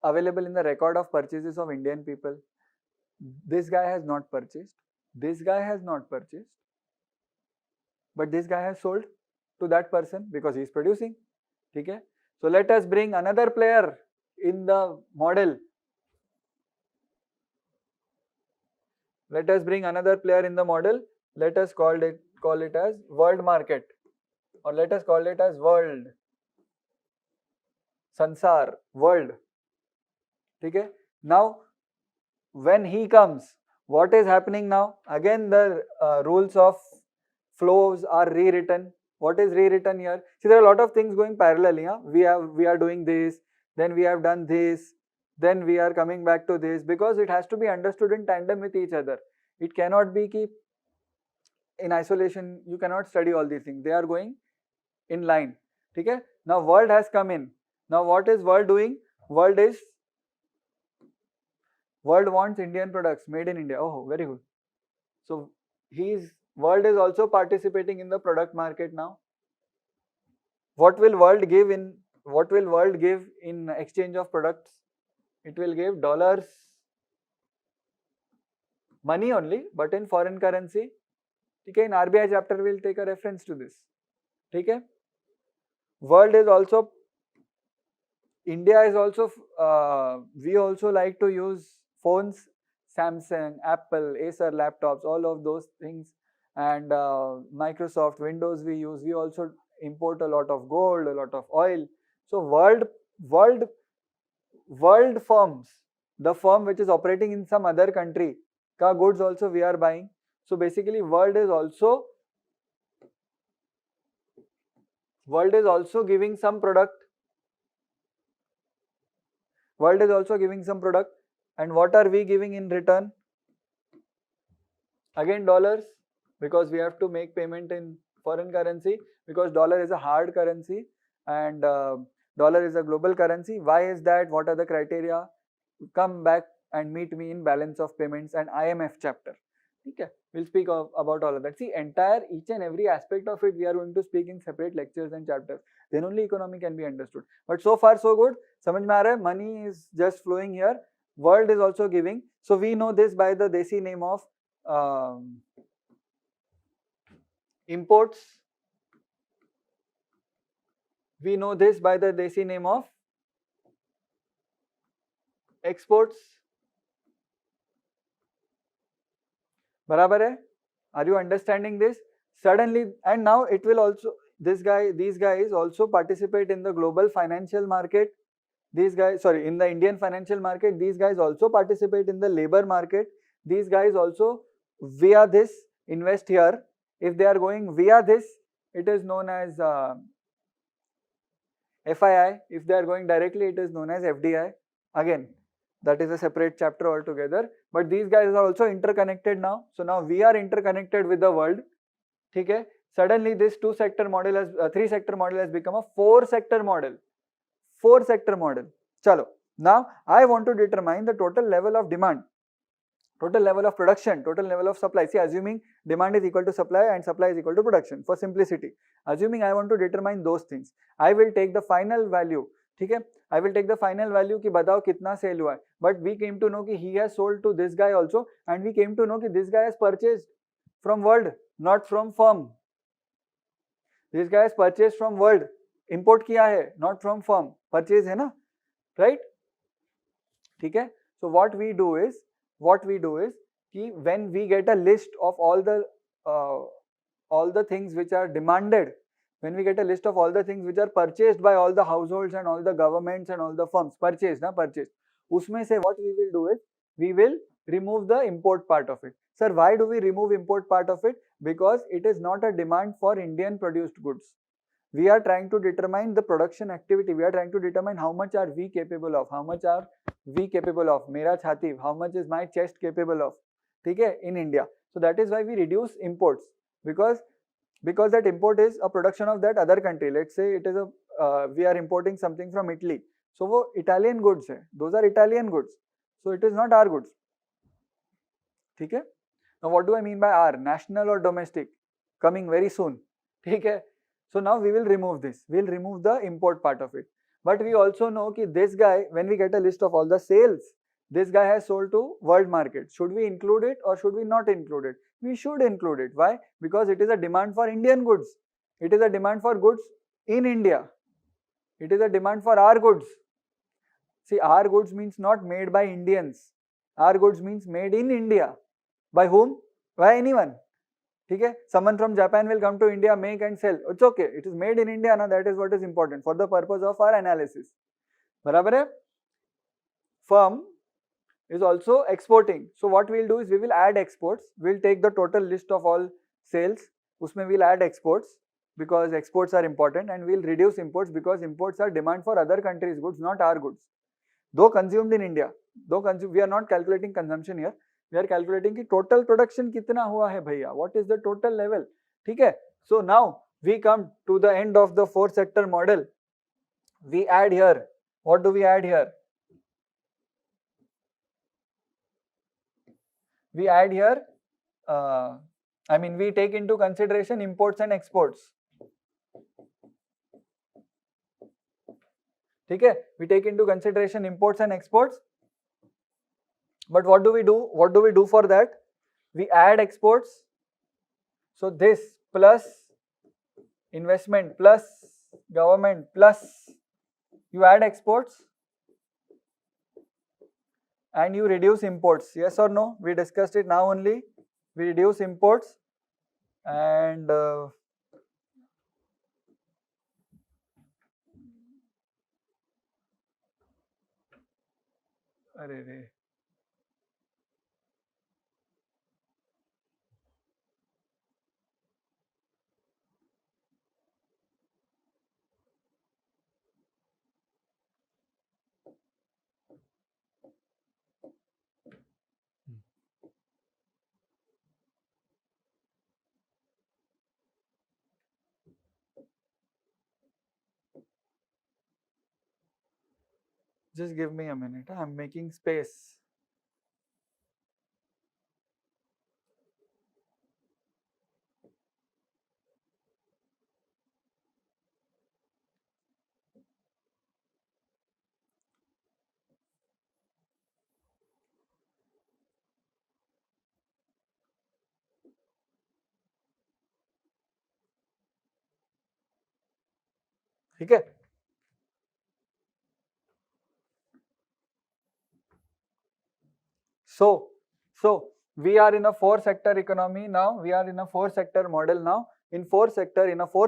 available in the record of purchases of Indian people. This guy has not purchased, this guy has not purchased, but this guy has sold to that person because he is producing. Okay? So let us bring another player in the model. Let us bring another player in the model. Let us call it as world market, or let us call it as world. Sansar, world. Okay? Now when he comes, what is happening now? Again the rules of flows are rewritten. What is rewritten here? See, there are a lot of things going parallelly. We are doing this, then we have done this, then we are coming back to this, because it has to be understood in tandem with each other. It cannot be ki in isolation. You cannot study all these things. They are going in line. Okay? Now world has come in. Now what is world doing? World wants Indian products made in India. Oh, very good. So world is also participating in the product market now. What will world give in exchange of products? It will give dollars, money only, but in foreign currency. Okay, in RBI chapter we will take a reference to this. Okay? World is also, India is also, we also like to use phones, Samsung, Apple, Acer laptops, all of those things, and Microsoft, Windows we use. We also import a lot of gold, a lot of oil. So world firms, the firm which is operating in some other country, ka goods also we are buying. So basically world is also giving some product. World is also giving some product, and what are we giving in return? Again dollars, because we have to make payment in foreign currency, because dollar is a hard currency and dollar is a global currency. Why is that? What are the criteria? Come back and meet me in balance of payments and IMF chapter. Okay, we'll speak about all of that. See, each and every aspect of it we are going to speak in separate lectures and chapters. Then only economy can be understood. But so far so good. समझ में आ रहा है? Money is just flowing here. World is also giving. So we know this by the desi name of imports. We know this by the desi name of exports. बराबर है? Are you understanding this? Suddenly, and now it will also, these guys also participate in the global financial market. These guys, sorry, in the Indian financial market, these guys also participate in the labor market. These guys also via this invest here. If they are going via this, it is known as FII. If they are going directly, it is known as FDI. Again, that is a separate chapter altogether. But these guys are also interconnected now. So now we are interconnected with the world. Okay? Suddenly this 2-sector model has 3-sector model has become a 4-sector model. 4-sector model. Chalo. Now I want to determine the total level of demand, total level of production, total level of supply. See, assuming demand is equal to supply and supply is equal to production for simplicity. Assuming I want to determine those things, I will take the final value. Okay? I will take the final value कि बताओ कितना sale हुआ है. But we came to know कि he has sold to this guy also, and we came to know कि this guy has purchased from world, not from firm. This guy has purchased from world. Import किया है, not from firm. Purchase है ना, right? ठीक है? So what we do is कि when we get a list of all the things which are demanded, when we get a list of all the things which are purchased by all the households and all the governments and all the firms, purchased, उसमें से what we will do is we will remove the import part of it. Sir, why do we remove import part of it? Because it is not a demand for Indian produced goods. We are trying to determine the production activity. We are trying to determine how much are we capable of, mera chhati, how much is my chest capable of, okay, in India. So that is why we reduce imports, because that import is a production of that other country. Let's say it is we are importing something from Italy. So वो Italian goods है. Those are Italian goods. So it is not our goods. ठीक है? Now what do I mean by our? National or domestic? Coming very soon. ठीक है? So now we will remove this. We will remove the import part of it. But we also know that this guy, when we get a list of all the sales, this guy has sold to world market. Should we include it or should we not include it? We should include it. Why? Because it is a demand for Indian goods. It is a demand for goods in India. It is a demand for our goods. See, our goods means not made by Indians. Our goods means made in India. By whom? By anyone. Okay? Someone from Japan will come to India, make and sell. It's okay. It is made in India. Now that is what is important for the purpose of our analysis. बराबर है? Firm is also exporting. So what we will do is we will add exports. We will take the total list of all sales. उसमें we will add exports because exports are important, and we will reduce imports because imports are demand for other countries' goods, not our goods. Though consumed in India, we are not calculating consumption here. We are calculating कि total production कितना हुआ है भैया. What is the total level? ठीक है. So now we come to the end of the 4 sector model. We add here. What do we add here? We add here, we take into consideration imports and exports. Okay, we take into consideration imports and exports. But what do we do? What do we do for that? We add exports. So this plus investment plus government plus you add exports and you reduce imports. Yes or no? We discussed it now only. We reduce imports and just give me a minute. I'm making space. ठीक है. So we are in a 4 sector economy now. We are in a 4 sector model now. In a 4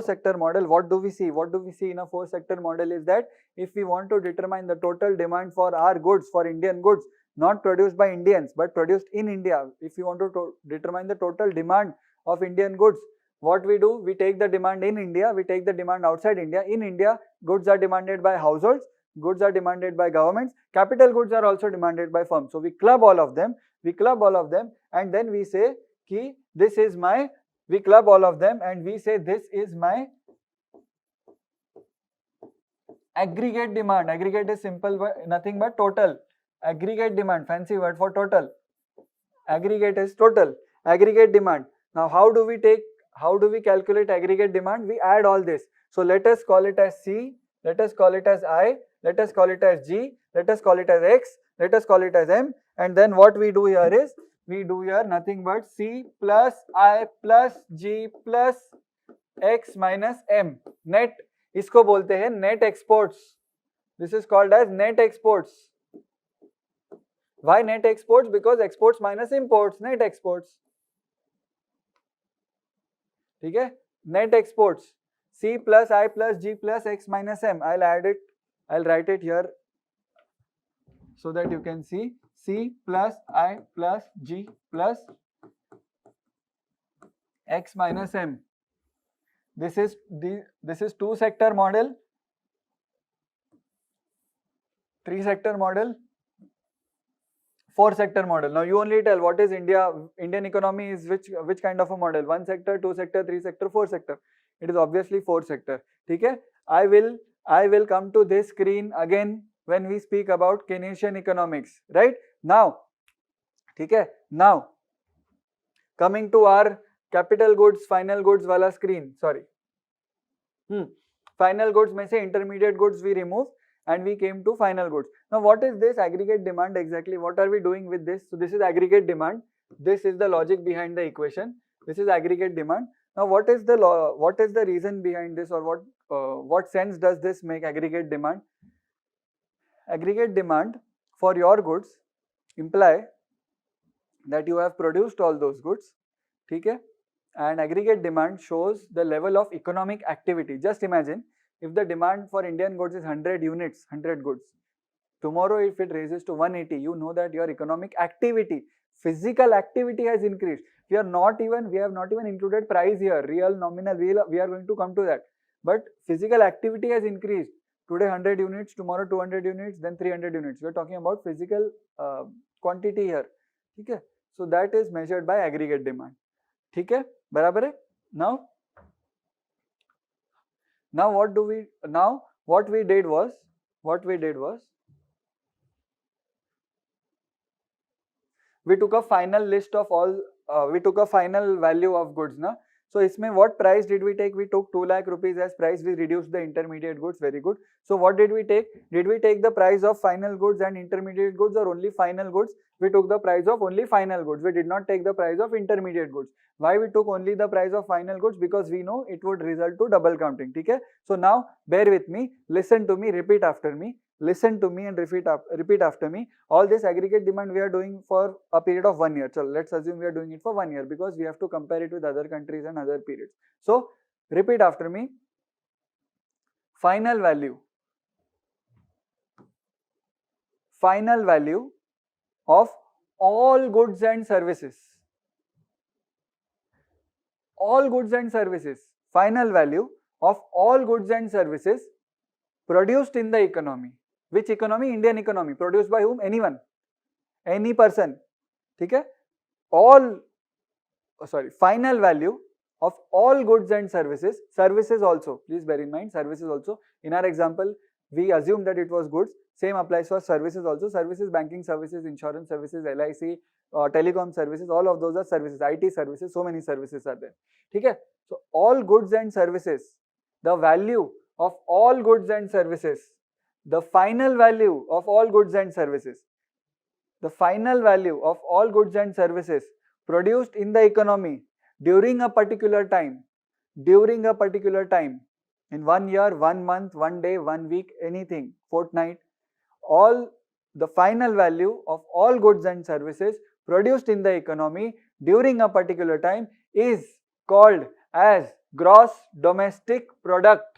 sector model, what do we see? What do we see in a 4 sector model is that if we want to determine the total demand for our goods, for Indian goods, not produced by Indians but produced in India, if you want to determine the total demand of Indian goods, what we do? We take the demand in India, we take the demand outside India. In India, goods are demanded by households, goods are demanded by governments, capital goods are also demanded by firms. So we club all of them, and then we say ki this is my, we club all of them and we say this is my aggregate demand. Aggregate is simple, nothing but total. Aggregate demand, fancy word for total. Aggregate is total. Aggregate demand. Now how do we calculate aggregate demand? We add all this. So let us call it as C, let us call it as I, let us call it as G, let us call it as X, let us call it as M, and then what we do here is, we do here nothing but C plus I plus G plus X minus M. Net, इसको बोलते हैं net exports. This is called as net exports. Why net exports? Because exports minus imports, net exports. ठीक है? Net exports. C plus I plus G plus X minus M. I'll add it. I'll write it here so that you can see. C plus I plus G plus X minus M. This is 2 sector model, 3 sector model, 4 sector model. Now you only tell what is Indian economy is which kind of a model? 1 sector, 2 sector, 3 sector, 4 sector. It is obviously 4 sector. Okay? I will come to this screen again when we speak about Keynesian economics, right? Now, okay? Now, coming to our capital goods, final goods wala screen, sorry. Final goods में से intermediate goods we remove and we came to final goods. Now what is this aggregate demand exactly? What are we doing with this? So this is aggregate demand. This is the logic behind the equation. This is aggregate demand. Now what is the reason behind this, or what sense does this make aggregate demand? Aggregate demand for your goods imply that you have produced all those goods, okay? And aggregate demand shows the level of economic activity. Just imagine if the demand for Indian goods is 100 units, 100 goods. Tomorrow if it raises to 180, you know that your economic activity, physical activity has increased. We have not even included price here, real, nominal, we are going to come to that. But physical activity has increased. Today 100 units, tomorrow 200 units, then 300 units. We are talking about physical quantity here. Okay? So that is measured by aggregate demand. Okay? Barabar hai? Now what we did was we took a final list of all, we took a final value of goods, na? So isme what price did we take? We took 2 lakh rupees as price. We reduced the intermediate goods. Very good. So what did we take? Did we take the price of final goods and intermediate goods, or only final goods? We took the price of only final goods. We did not take the price of intermediate goods. Why we took only the price of final goods? Because we know it would result to double counting. Okay? So now bear with me, listen to me, repeat after me. Listen to me and repeat after me. All this aggregate demand we are doing for a period of 1 year. So let's assume we are doing it for 1 year, because we have to compare it with other countries and other periods. So repeat after me. Final value of all goods and services. All goods and services. Final value of all goods and services produced in the economy. Which economy? Indian economy. Produced by whom? Anyone. Any person. Okay? Final value of all goods and services. Services also. Please bear in mind, services also. In our example, we assume that it was goods. Same applies for services also. Services, banking services, insurance services, LIC, telecom services, all of those are services. IT services, so many services are there. Okay? So all goods and services, the value of all goods and services, the final value of all goods and services, the final value of all goods and services produced in the economy during a particular time, in 1 year, 1 month, 1 day, 1 week, anything, fortnight, all the final value of all goods and services produced in the economy during a particular time is called as gross domestic product.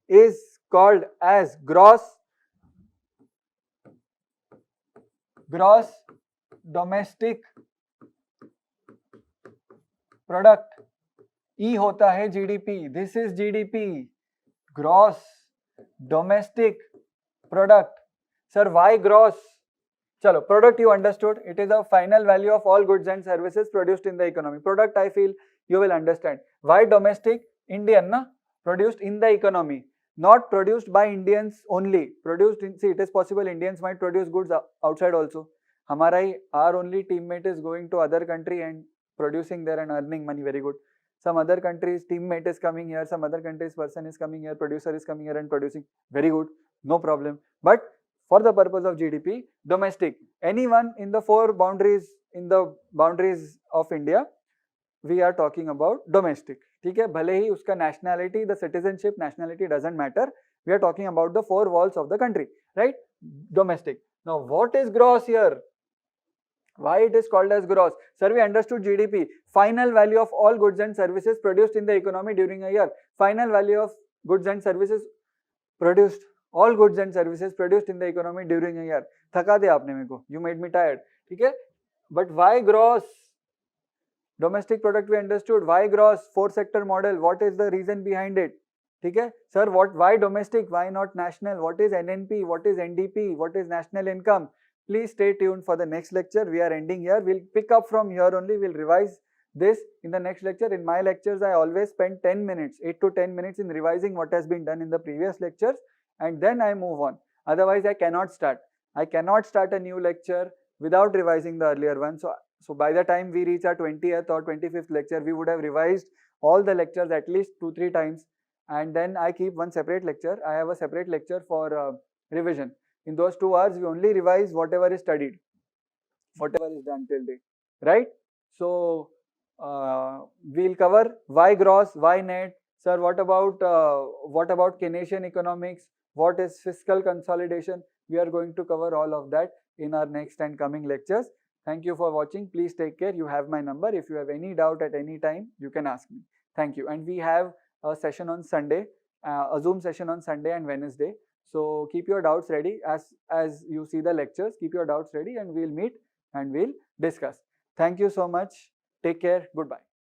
Is called as gross domestic product. E होता है GDP. This is GDP. Gross domestic product. Sir, why gross? Chalo, product you understood. It is the final value of all goods and services produced in the economy. Product I feel you will understand. Why domestic? Indian, na? Produced in the economy. Not produced by Indians only. See, it is possible Indians might produce goods outside also. Our only teammate is going to other country and producing there and earning money. Very good. Some other country's teammate is coming here. Some other country's person is coming here. Producer is coming here and producing. Very good. No problem. But for the purpose of GDP, domestic. Anyone in the boundaries of India, we are talking about domestic. ठीक है, भले ही उसका nationality, the citizenship, nationality doesn't matter. We are talking about the 4 walls of the country, right? Domestic. Now, what is gross here? Why it is called as gross? Sir, we understood GDP. Final value of all goods and services produced in the economy during a year. Final value of goods and services produced. All goods and services produced in the economy during a year. थका दे आपने मेरे को. You made me tired. ठीक है? But why gross? Domestic product we understood. Why gross? 4 sector model. What is the reason behind it? Okay, sir, why domestic? Why not national? What is NNP? What is NDP? What is national income? Please stay tuned for the next lecture. We are ending here. We'll pick up from here only. We'll revise this in the next lecture. In my lectures, I always spend 10 minutes, 8 to 10 minutes in revising what has been done in the previous lectures, and then I move on. Otherwise, I cannot start. I cannot start a new lecture without revising the earlier one. So by the time we reach our 20th or 25th lecture, we would have revised all the lectures at least 2-3 times, and then I keep one separate lecture. I have a separate lecture for revision. In those 2 hours, we only revise whatever is studied, whatever is done till date, right? So we'll cover why gross, why net. Sir, what about Keynesian economics? What is fiscal consolidation? We are going to cover all of that in our next and coming lectures. Thank you for watching. Please take care. You have my number. If you have any doubt at any time, you can ask me. Thank you. And we have a session on Sunday, a Zoom session on Sunday and Wednesday. So keep your doubts ready as you see the lectures. Keep your doubts ready, and we'll meet and we'll discuss. Thank you so much. Take care. Goodbye.